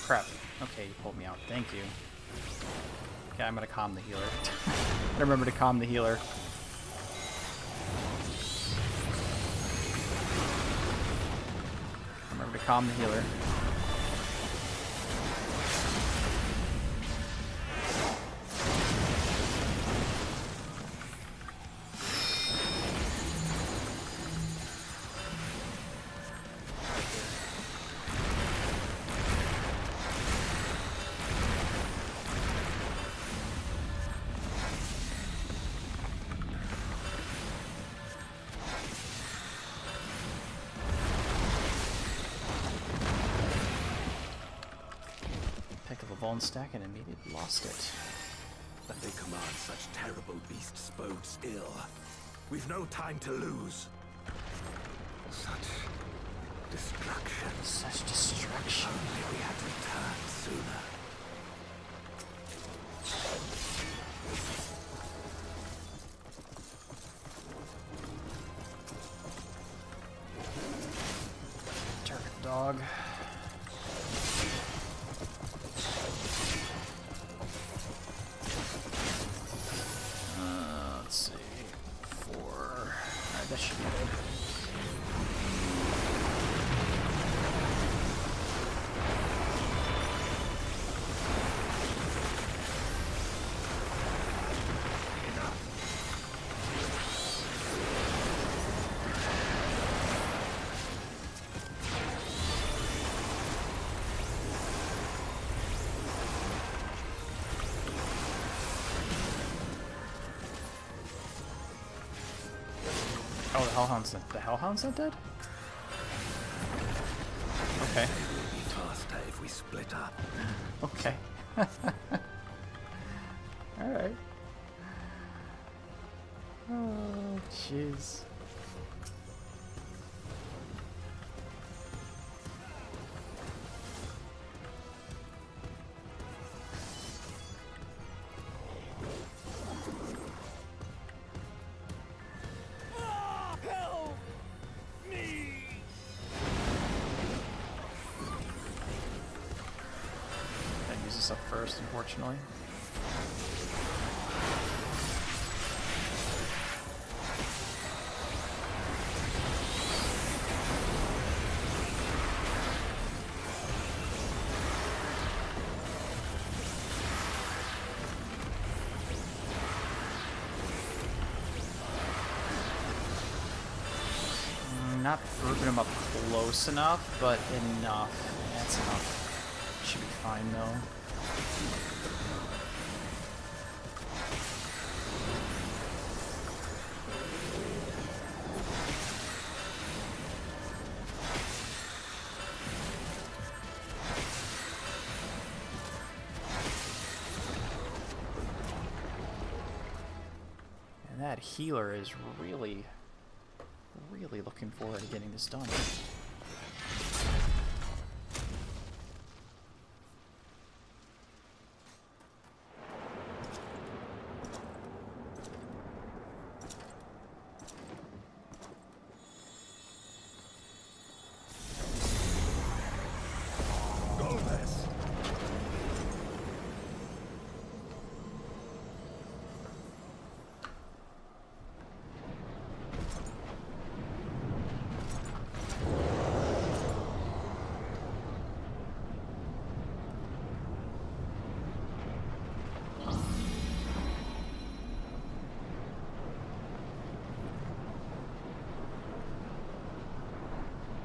crap. Okay, you pulled me out. Thank you. Okay, I'm gonna calm the healer. I remember to calm the healer. Remember to calm the healer. Pick up a bone stack and immediately lost it. That they command such terrible beasts bodes ill. We've no time to lose. Such destruction. Such destruction. Only we had returned sooner. Turret dog. Let's see. 4. Alright, that should be good. Oh, the Hellhound's not dead? Okay. It will be faster if we split up. Okay. Alright. Oh, jeez. Up first, unfortunately. Not grouping them up close enough, but enough. That's enough. Should be fine though. And that healer is really looking forward to getting this done.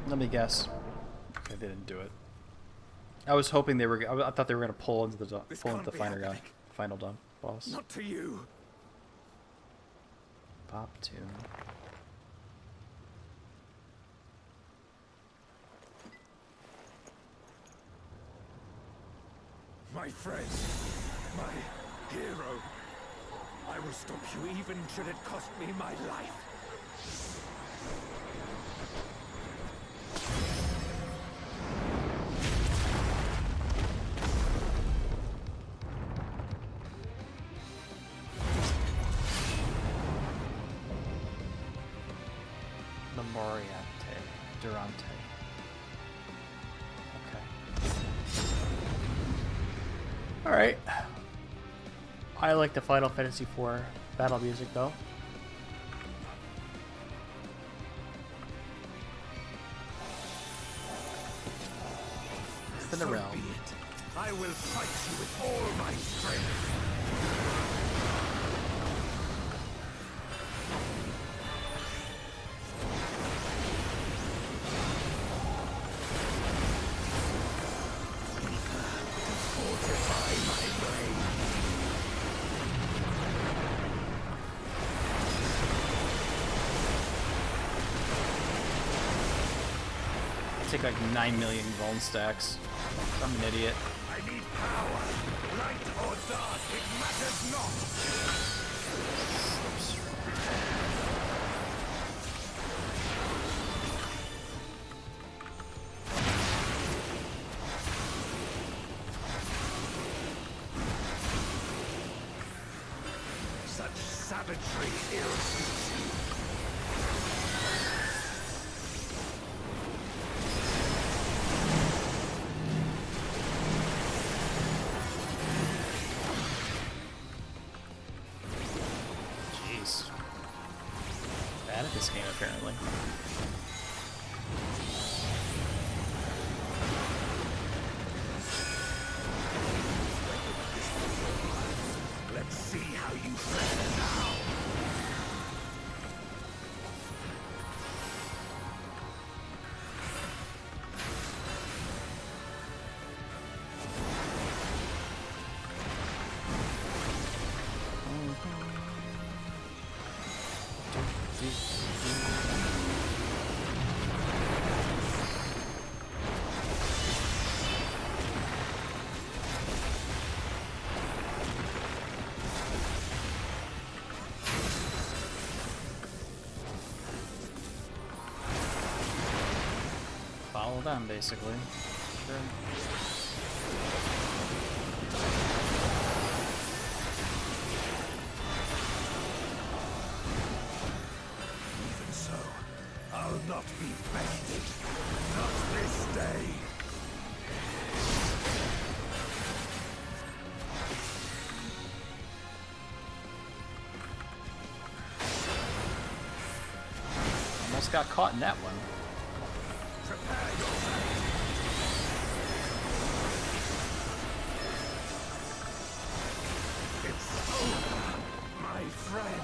Let me guess. Okay, they didn't do it. I was hoping they were. I thought they were gonna pull into the final boss. Not to you. Pop tune. My friend, my hero. I will stop you even should it cost me my life. Durante. Okay. Alright. I like the Final Fantasy IV battle music though. In the realm. Be it. I will fight you with all my strength. Fortify my brain. Take like 9 million vuln stacks. I'm an idiot. I need power. Light or dark, it matters not. Such savagery ill-suits you. Jeez. Bad at this game, apparently. Let's see how you fare now. Follow them, basically. Sure. Even so, I'll not be bested. Not this day. Almost got caught in that one. Prepare yourself. It's over, my friend.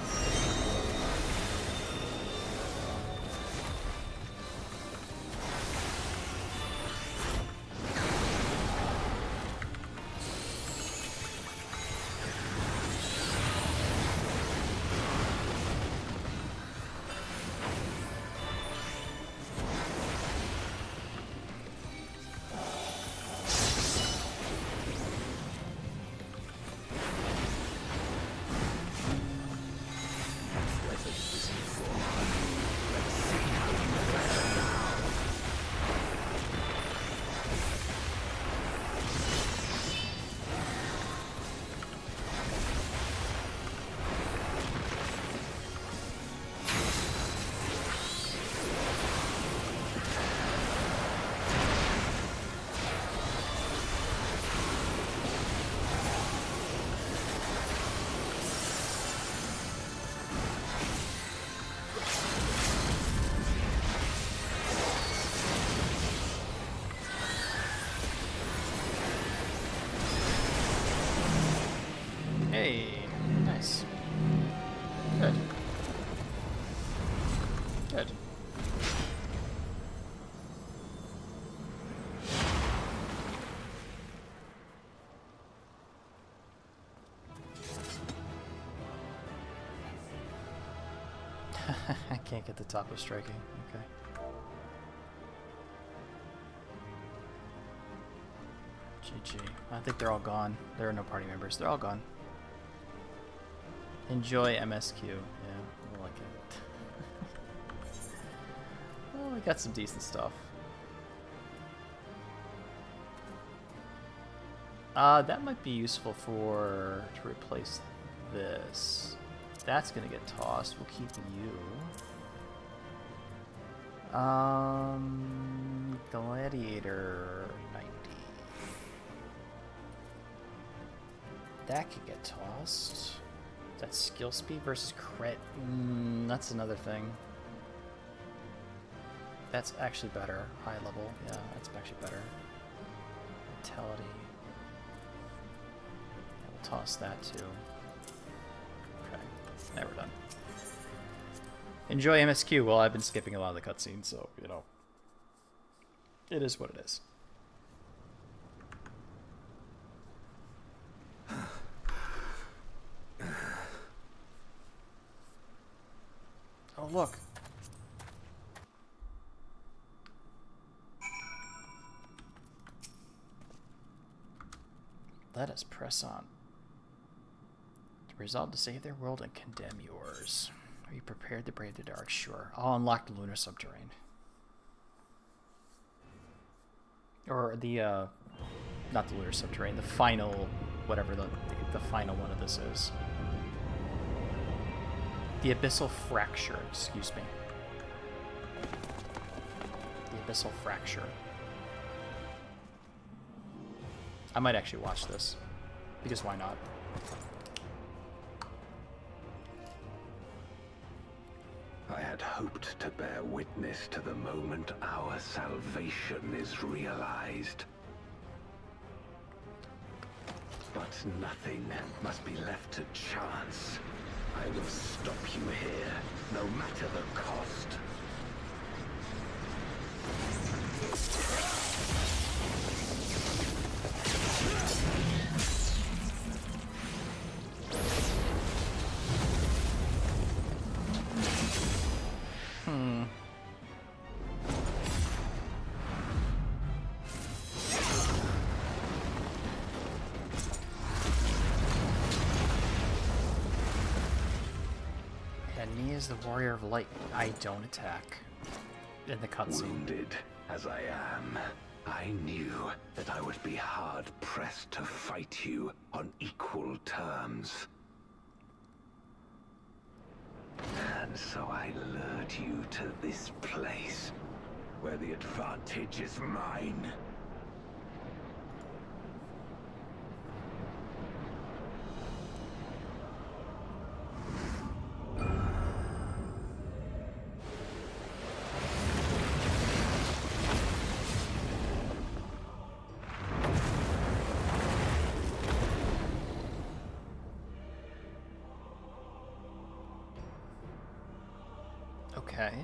Hey, nice. Good. Good. I can't get the top of striking. Okay. GG. I think they're all gone. There are no party members. They're all gone. Enjoy MSQ. Yeah, I like it. Well, we got some decent stuff. That might be useful to replace this. That's gonna get tossed. We'll keep you. Gladiator 90. That could get tossed. That's skill speed versus crit. That's another thing. That's actually better. High level. Yeah, that's actually better. Vitality. Yeah, we'll toss that too. Okay. Now we're done. Enjoy MSQ. Well, I've been skipping a lot of the cutscenes, so, you know. It is what it is. Oh, look. Let us press on. Resolve to save their world and condemn yours. Are you prepared to brave the dark? Sure. I'll unlock the lunar subterrane. Or the, not the lunar subterrane, the final, whatever the final one of this is. The abyssal fracture, excuse me. The abyssal fracture. I might actually watch this, because why not? I had hoped to bear witness to the moment our salvation is realized. But nothing must be left to chance. I will stop you here, no matter the cost. And me as the warrior of light, I don't attack in the cutscene. Wounded as I am, I knew that I would be hard-pressed to fight you on equal terms. And so I lured you to this place, where the advantage is mine. Okay.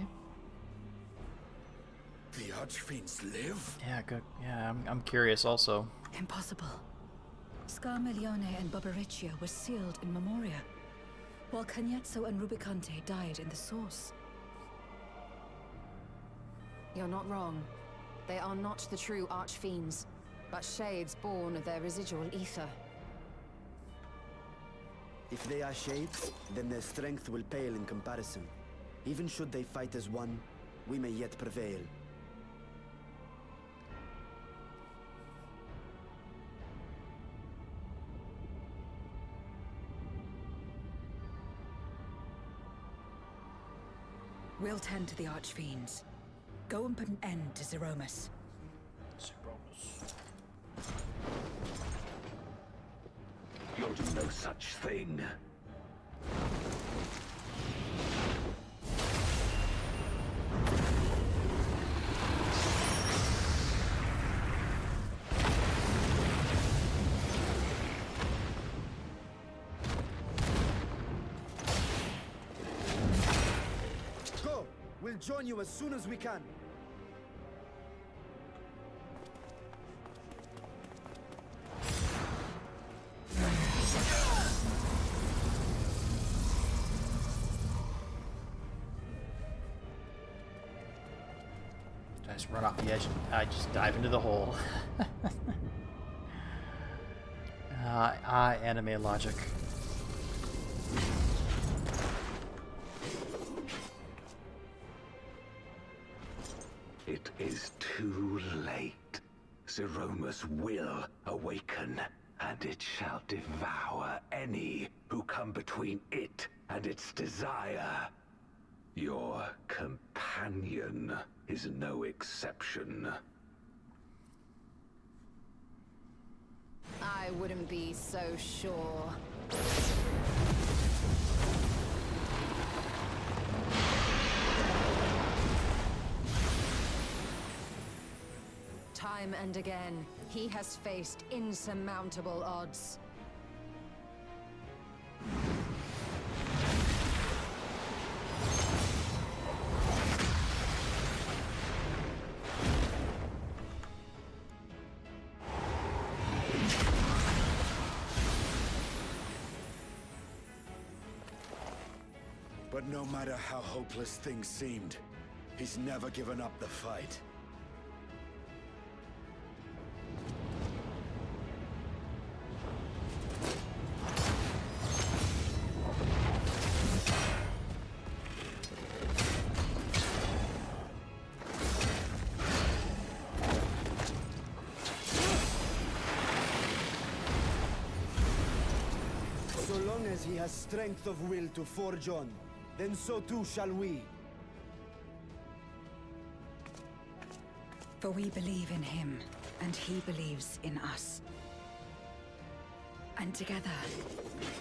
The Archfiends live? Yeah, good. Yeah, I'm curious also. Impossible. Scarmiglione and Barbariccia were sealed in Memoria, while Cagnezzo and Rubicante died in the Source. You're not wrong. They are not the true Archfiends, but shades born of their residual ether. If they are shades, then their strength will pale in comparison. Even should they fight as one, we may yet prevail. We'll tend to the Archfiends. Go and put an end to Zeromus. You'll do no such thing. Go! We'll join you as soon as we can. I just run off the edge and I just dive into the hole. Anime logic. It is too late. Zeromus will awaken, and it shall devour any who come between it and its desire. Your companion is no exception. I wouldn't be so sure. Time and again, he has faced insurmountable odds. But no matter how hopeless things seemed, he's never given up the fight. So long as he has strength of will to forge on, then so too shall we. For we believe in him, and he believes in us. And together,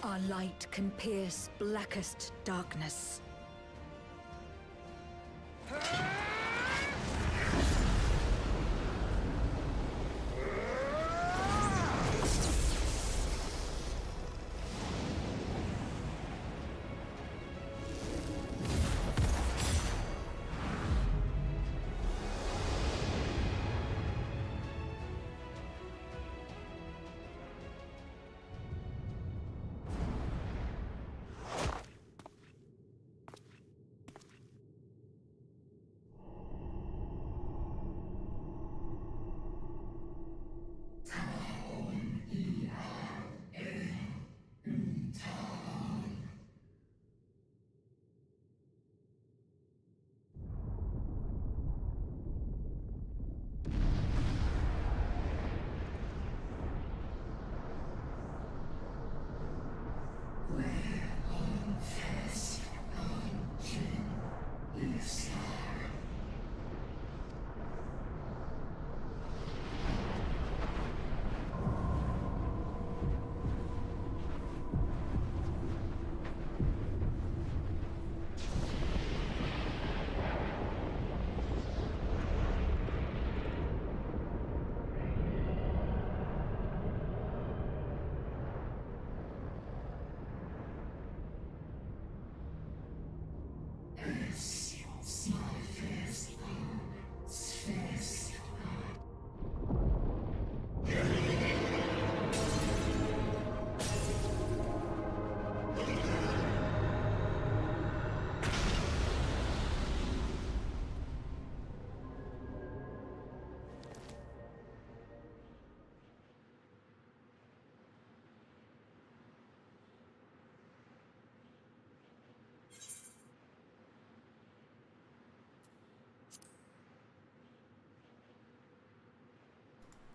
our light can pierce blackest darkness.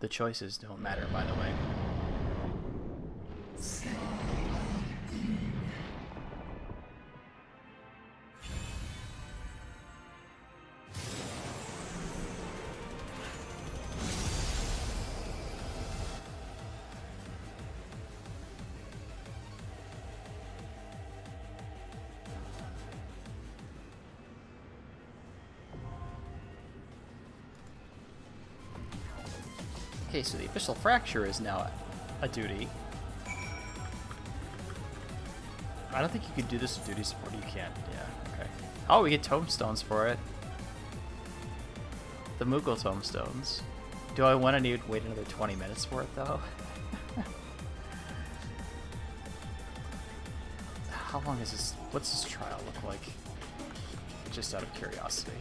The choices don't matter, by the way. Okay, so the official fracture is now a duty. I don't think you could do this with duty support. You can't. Yeah, okay. Oh, we get tomestones for it. The Moogle tomestones. Do I want to need wait another 20 minutes for it, though? How long is this? What's this trial look like? Just out of curiosity.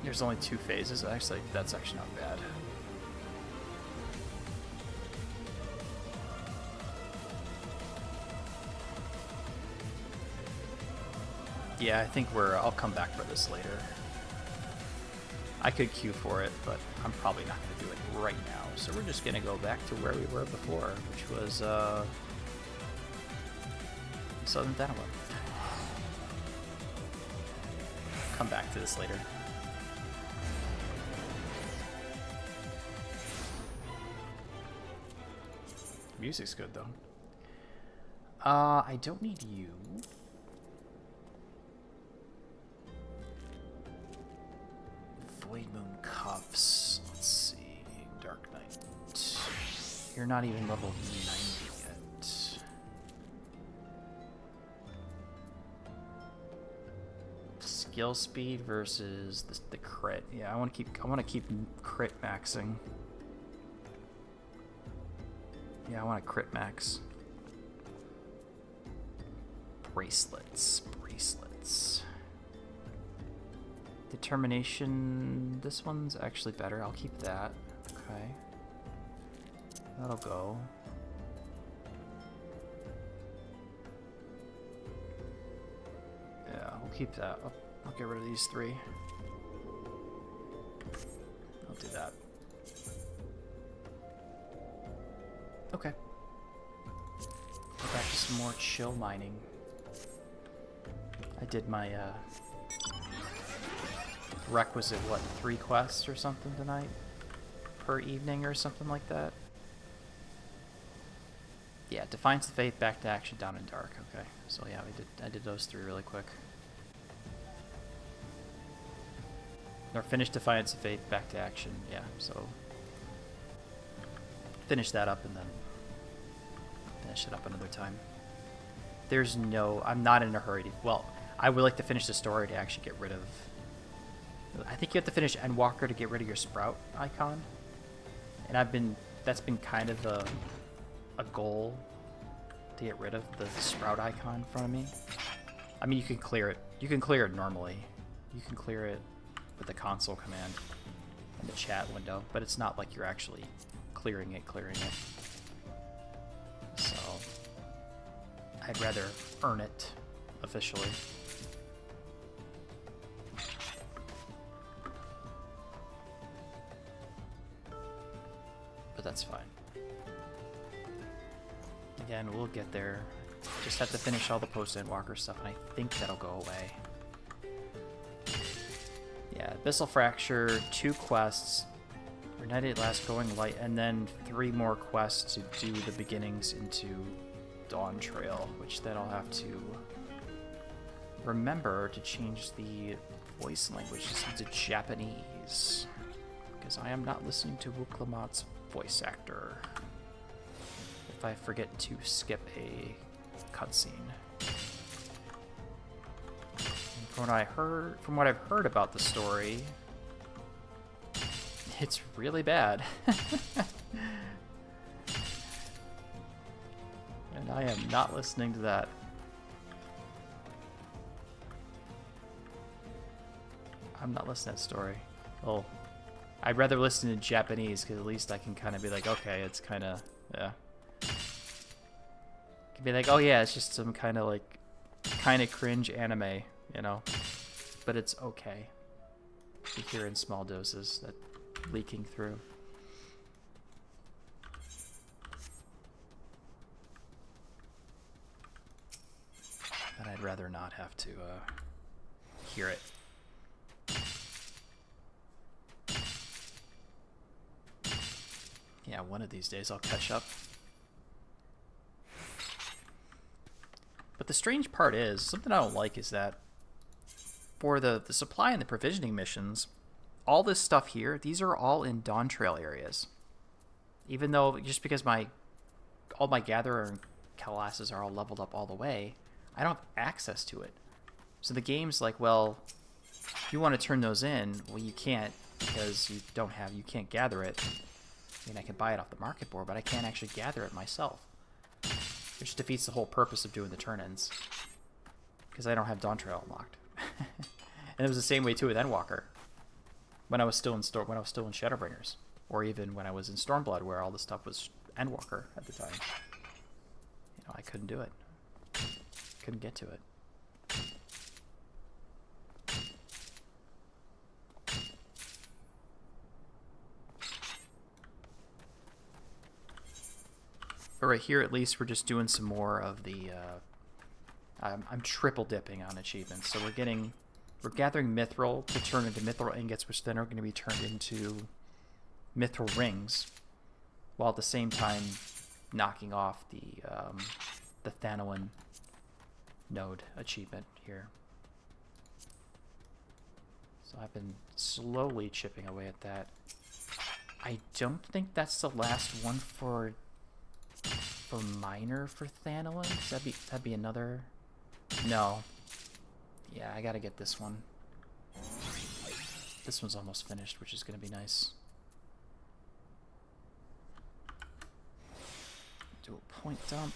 There's only 2 phases. Actually, that's actually not bad. Yeah, I think I'll come back for this later. I could queue for it, but I'm probably not going to do it right now. So we're just going to go back to where we were before, which was So then what? Come back to this later. Music's good though. I don't need you. Void Moon Cuffs. Let's see. Dark Knight. You're not even level 90 yet. Skill speed versus the crit. Yeah, I want to keep crit maxing. Yeah, I want a crit max. Bracelets. Determination. This one's actually better. I'll keep that. Okay. That'll go. Yeah, we'll keep that. I'll get rid of these 3. I'll do that. Okay. Go back to some more chill mining. I did my requisite, what, 3 quests or something tonight? Per evening or something like that? Yeah, Defiance of Faith, Back to Action, Down in Dark. Okay, so yeah, I did those 3 really quick. Or finished Defiance of Faith, Back to Action, yeah, so finish that up and then finish it up another time. I'm not in a hurry to, well, I would like to finish the story to actually get rid of, I think you have to finish Endwalker to get rid of your Sprout icon. And that's been kind of a goal to get rid of the Sprout icon in front of me. I mean, you can clear it normally. You can clear it with the console command in the chat window, but it's not like you're actually clearing it. So I'd rather earn it officially. But that's fine. Again, we'll get there. Just have to finish all the post-Endwalker stuff, and I think that'll go away. Yeah, Abyssal Fracture, 2 quests. Reunited Last Going Light, and then 3 more quests to do the beginnings into Dawn Trail, which then I'll have to remember to change the voice languages into Japanese, because I am not listening to Wuklamat's voice actor if I forget to skip a cutscene. From what I've heard about the story, it's really bad. And I am not listening to that. I'm not listening to that story. Well, I'd rather listen in Japanese, because at least I can kind of be like, okay, it's kind of, yeah. Can be like, oh yeah, it's just some kind of like, kind of cringe anime, you know? But it's okay. You hear in small doses that leaking through. But I'd rather not have to hear it. Yeah, one of these days I'll catch up. But the strange part is, something I don't like is that for the supply and the provisioning missions, all this stuff here, these are all in Dawn Trail areas. Even though, just because all my Gatherer and classes are all leveled up all the way, I don't have access to it. So the game's like, well, if you want to turn those in, well, you can't, because you can't gather it. I mean, I can buy it off the market board, but I can't actually gather it myself. Which defeats the whole purpose of doing the turn-ins. Because I don't have Dawn Trail unlocked. And it was the same way too with Endwalker. When I was still in Shadowbringers, or even when I was in Stormblood, where all the stuff was Endwalker at the time. You know, I couldn't do it. Couldn't get to it. But right here, at least, we're just doing some more of the I'm triple dipping on achievements. So we're gathering mithril to turn into mithril ingots, which then are going to be turned into mithril rings, while at the same time knocking off the Thanoan node achievement here. So I've been slowly chipping away at that. I don't think that's the last one for minor for Thanoan. That'd be another. No. Yeah, I gotta get this one. This one's almost finished, which is gonna be nice. Do a point dump.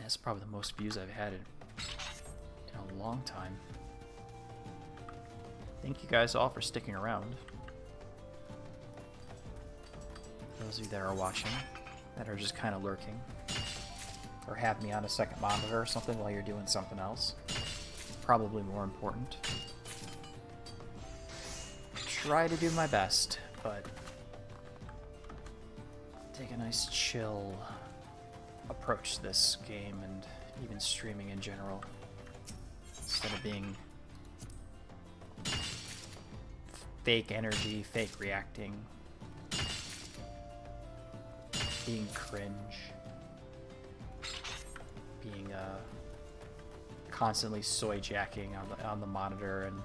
That's probably the most views I've had in a long time. Thank you guys all for sticking around. Those of you that are watching, that are just kind of lurking, or have me on a second monitor or something while you're doing something else. Probably more important. Try to do my best, but take a nice chill approach to this game and even streaming in general, instead of being fake energy, fake reacting, being cringe, being constantly soy jacking on the monitor, and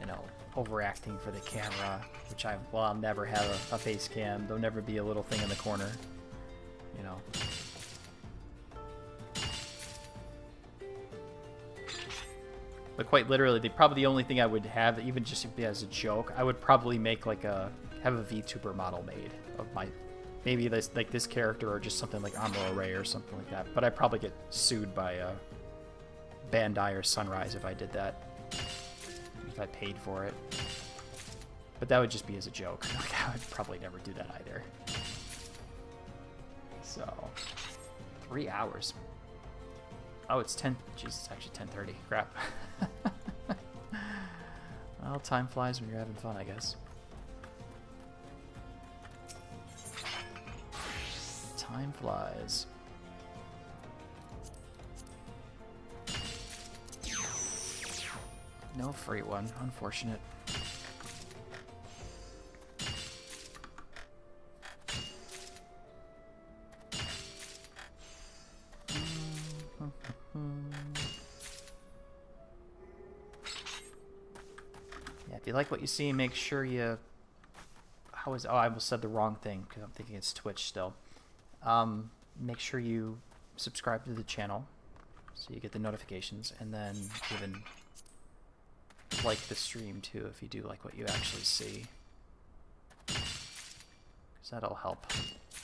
you know, overacting for the camera, which I'll never have a face cam. There'll never be a little thing in the corner, you know. But quite literally, probably the only thing I would have, even just as a joke, I would probably make have a VTuber model made of maybe this character, or just something like Armor Array or something like that. But I'd probably get sued by Bandai or Sunrise if I did that, if I paid for it. But that would just be as a joke. I would probably never do that either. So, 3 hours. Oh, it's 10. Jesus, it's actually 10:30. Crap. Well, time flies when you're having fun, I guess. Time flies. No free one. Unfortunate. If you like what you see, make sure you... oh, I almost said the wrong thing because I'm thinking it's Twitch still. Make sure you subscribe to the channel so you get the notifications, and then even like the stream too if you do like what you actually see, because that'll help,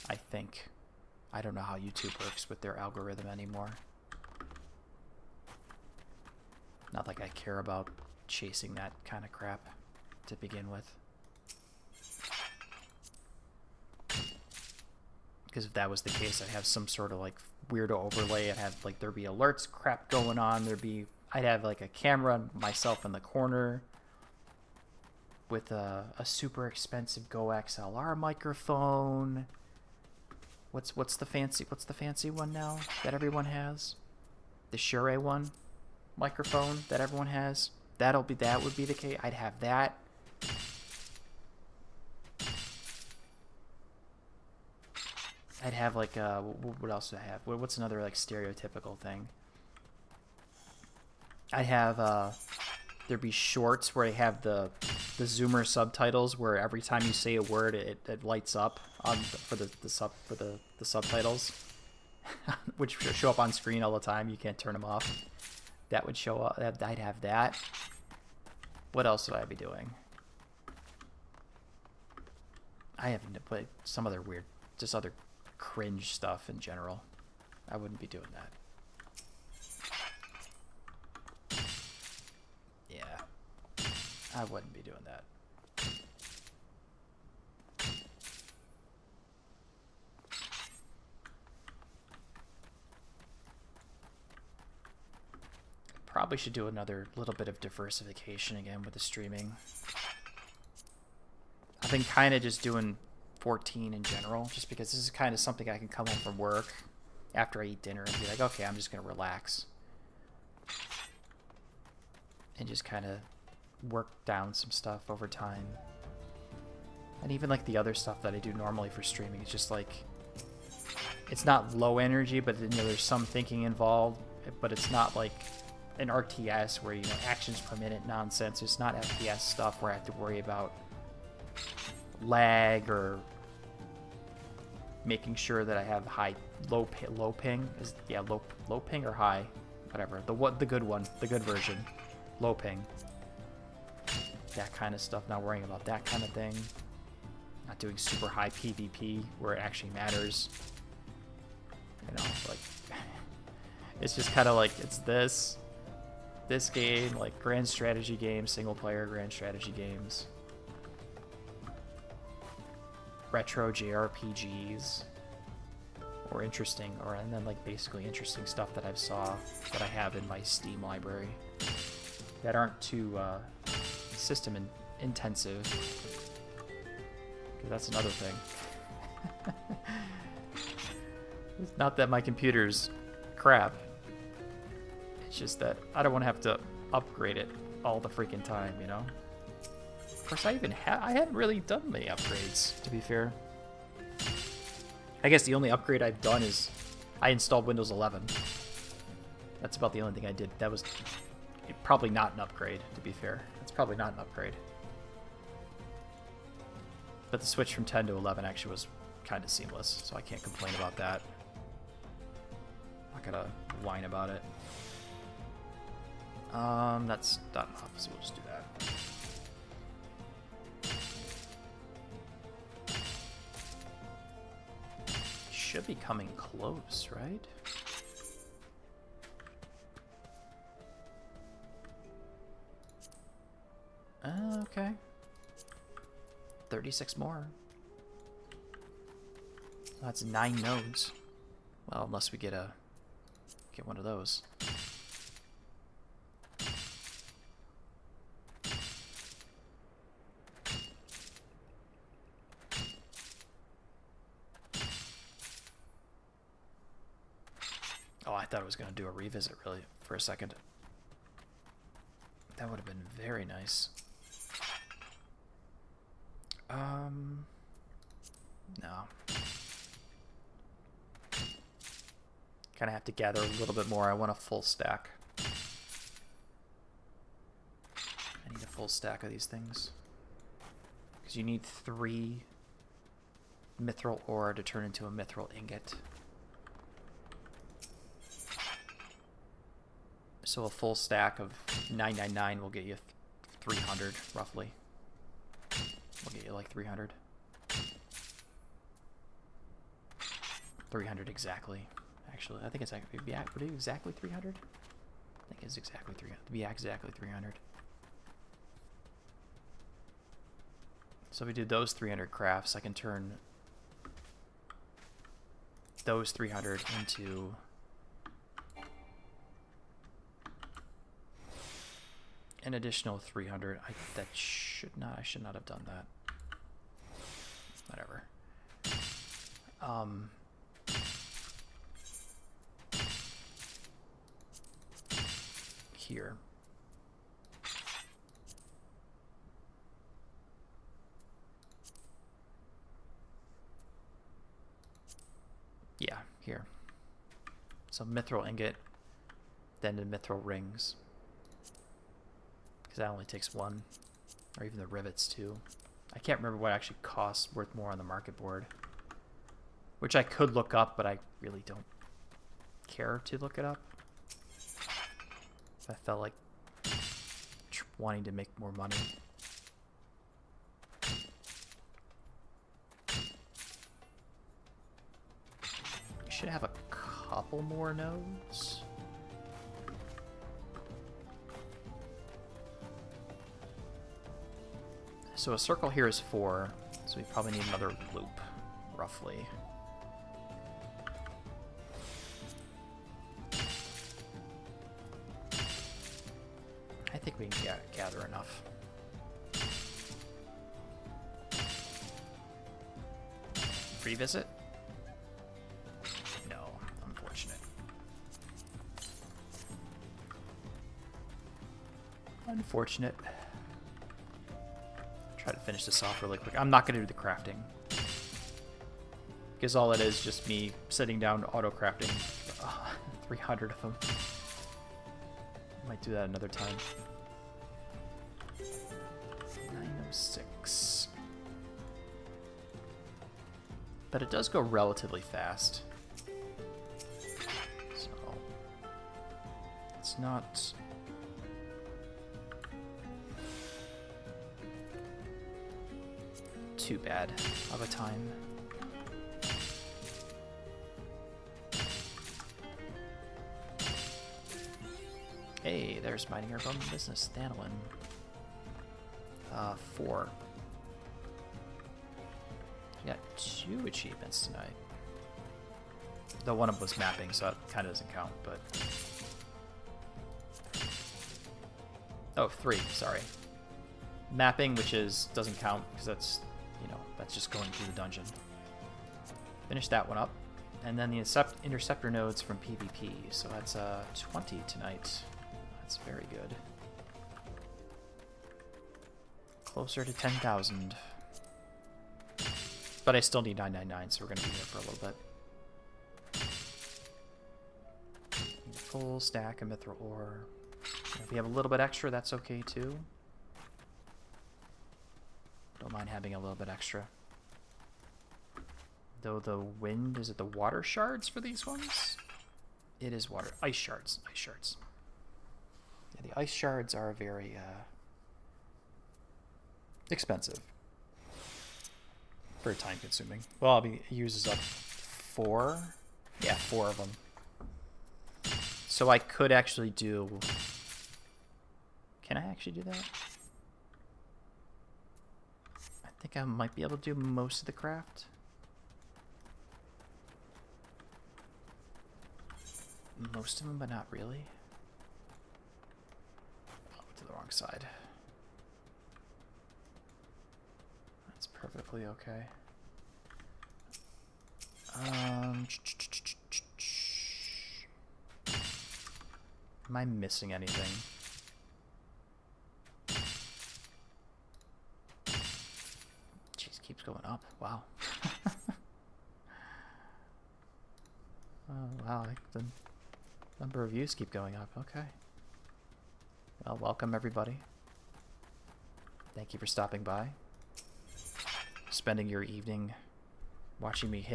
I think. I don't know how YouTube works with their algorithm anymore. Not like I care about chasing that kind of crap to begin with. Because if that was the case, I'd have some sort of like weirdo overlay. I'd have like, there'd be alerts crap going on. I'd have like a camera myself in the corner with a super expensive Go XLR microphone. What's the fancy one now that everyone has? The Shure one microphone that everyone has. That would be the case. I'd have that. I'd have like what else do I have? What's another like stereotypical thing? I'd have there'd be shorts where I have the zoomer subtitles, where every time you say a word it lights up for the subtitles, which show up on screen all the time. You can't turn them off. That would show up. I'd have that. What else would I be doing? I haven't played some other weird, just other cringe stuff in general. I wouldn't be doing that. Yeah, I wouldn't be doing that. Probably should do another little bit of diversification again with the streaming. I've been kind of just doing 14 in general, just because this is kind of something I can come home from work after I eat dinner and be like, okay, I'm just going to relax. And just kind of work down some stuff over time. And even like the other stuff that I do normally for streaming, it's just like, it's not low energy, but you know, there's some thinking involved, but it's not like an RTS where, you know, actions per minute nonsense. It's not FPS stuff where I have to worry about lag or making sure that I have low ping is, yeah, low ping or high, whatever, the good one, the good version, low ping, that kind of stuff. Not worrying about that kind of thing. Not doing super high PvP where it actually matters. You know, like, it's just kind of like, it's this game, like grand strategy games, single player grand strategy games, retro JRPGs, or interesting, and then like basically interesting stuff that that I have in my Steam library that aren't too system intensive, because that's another thing. It's not that my computer's crap. It's just that I don't want to have to upgrade it all the freaking time, you know? Of course, I haven't really done many upgrades, to be fair. I guess the only upgrade I've done is I installed Windows 11. That's about the only thing I did. That was probably not an upgrade, to be fair. That's probably not an upgrade. But the switch from 10 to 11 actually was kind of seamless, so I can't complain about that. I'm not gonna whine about it. That's not enough, so we'll just do that. Should be coming close, right? Okay. 36 more. That's 9 nodes. Well, unless we get one of those. Oh, I thought I was going to do a revisit really for a second. That would have been very nice. No. Kind of have to gather a little bit more. I want a full stack. I need a full stack of these things. Because you need 3 mithril ore to turn into a mithril ingot. So a full stack of 999 will get you 300, roughly. We'll get you like 300. 300 exactly. Actually, I think it's like, would it be exactly 300? I think it's exactly 300. It'd be exactly 300. So if we do those 300 crafts, I can turn those 300 into an additional 300. I should not have done that. Whatever. Here. Yeah, here. So mithril ingot, then the mithril rings. Because that only takes 1. Or even the rivets too. I can't remember what actually costs worth more on the market board. Which I could look up, but I really don't care to look it up. I felt like wanting to make more money. We should have a couple more nodes. So a circle here is 4, so we probably need another loop, roughly. I think we can gather enough. Revisit? No, unfortunate. Unfortunate. Try to finish this off really quick. I'm not going to do the crafting. Because all it is just me sitting down auto crafting 300 of them. Might do that another time. 906. But it does go relatively fast. So it's not too bad of a time. Hey, there's Mining Our Bum Business, Thanolin. 4. We got 2 achievements tonight. Though one of them was mapping, so it kind of doesn't count, but... Oh, 3, sorry. Mapping, which doesn't count, because that's, you know, that's just going through the dungeon. Finish that one up. And then the interceptor nodes from PvP, so that's 20 tonight. That's very good. Closer to 10,000. But I still need 999, so we're going to be here for a little bit. Need a full stack of mithril ore. If we have a little bit extra, that's okay too. Don't mind having a little bit extra. Though the wind, is it the water shards for these ones? It is water. Ice shards. Ice shards. Yeah, the ice shards are very expensive. Very time consuming. Well, it uses up 4. Yeah, 4 of them. So I could actually do... Can I actually do that? I think I might be able to do most of the craft. Most of them, but not really. Oh, to the wrong side. That's perfectly okay. Am I missing anything? Jeez, keeps going up. Wow. Oh, wow. The number of views keep going up. Okay. Well, welcome everybody. Thank you for stopping by. Spending your evening watching me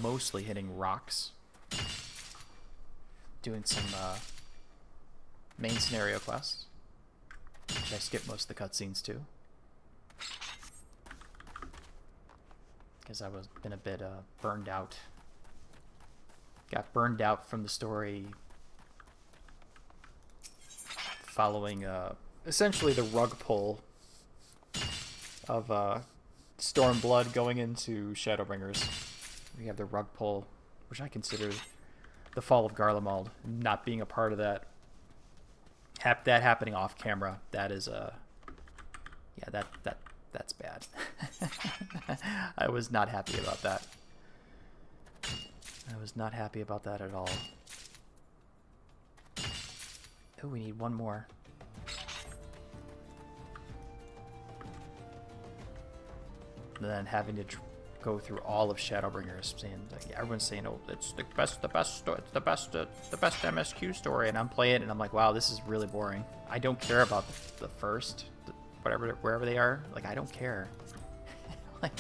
mostly hitting rocks. Doing some main scenario quests, which I skipped most of the cutscenes too, because I was been a bit burned out. Got burned out from the story following essentially the rug pull of Stormblood going into Shadowbringers. We have the rug pull, which I consider the fall of Garlemald, not being a part of that. That happening off camera. That is yeah, that's bad. I was not happy about that. I was not happy about that at all. Oh, we need one more. And then having to go through all of Shadowbringers, saying like everyone's saying, "Oh, it's the best MSQ story," and I'm playing it, and I'm like, "Wow, this is really boring. I don't care about the first, wherever they are. Like, I don't care." Like,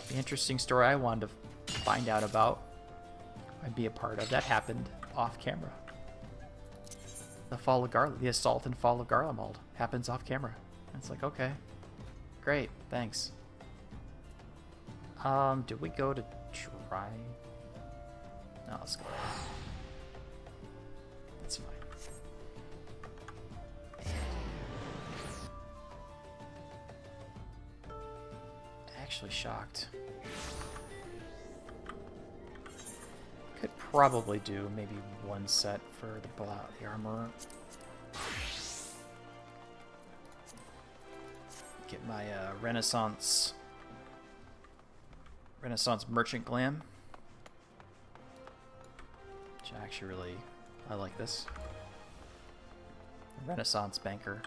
the interesting story I wanted to find out about, I'd be a part of, that happened off camera. The assault and fall of Garlemald happens off camera. And it's like, okay, great, thanks. Did we go to try? No, let's go. That's fine. Actually shocked. Could probably do maybe one set for the armor. Get my Renaissance Renaissance Merchant Glam. Which actually really, I like this. Renaissance Banker.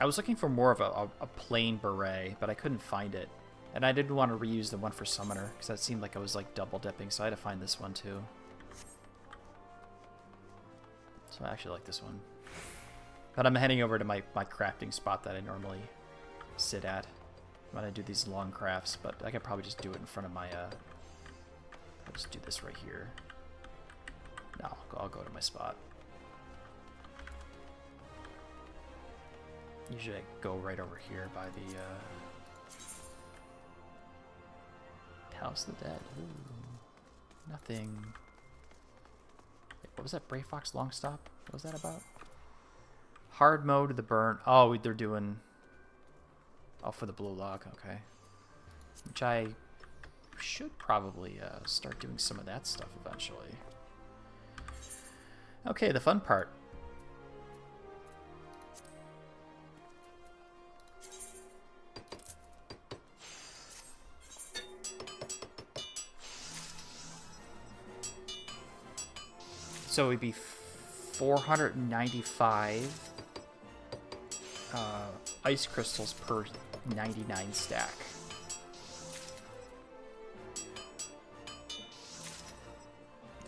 I was looking for more of a plain beret, but I couldn't find it. And I didn't want to reuse the one for Summoner, because that seemed like I was like double dipping, so I had to find this one too. So I actually like this one. But I'm heading over to my crafting spot that I normally sit at when I do these long crafts, but I could probably just do it in front of my, I'll just do this right here. No, I'll go to my spot. Usually I go right over here by the, House of the Dead. Ooh, nothing. What was that? Brave Fox Long Stop? What was that about? Hard mode, the burn. Oh, they're doing... Oh, for the blue log. Okay. Which I should probably start doing some of that stuff eventually. Okay, the fun part. So it would be 495 ice crystals per 99 stack.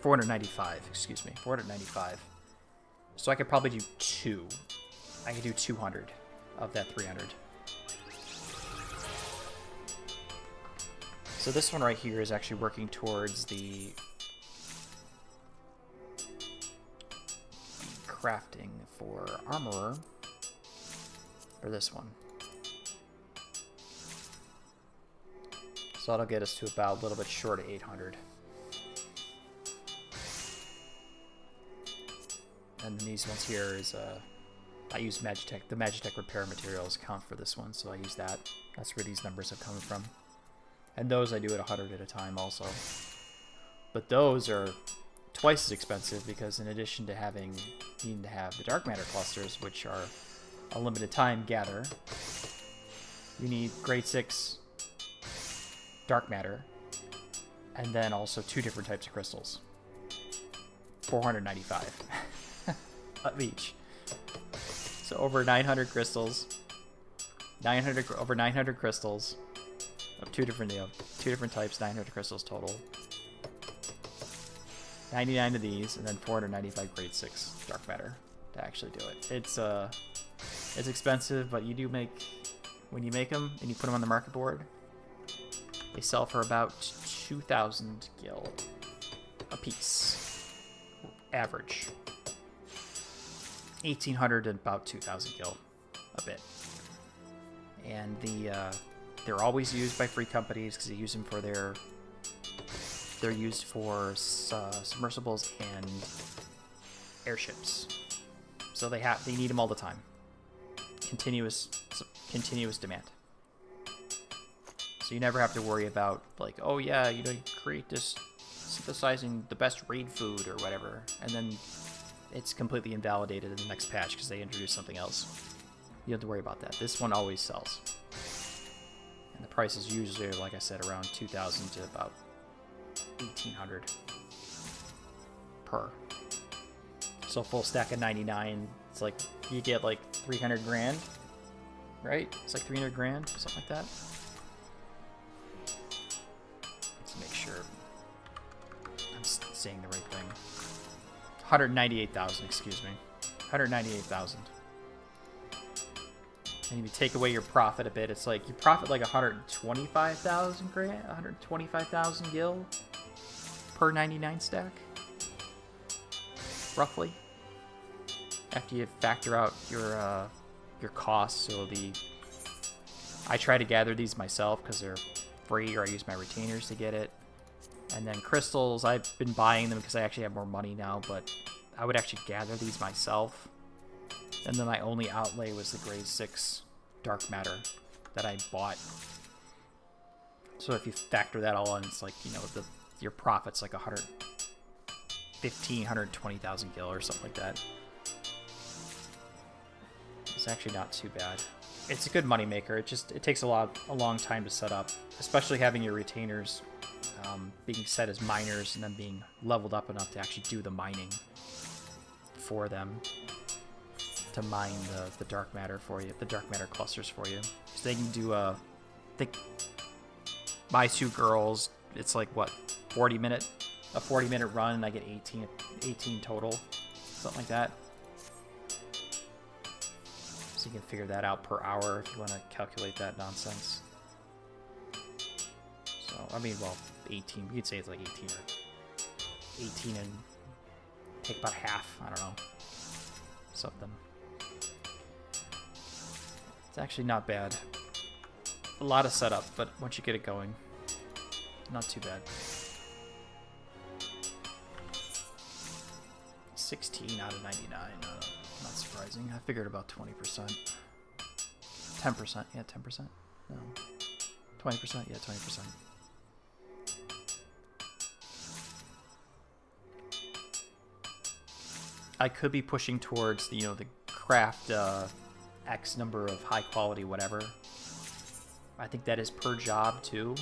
$495, excuse me, 495. So I could probably do 2. I could do 200 of that 300. So this one right here is actually working towards the crafting for Armorer, or this one. So that'll get us to about a little bit short of 800. And then these ones here is, I use Magitech, the Magitech repair materials count for this one, so I use that. That's where these numbers have come from. And those I do at 100 at a time also. But those are twice as expensive because in addition to needing to have the dark matter clusters, which are a limited time gather, you need grade 6 dark matter, and then also 2 different types of crystals. 495 of each. So over 900 crystals. Over 900 crystals of 2 different types, 900 crystals total. 99 of these, and then 495 grade 6 dark matter to actually do it. It's expensive, but you do make, when you make them and you put them on the market board, they sell for about 2,000 gil a piece, average. 1,800 and about 2,000 gil a bit. And they're always used by free companies because they use them for they're used for submersibles and airships. So they need them all the time. Continuous demand. So you never have to worry about like, oh yeah, you create this synthesizing the best raid food or whatever, and then it's completely invalidated in the next patch because they introduce something else. You don't have to worry about that. This one always sells. And the price is usually, like I said, around 2,000 to about 1,800 per. So full stack of 99, it's like you get like 300 grand, right? It's like 300 grand, something like that. Let's make sure I'm saying the right thing. 198,000, excuse me. 198,000. And if you take away your profit a bit, it's like you profit like 125,000 grand, 125,000 gil per 99 stack, roughly. After you factor out your costs, so I try to gather these myself because they're free, or I use my retainers to get it. And then crystals, I've been buying them because I actually have more money now, but I would actually gather these myself. And then my only outlay was the grade 6 dark matter that I bought. So if you factor that all in, it's like, you know, your profit's like 120,000 gil or something like that. It's actually not too bad. It's a good moneymaker. It takes a long time to set up, especially having your retainers being set as miners and then being leveled up enough to actually do the mining for them, to mine the dark matter for you, the dark matter clusters for you. So they can do my two girls, it's like what, 40 minute run, and I get 18 total, something like that. So you can figure that out per hour if you want to calculate that nonsense. So I mean, well, 18. You'd say it's like 18 and take about half. I don't know, something. It's actually not bad. A lot of setup, but once you get it going, not too bad. 16 out of 99. Not surprising. I figured about 20%. 10%. Yeah, 10%. No. 20%. Yeah, 20%. I could be pushing towards the, the craft X number of high quality whatever. I think that is per job too.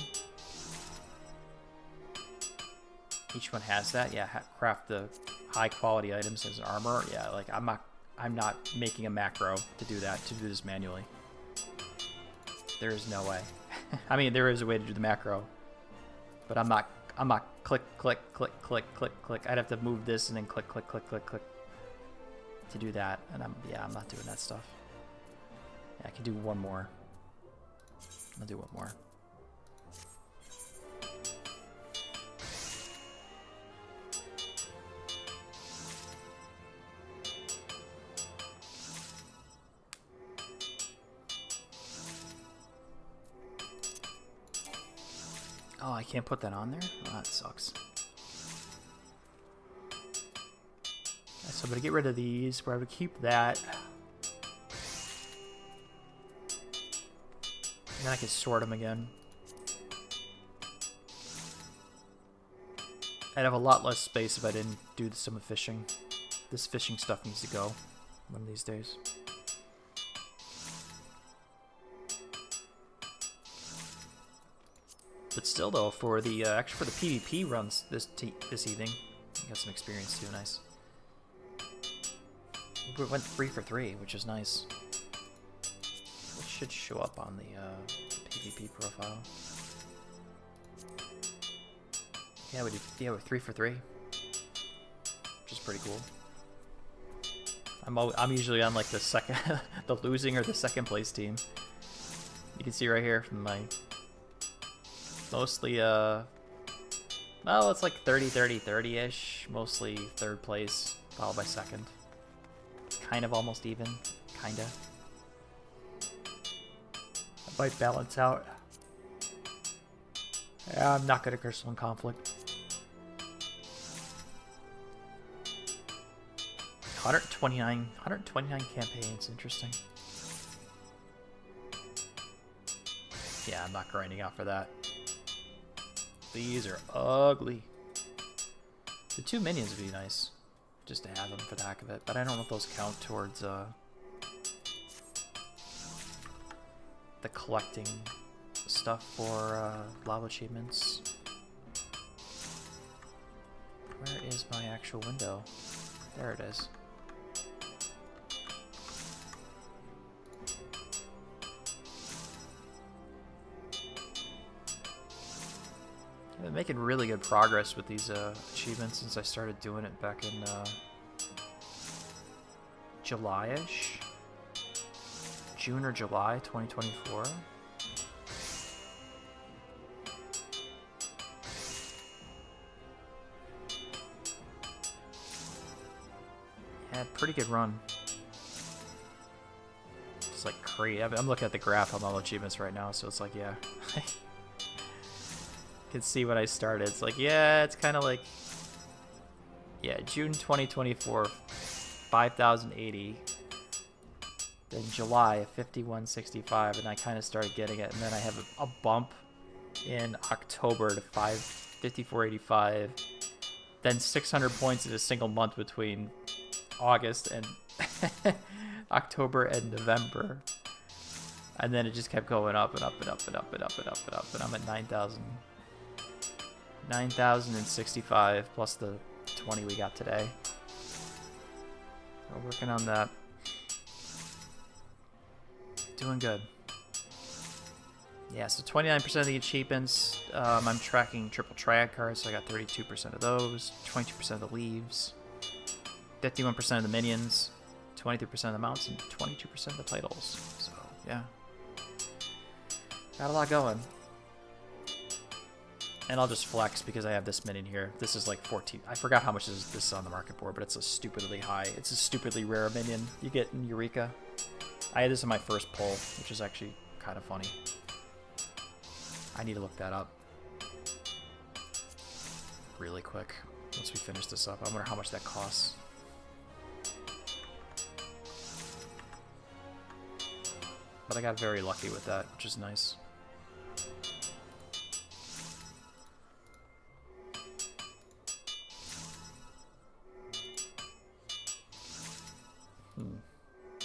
Each one has that. Yeah, craft the high quality items as armor. Yeah, like I'm not making a macro to do that, to do this manually. There is no way. I mean, there is a way to do the macro, but I'm not click click click click click click. I'd have to move this and then click click click click click to do that, and I'm not doing that stuff. Yeah, I can do one more. I'll do one more. Oh, I can't put that on there? Oh, that sucks. So I'm going to get rid of these. We're going to keep that. And then I can sort them again. I'd have a lot less space if I didn't do some fishing. This fishing stuff needs to go one of these days. But still, though, for the actually for the PvP runs this evening, I got some experience too. Nice. We went 3 for 3, which is nice. It should show up on the PvP profile. Yeah, we did. Yeah, we're 3 for 3, which is pretty cool. I'm usually on like the second, the losing or the second place team. You can see right here from my. Mostly, well, it's like 30-30-30-ish. Mostly third place, followed by second. Kind of almost even. Kinda. That might balance out. Yeah, I'm not good at Crystal and Conflict. 129 campaigns. Interesting. Yeah, I'm not grinding out for that. These are ugly. The 2 minions would be nice, just to have them for the heck of it, but I don't know if those count towards the collecting stuff for lava achievements. Where is my actual window? There it is. I've been making really good progress with these achievements since I started doing it back in July-ish? June or July 2024. Yeah, pretty good run. It's like crazy. I'm looking at the graph on all the achievements right now, so it's like, yeah. Can see when I started. It's like, yeah, it's kind of like, yeah, June 2024, 5,080. Then July, 5165, and I kind of started getting it. And then I have a bump in October to 5485. Then 600 points in a single month between August and October and November. And then it just kept going up and up and up and up and up and up and up. And I'm at 9,000. 9,065 plus the 20 we got today. We're working on that. Doing good. Yeah, so 29% of the achievements. I'm tracking triple triad cards, so I got 32% of those. 22% of the leaves. 51% of the minions. 23% of the mounts, and 22% of the titles. So, yeah. Got a lot going. And I'll just flex because I have this minion here. This is like 14. I forgot how much this is on the market board, but it's a stupidly high. It's a stupidly rare minion you get in Eureka. I had this in my first pull, which is actually kind of funny. I need to look that up really quick once we finish this up. I wonder how much that costs. But I got very lucky with that, which is nice.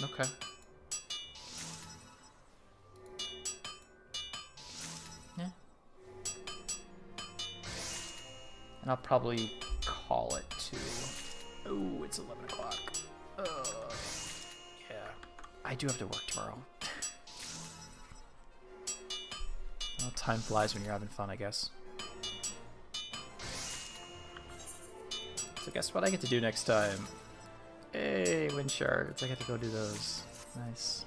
Okay. Yeah. And I'll probably call it to... Oh, it's 11 o'clock. Yeah. I do have to work tomorrow. Well, time flies when you're having fun, I guess. So guess what I get to do next time? Hey, wind shards. I get to go do those. Nice.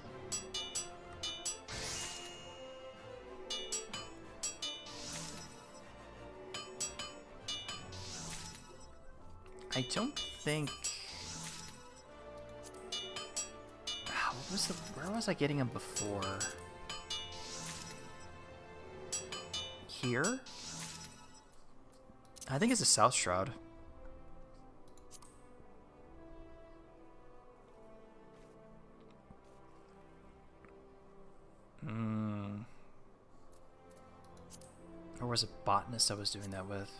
I don't think... Where was I getting them before? Here? I think it's a South Shroud. Or was it Botanist I was doing that with?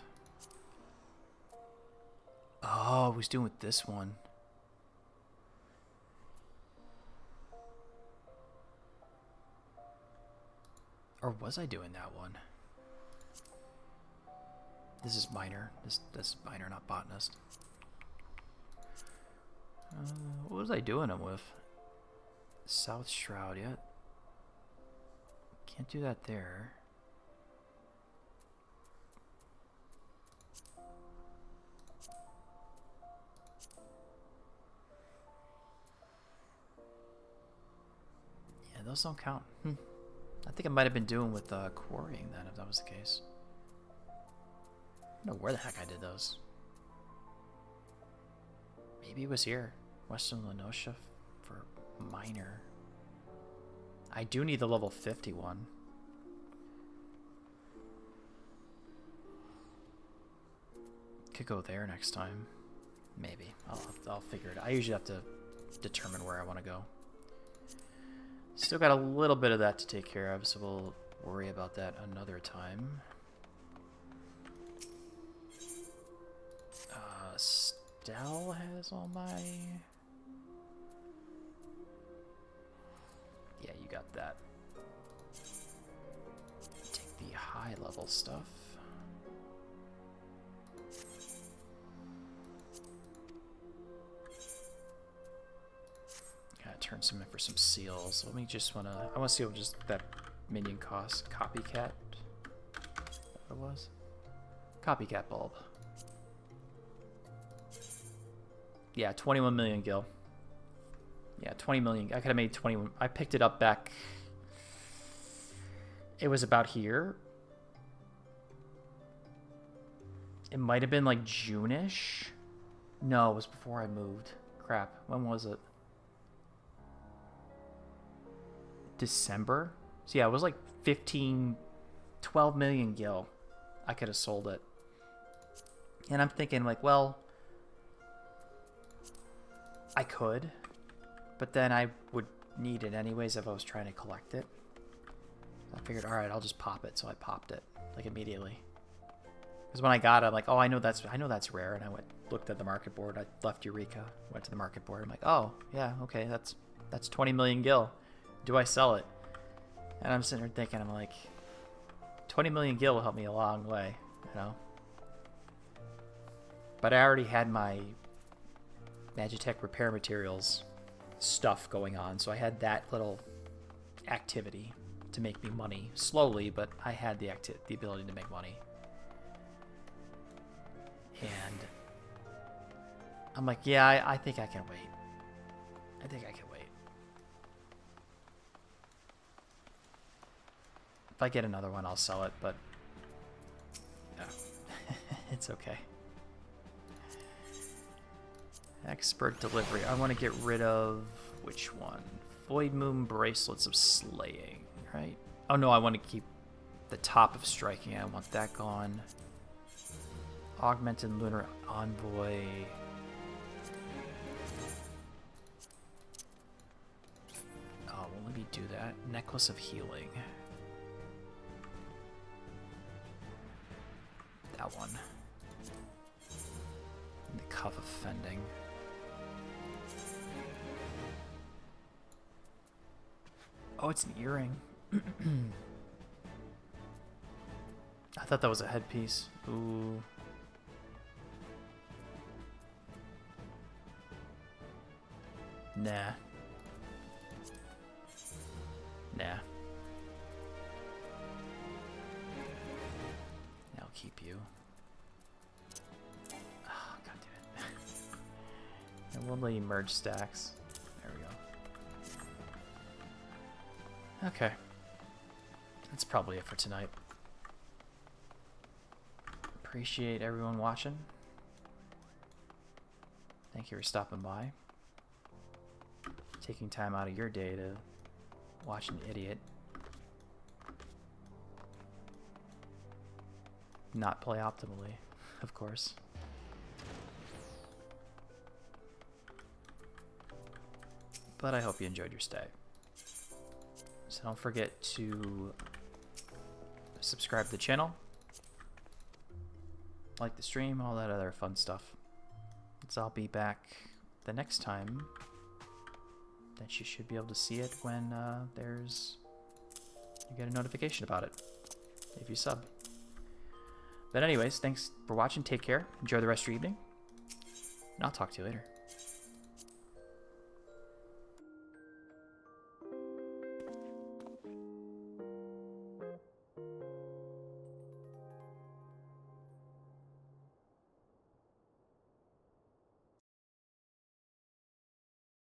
Oh, I was doing with this one. Or was I doing that one? This is minor. This is minor, not Botanist. What was I doing them with? South Shroud yet? Can't do that there. Yeah, those don't count. I think I might have been doing with quarrying then, if that was the case. I don't know where the heck I did those. Maybe it was here. Western Lenosha for minor. I do need the level 51. Could go there next time. Maybe. I'll figure it out. I usually have to determine where I want to go. Still got a little bit of that to take care of, so we'll worry about that another time. Stell has all my... Yeah, you got that. Take the high level stuff. Gotta turn some in for some seals. Let me just I wanna see what just that minion costs. Copycat. What it was? Copycat bulb. Yeah, 21 million gil. Yeah, 20 million. I could have made 21. I picked it up back. It was about here. It might have been like June-ish. No, it was before I moved. Crap. When was it? December? So yeah, it was like 12 million gil. I could have sold it. And I'm thinking like, well, I could, but then I would need it anyways if I was trying to collect it. I figured, all right, I'll just pop it. So I popped it like immediately. Because when I got it, I'm like, oh, I know that's rare. And I looked at the market board. I left Eureka, went to the market board. I'm like, oh yeah, okay, that's That's 20 million gil. Do I sell it? And I'm sitting here thinking, I'm like, 20 million gil will help me a long way, you know? But I already had my Magitech repair materials stuff going on, so I had that little activity to make me money. Slowly, but I had the ability to make money. And I'm like, yeah, I think I can wait. I think I can wait. If I get another one, I'll sell it, but yeah. It's okay. Expert delivery. I want to get rid of which one? Void Moon Bracelets of Slaying, right? Oh no, I want to keep the top of striking. I want that gone. Augmented Lunar Envoy. Oh, well, let me do that. Necklace of Healing. That one. And the Cuff of Fending. Oh, it's an earring. I thought that was a headpiece. Ooh. Nah. Nah. I'll keep you. Oh, god damn it. And we'll let you merge stacks. There we go. Okay. That's probably it for tonight. Appreciate everyone watching. Thank you for stopping by. Taking time out of your day to watch an idiot not play optimally, of course. But I hope you enjoyed your stay. So don't forget to subscribe to the channel, like the stream, all that other fun stuff. So I'll be back the next time that you should be able to see it when you get a notification about it if you sub. But anyways, thanks for watching. Take care. Enjoy the rest of your evening. And I'll talk to you later.